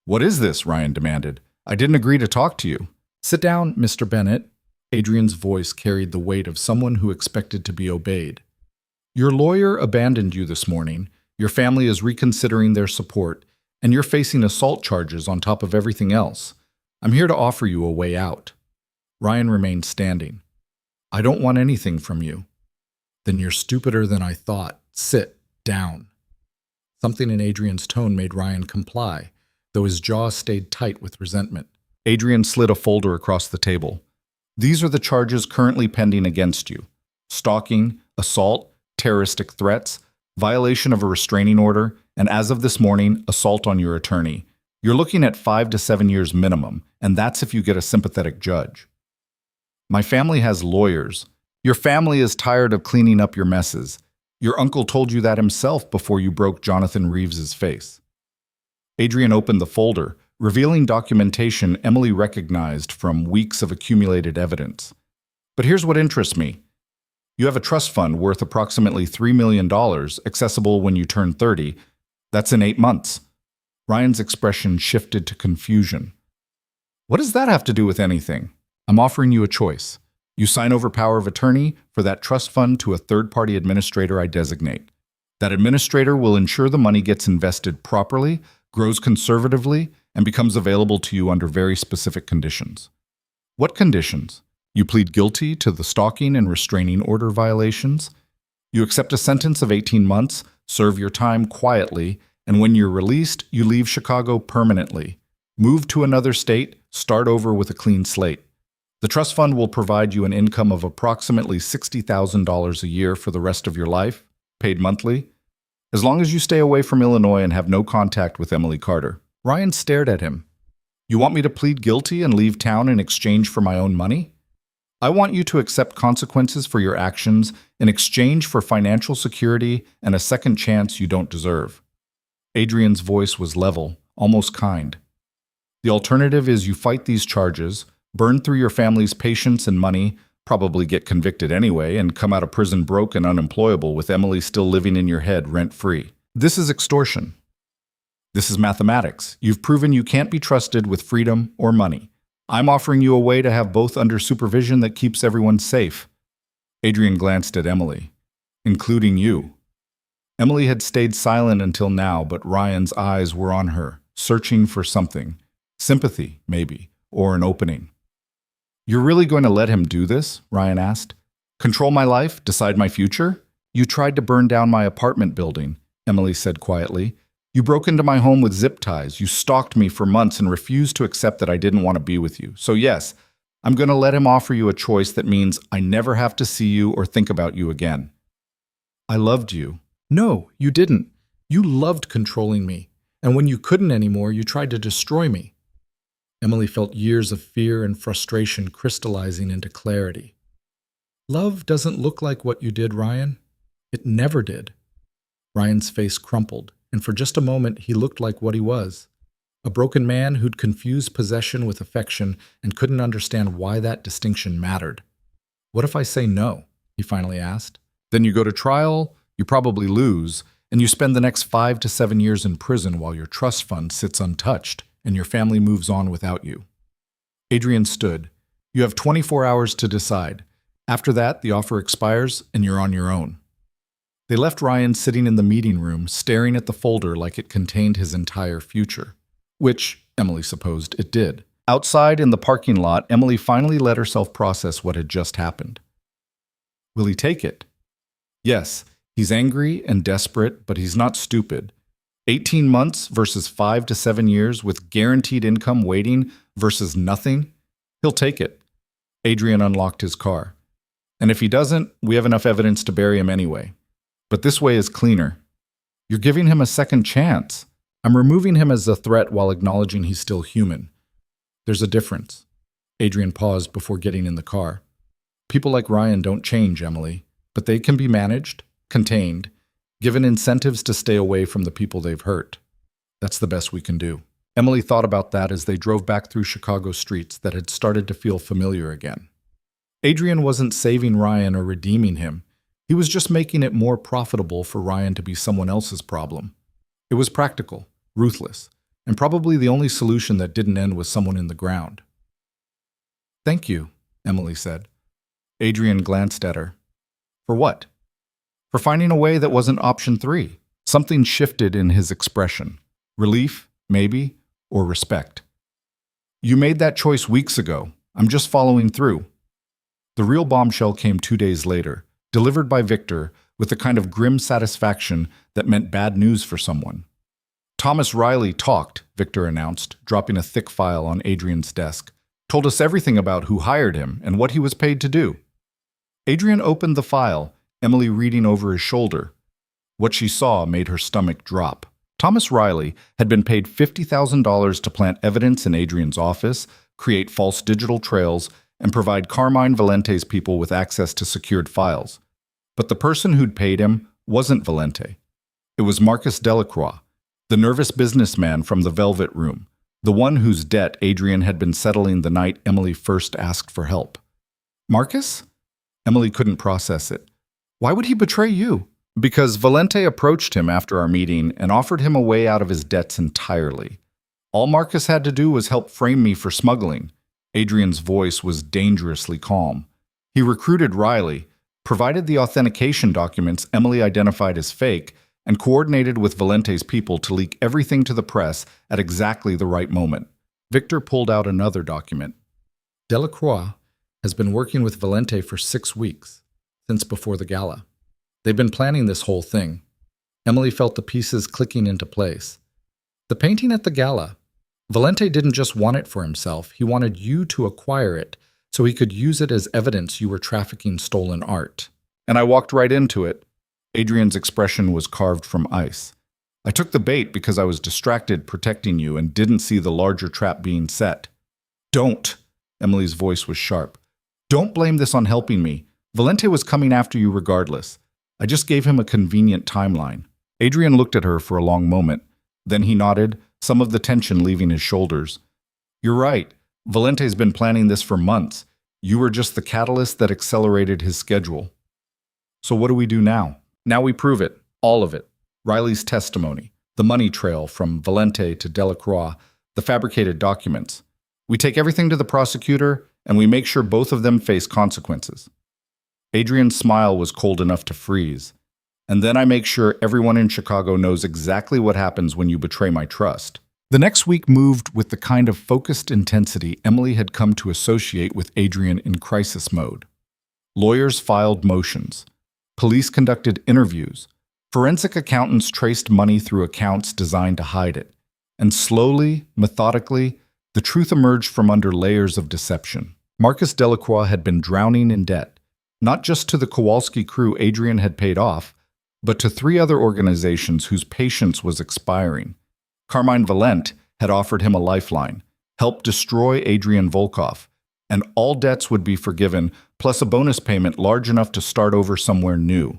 "What is this?" Ryan demanded. "I didn't agree to talk to you." "Sit down, Mr. Bennett." Adrian's voice carried the weight of someone who expected to be obeyed. "Your lawyer abandoned you this morning, your family is reconsidering their support, and you're facing assault charges on top of everything else. I'm here to offer you a way out." Ryan remained standing. "I don't want anything from you." "Then you're stupider than I thought. Sit down." Something in Adrian's tone made Ryan comply, though his jaw stayed tight with resentment. Adrian slid a folder across the table. "These are the charges currently pending against you: stalking, assault, terroristic threats, violation of a restraining order, and as of this morning, assault on your attorney. You're looking at 5 to 7 years minimum, and that's if you get a sympathetic judge. My family has lawyers. Your family is tired of cleaning up your messes. Your uncle told you that himself before you broke Jonathan Reeves's face." Adrian opened the folder, revealing documentation Emily recognized from weeks of accumulated evidence. "But here's what interests me. You have a trust fund worth approximately $3 million, accessible when you turn 30. That's in 8 months. Ryan's expression shifted to confusion. "What does that have to do with anything?" "I'm offering you a choice. You sign over power of attorney for that trust fund to a third-party administrator I designate. That administrator will ensure the money gets invested properly, grows conservatively, and becomes available to you under very specific conditions." "What conditions?" "You plead guilty to the stalking and restraining order violations. You accept a sentence of 18 months, serve your time quietly, and when you're released, you leave Chicago permanently. Move to another state, start over with a clean slate. The trust fund will provide you an income of approximately $60,000 a year for the rest of your life, paid monthly, as long as you stay away from Illinois and have no contact with Emily Carter." Ryan stared at him. "You want me to plead guilty and leave town in exchange for my own money? I want you to accept consequences for your actions in exchange for financial security and a second chance you don't deserve." Adrian's voice was level, almost kind. "The alternative is you fight these charges, burn through your family's patience and money, probably get convicted anyway, and come out of prison broke and unemployable with Emily still living in your head rent-free. This is extortion. This is mathematics. You've proven you can't be trusted with freedom or money. I'm offering you a way to have both under supervision that keeps everyone safe." Adrian glanced at Emily. "Including you." Emily had stayed silent until now, but Ryan's eyes were on her, searching for something. Sympathy, maybe, or an opening. "You're really going to let him do this?" Ryan asked. "Control my life? Decide my future?" "You tried to burn down my apartment building," Emily said quietly. "You broke into my home with zip ties. You stalked me for months and refused to accept that I didn't want to be with you. So yes, I'm going to let him offer you a choice that means I never have to see you or think about you again." "I loved you." "No, you didn't. You loved controlling me. And when you couldn't anymore, you tried to destroy me." Emily felt years of fear and frustration crystallizing into clarity. "Love doesn't look like what you did, Ryan. It never did." Ryan's face crumpled, and for just a moment he looked like what he was. A broken man who'd confused possession with affection and couldn't understand why that distinction mattered. "What if I say no?" he finally asked. "Then you go to trial, you probably lose, and you spend the next 5 to 7 years in prison while your trust fund sits untouched and your family moves on without you." Adrian stood. "You have 24 hours to decide. After that, the offer expires and you're on your own." They left Ryan sitting in the meeting room, staring at the folder like it contained his entire future. Which, Emily supposed, it did. Outside in the parking lot, Emily finally let herself process what had just happened. Will he take it? Yes, he's angry and desperate, but he's not stupid. 18 months versus 5 to 7 years with guaranteed income waiting versus nothing? He'll take it. Adrian unlocked his car. And if he doesn't, we have enough evidence to bury him anyway. But this way is cleaner. You're giving him a second chance. I'm removing him as a threat while acknowledging he's still human. There's a difference. Adrian paused before getting in the car. People like Ryan don't change, Emily, but they can be managed, contained, given incentives to stay away from the people they've hurt. That's the best we can do. Emily thought about that as they drove back through Chicago streets that had started to feel familiar again. Adrian wasn't saving Ryan or redeeming him. He was just making it more profitable for Ryan to be someone else's problem. It was practical, ruthless, and probably the only solution that didn't end with someone in the ground. "Thank you," Emily said. Adrian glanced at her. "For what?" "For finding a way that wasn't option 3. Something shifted in his expression. Relief, maybe, or respect. "You made that choice weeks ago. I'm just following through." The real bombshell came 2 days later, delivered by Victor with the kind of grim satisfaction that meant bad news for someone. "Thomas Riley talked," Victor announced, dropping a thick file on Adrian's desk. "Told us everything about who hired him and what he was paid to do." Adrian opened the file, Emily reading over his shoulder. What she saw made her stomach drop. Thomas Riley had been paid $50,000 to plant evidence in Adrian's office, create false digital trails, and provide Carmine Valente's people with access to secured files. But the person who'd paid him wasn't Valente. It was Marcus Delacroix, the nervous businessman from the Velvet Room, the one whose debt Adrian had been settling the night Emily first asked for help. "Marcus?" Emily couldn't process it. "Why would he betray you?" "Because Valente approached him after our meeting and offered him a way out of his debts entirely. All Marcus had to do was help frame me for smuggling." Adrian's voice was dangerously calm. "He recruited Riley, provided the authentication documents Emily identified as fake, and coordinated with Valente's people to leak everything to the press at exactly the right moment." Victor pulled out another document. "Delacroix has been working with Valente for 6 weeks, since before the gala. They've been planning this whole thing." Emily felt the pieces clicking into place. "The painting at the gala. Valente didn't just want it for himself, he wanted you to acquire it so he could use it as evidence you were trafficking stolen art. And I walked right into it." Adrian's expression was carved from ice. "I took the bait because I was distracted protecting you and didn't see the larger trap being set." "Don't!" Emily's voice was sharp. "Don't blame this on helping me. Valente was coming after you regardless. I just gave him a convenient timeline." Adrian looked at her for a long moment. Then he nodded, some of the tension leaving his shoulders. "You're right. Valente's been planning this for months. You were just the catalyst that accelerated his schedule." "So what do we do now?" "Now we prove it. All of it. Riley's testimony, the money trail from Valente to Delacroix, the fabricated documents. We take everything to the prosecutor, and we make sure both of them face consequences." Adrian's smile was cold enough to freeze. "And then I make sure everyone in Chicago knows exactly what happens when you betray my trust." The next week moved with the kind of focused intensity Emily had come to associate with Adrian in crisis mode. Lawyers filed motions. Police conducted interviews. Forensic accountants traced money through accounts designed to hide it. And slowly, methodically, the truth emerged from under layers of deception. Marcus Delacroix had been drowning in debt, not just to the Kowalski crew Adrian had paid off, but to 3 other organizations whose patience was expiring. Carmine Valente had offered him a lifeline, helped destroy Adrian Volkov, and all debts would be forgiven, plus a bonus payment large enough to start over somewhere new.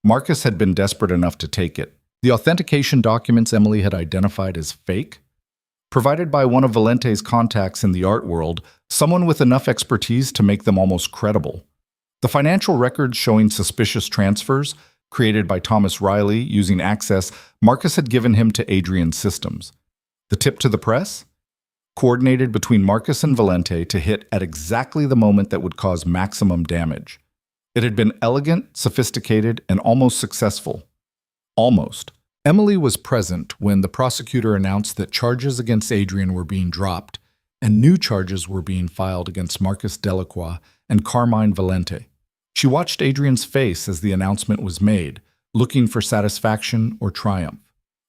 Marcus had been desperate enough to take it. The authentication documents Emily had identified as fake? Provided by one of Valente's contacts in the art world, someone with enough expertise to make them almost credible. The financial records showing suspicious transfers, created by Thomas Riley using access Marcus had given him to Adrian's systems. The tip to the press? Coordinated between Marcus and Valente to hit at exactly the moment that would cause maximum damage. It had been elegant, sophisticated, and almost successful. Almost. Emily was present when the prosecutor announced that charges against Adrian were being dropped and new charges were being filed against Marcus Delacroix and Carmine Valente. She watched Adrian's face as the announcement was made, looking for satisfaction or triumph.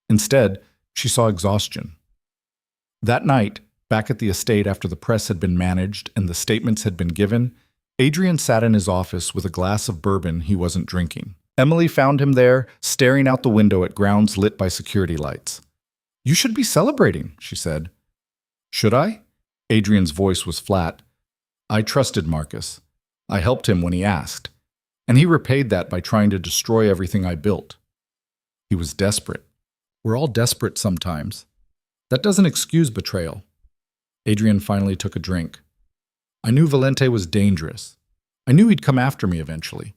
Instead, she saw exhaustion. That night, back at the estate after the press had been managed and the statements had been given, Adrian sat in his office with a glass of bourbon he wasn't drinking. Emily found him there, staring out the window at grounds lit by security lights. "You should be celebrating," she said. "Should I?" Adrian's voice was flat. "I trusted Marcus. I helped him when he asked. And he repaid that by trying to destroy everything I built. He was desperate. We're all desperate sometimes. That doesn't excuse betrayal." Adrian finally took a drink. "I knew Valente was dangerous. I knew he'd come after me eventually.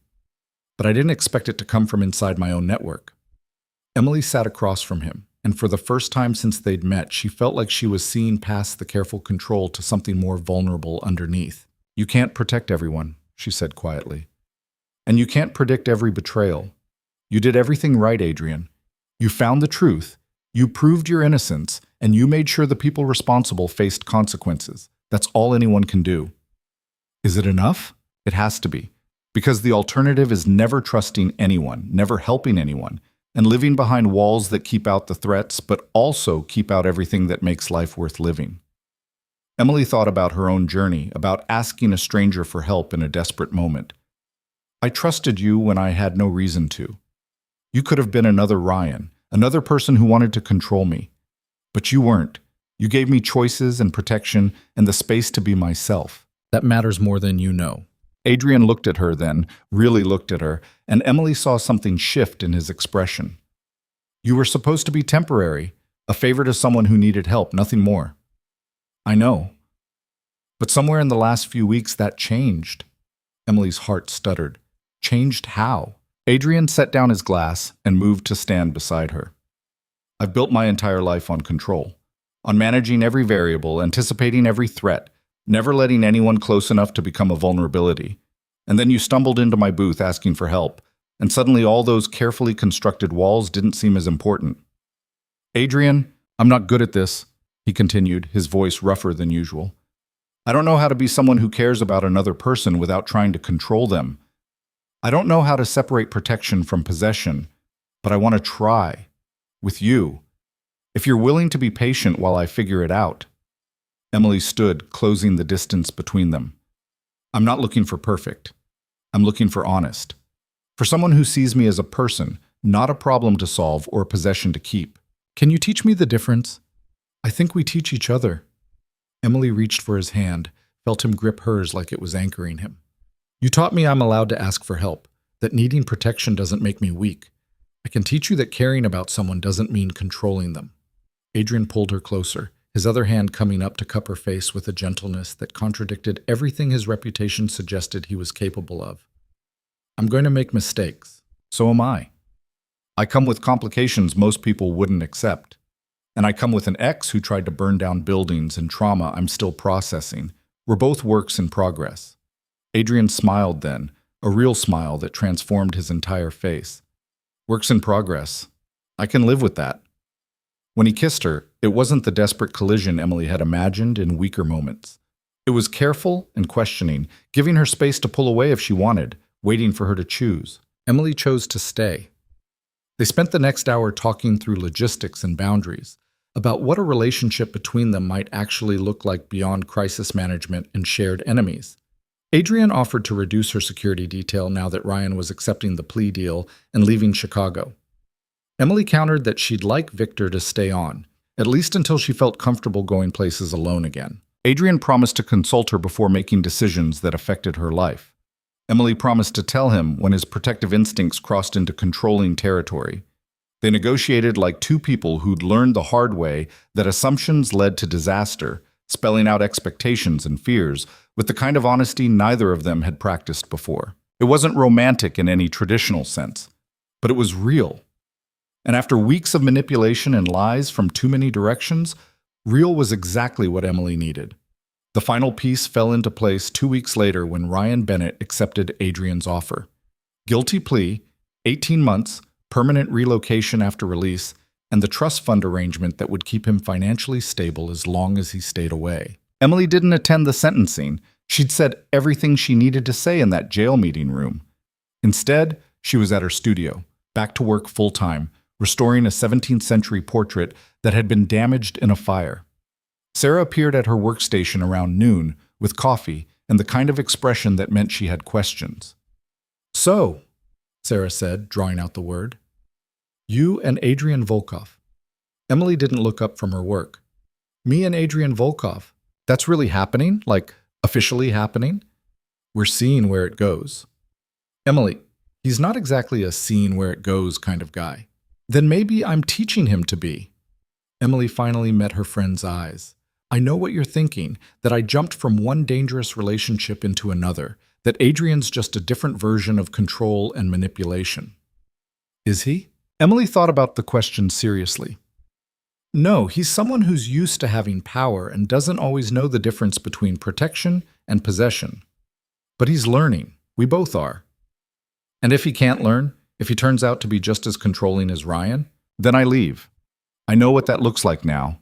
But I didn't expect it to come from inside my own network." Emily sat across from him, and for the first time since they'd met, she felt like she was seeing past the careful control to something more vulnerable underneath. "You can't protect everyone," she said quietly. "And you can't predict every betrayal. You did everything right, Adrian. You found the truth, you proved your innocence, and you made sure the people responsible faced consequences. That's all anyone can do." Is it enough? It has to be. Because the alternative is never trusting anyone, never helping anyone, and living behind walls that keep out the threats, but also keep out everything that makes life worth living. Emily thought about her own journey, about asking a stranger for help in a desperate moment. "I trusted you when I had no reason to. You could have been another Ryan, another person who wanted to control me. But you weren't. You gave me choices and protection and the space to be myself. That matters more than you know." Adrian looked at her then, really looked at her, and Emily saw something shift in his expression. "You were supposed to be temporary, a favor to someone who needed help, nothing more." "I know. But somewhere in the last few weeks that changed." Emily's heart stuttered. "Changed how?" Adrian set down his glass and moved to stand beside her. "I've built my entire life on control, on managing every variable, anticipating every threat, never letting anyone close enough to become a vulnerability. And then you stumbled into my booth asking for help, and suddenly all those carefully constructed walls didn't seem as important." "Adrian, I'm not good at this," he continued, his voice rougher than usual. "I don't know how to be someone who cares about another person without trying to control them. I don't know how to separate protection from possession, but I want to try. With you. If you're willing to be patient while I figure it out." Emily stood, closing the distance between them. "I'm not looking for perfect. I'm looking for honest. For someone who sees me as a person, not a problem to solve or a possession to keep. Can you teach me the difference?" "I think we teach each other." Emily reached for his hand, felt him grip hers like it was anchoring him. "You taught me I'm allowed to ask for help, that needing protection doesn't make me weak. I can teach you that caring about someone doesn't mean controlling them." Adrian pulled her closer, his other hand coming up to cup her face with a gentleness that contradicted everything his reputation suggested he was capable of. "I'm going to make mistakes. So am I. I come with complications most people wouldn't accept. And I come with an ex who tried to burn down buildings and trauma I'm still processing. We're both works in progress." Adrian smiled then, a real smile that transformed his entire face. "Works in progress. I can live with that." When he kissed her, it wasn't the desperate collision Emily had imagined in weaker moments. It was careful and questioning, giving her space to pull away if she wanted, waiting for her to choose. Emily chose to stay. They spent the next hour talking through logistics and boundaries, about what a relationship between them might actually look like beyond crisis management and shared enemies. Adrian offered to reduce her security detail now that Ryan was accepting the plea deal and leaving Chicago. Emily countered that she'd like Victor to stay on, at least until she felt comfortable going places alone again. Adrian promised to consult her before making decisions that affected her life. Emily promised to tell him when his protective instincts crossed into controlling territory. They negotiated like two people who'd learned the hard way that assumptions led to disaster, spelling out expectations and fears with the kind of honesty neither of them had practiced before. It wasn't romantic in any traditional sense, but it was real. And after weeks of manipulation and lies from too many directions, real was exactly what Emily needed. The final piece fell into place 2 weeks later when Ryan Bennett accepted Adrian's offer. Guilty plea, 18 months, permanent relocation after release, and the trust fund arrangement that would keep him financially stable as long as he stayed away. Emily didn't attend the sentencing. She'd said everything she needed to say in that jail meeting room. Instead, she was at her studio, back to work full-time, restoring a 17th century portrait that had been damaged in a fire. Sarah appeared at her workstation around noon with coffee and the kind of expression that meant she had questions. "So," Sarah said, drawing out the word, "you and Adrian Volkov." Emily didn't look up from her work. "Me and Adrian Volkov? That's really happening? Like, officially happening?" "We're seeing where it goes." "Emily, he's not exactly a seeing where it goes kind of guy." "Then maybe I'm teaching him to be." Emily finally met her friend's eyes. "I know what you're thinking, that I jumped from one dangerous relationship into another, that Adrian's just a different version of control and manipulation." "Is he?" Emily thought about the question seriously. "No, he's someone who's used to having power and doesn't always know the difference between protection and possession. But he's learning. We both are. And if he can't learn, if he turns out to be just as controlling as Ryan, then I leave. I know what that looks like now.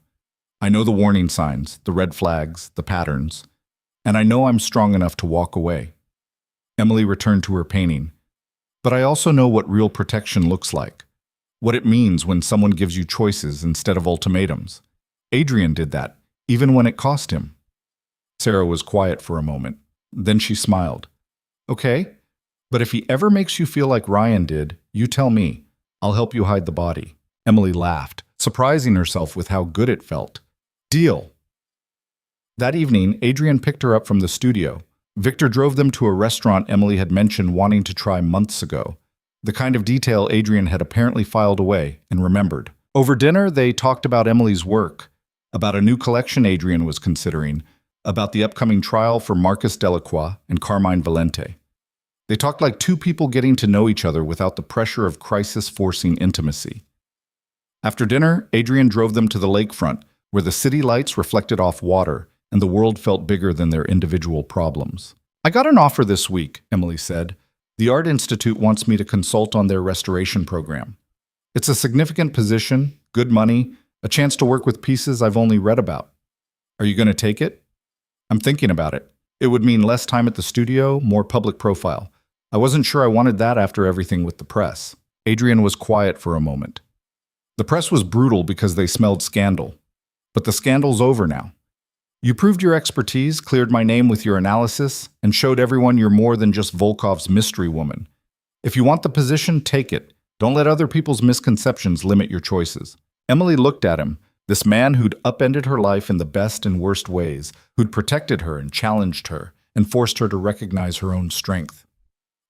I know the warning signs, the red flags, the patterns, and I know I'm strong enough to walk away." Emily returned to her painting. "But I also know what real protection looks like, what it means when someone gives you choices instead of ultimatums. Adrian did that, even when it cost him." Sarah was quiet for a moment. Then she smiled. "Okay, but if he ever makes you feel like Ryan did, you tell me. I'll help you hide the body." Emily laughed, surprising herself with how good it felt. "Deal." That evening, Adrian picked her up from the studio. Victor drove them to a restaurant Emily had mentioned wanting to try months ago, the kind of detail Adrian had apparently filed away and remembered. Over dinner, they talked about Emily's work, about a new collection Adrian was considering, about the upcoming trial for Marcus Delacroix and Carmine Valente. They talked like two people getting to know each other without the pressure of crisis forcing intimacy. After dinner, Adrian drove them to the lakefront, where the city lights reflected off water and the world felt bigger than their individual problems. "I got an offer this week," Emily said. "The Art Institute wants me to consult on their restoration program. It's a significant position, good money, a chance to work with pieces I've only read about. Are you going to take it?" "I'm thinking about it. It would mean less time at the studio, more public profile. I wasn't sure I wanted that after everything with the press." Adrian was quiet for a moment. "The press was brutal because they smelled scandal. But the scandal's over now. You proved your expertise, cleared my name with your analysis, and showed everyone you're more than just Volkov's mystery woman. If you want the position, take it. Don't let other people's misconceptions limit your choices." Emily looked at him, this man who'd upended her life in the best and worst ways, who'd protected her and challenged her, and forced her to recognize her own strength.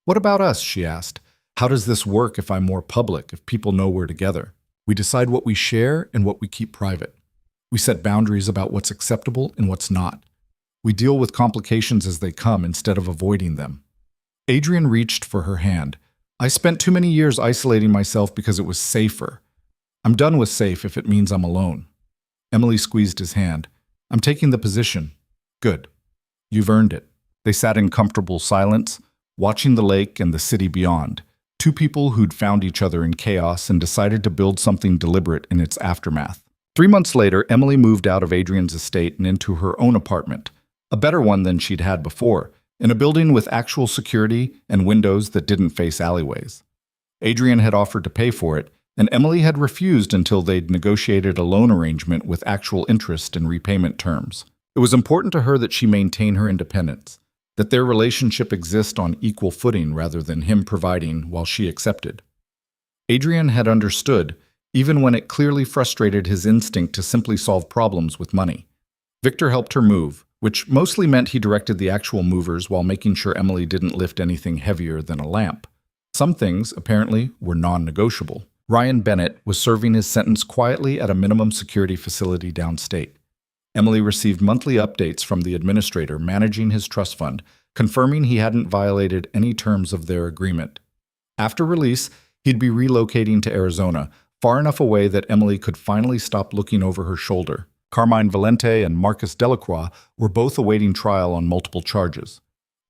"What about us?" she asked. "How does this work if I'm more public, if people know we're together?" "We decide what we share and what we keep private. We set boundaries about what's acceptable and what's not. We deal with complications as they come instead of avoiding them." Adrian reached for her hand. "I spent too many years isolating myself because it was safer. I'm done with safe if it means I'm alone." Emily squeezed his hand. "I'm taking the position." "Good. You've earned it." They sat in comfortable silence, watching the lake and the city beyond. Two people who'd found each other in chaos and decided to build something deliberate in its aftermath. 3 months later, Emily moved out of Adrian's estate and into her own apartment, a better one than she'd had before, in a building with actual security and windows that didn't face alleyways. Adrian had offered to pay for it, and Emily had refused until they'd negotiated a loan arrangement with actual interest and repayment terms. It was important to her that she maintain her independence, that their relationship exist on equal footing rather than him providing while she accepted. Adrian had understood, even when it clearly frustrated his instinct to simply solve problems with money. Victor helped her move, which mostly meant he directed the actual movers while making sure Emily didn't lift anything heavier than a lamp. Some things, apparently, were non-negotiable. Ryan Bennett was serving his sentence quietly at a minimum security facility downstate. Emily received monthly updates from the administrator managing his trust fund, confirming he hadn't violated any terms of their agreement. After release, he'd be relocating to Arizona, far enough away that Emily could finally stop looking over her shoulder. Carmine Valente and Marcus Delacroix were both awaiting trial on multiple charges.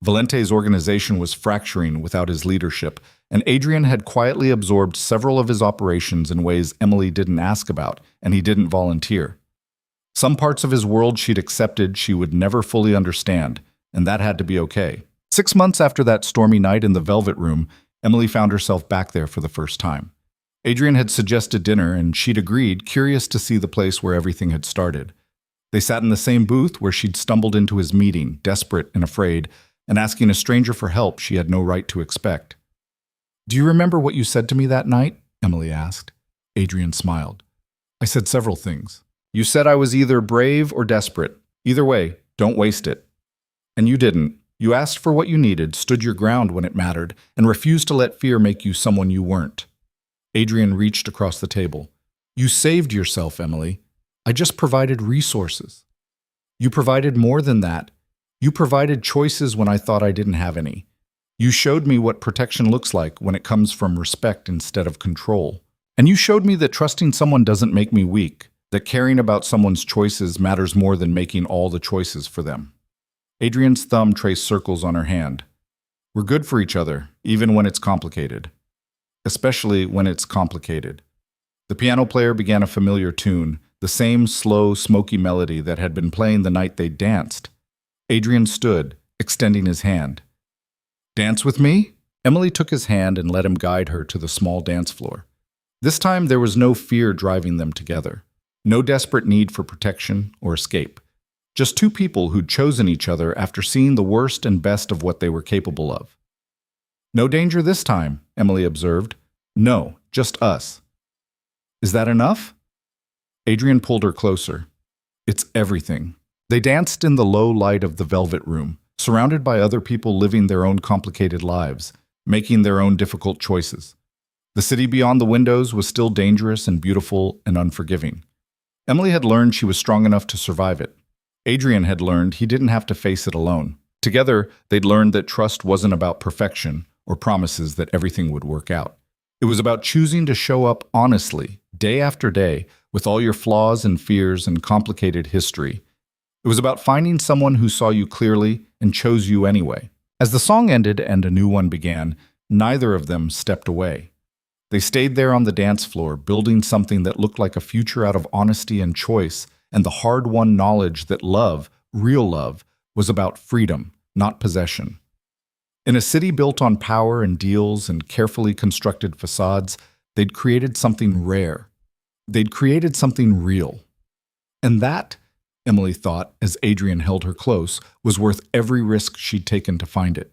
Valente's organization was fracturing without his leadership, and Adrian had quietly absorbed several of his operations in ways Emily didn't ask about, and he didn't volunteer. Some parts of his world she'd accepted she would never fully understand, and that had to be okay. 6 months after that stormy night in the Velvet Room, Emily found herself back there for the first time. Adrian had suggested dinner, and she'd agreed, curious to see the place where everything had started. They sat in the same booth where she'd stumbled into his meeting, desperate and afraid, and asking a stranger for help she had no right to expect. "Do you remember what you said to me that night?" Emily asked. Adrian smiled. "I said several things. You said I was either brave or desperate. Either way, don't waste it." "And you didn't. You asked for what you needed, stood your ground when it mattered, and refused to let fear make you someone you weren't." Adrian reached across the table. "You saved yourself, Emily. I just provided resources. You provided more than that. You provided choices when I thought I didn't have any. You showed me what protection looks like when it comes from respect instead of control. And you showed me that trusting someone doesn't make me weak, that caring about someone's choices matters more than making all the choices for them." Adrian's thumb traced circles on her hand. "We're good for each other, even when it's complicated. Especially when it's complicated." The piano player began a familiar tune, the same slow, smoky melody that had been playing the night they danced. Adrian stood, extending his hand. "Dance with me?" Emily took his hand and let him guide her to the small dance floor. This time there was no fear driving them together, no desperate need for protection or escape. Just two people who'd chosen each other after seeing the worst and best of what they were capable of. "No danger this time," Emily observed. "No, just us." "Is that enough?" Adrian pulled her closer. "It's everything." They danced in the low light of the velvet room, surrounded by other people living their own complicated lives, making their own difficult choices. The city beyond the windows was still dangerous and beautiful and unforgiving. Emily had learned she was strong enough to survive it. Adrian had learned he didn't have to face it alone. Together, they'd learned that trust wasn't about perfection or promises that everything would work out. It was about choosing to show up honestly, day after day, with all your flaws and fears and complicated history. It was about finding someone who saw you clearly and chose you anyway. As the song ended and a new one began, neither of them stepped away. They stayed there on the dance floor, building something that looked like a future out of honesty and choice, and the hard-won knowledge that love, real love, was about freedom, not possession. In a city built on power and deals and carefully constructed facades, they'd created something rare. They'd created something real. And that, Emily thought, as Adrian held her close, was worth every risk she'd taken to find it.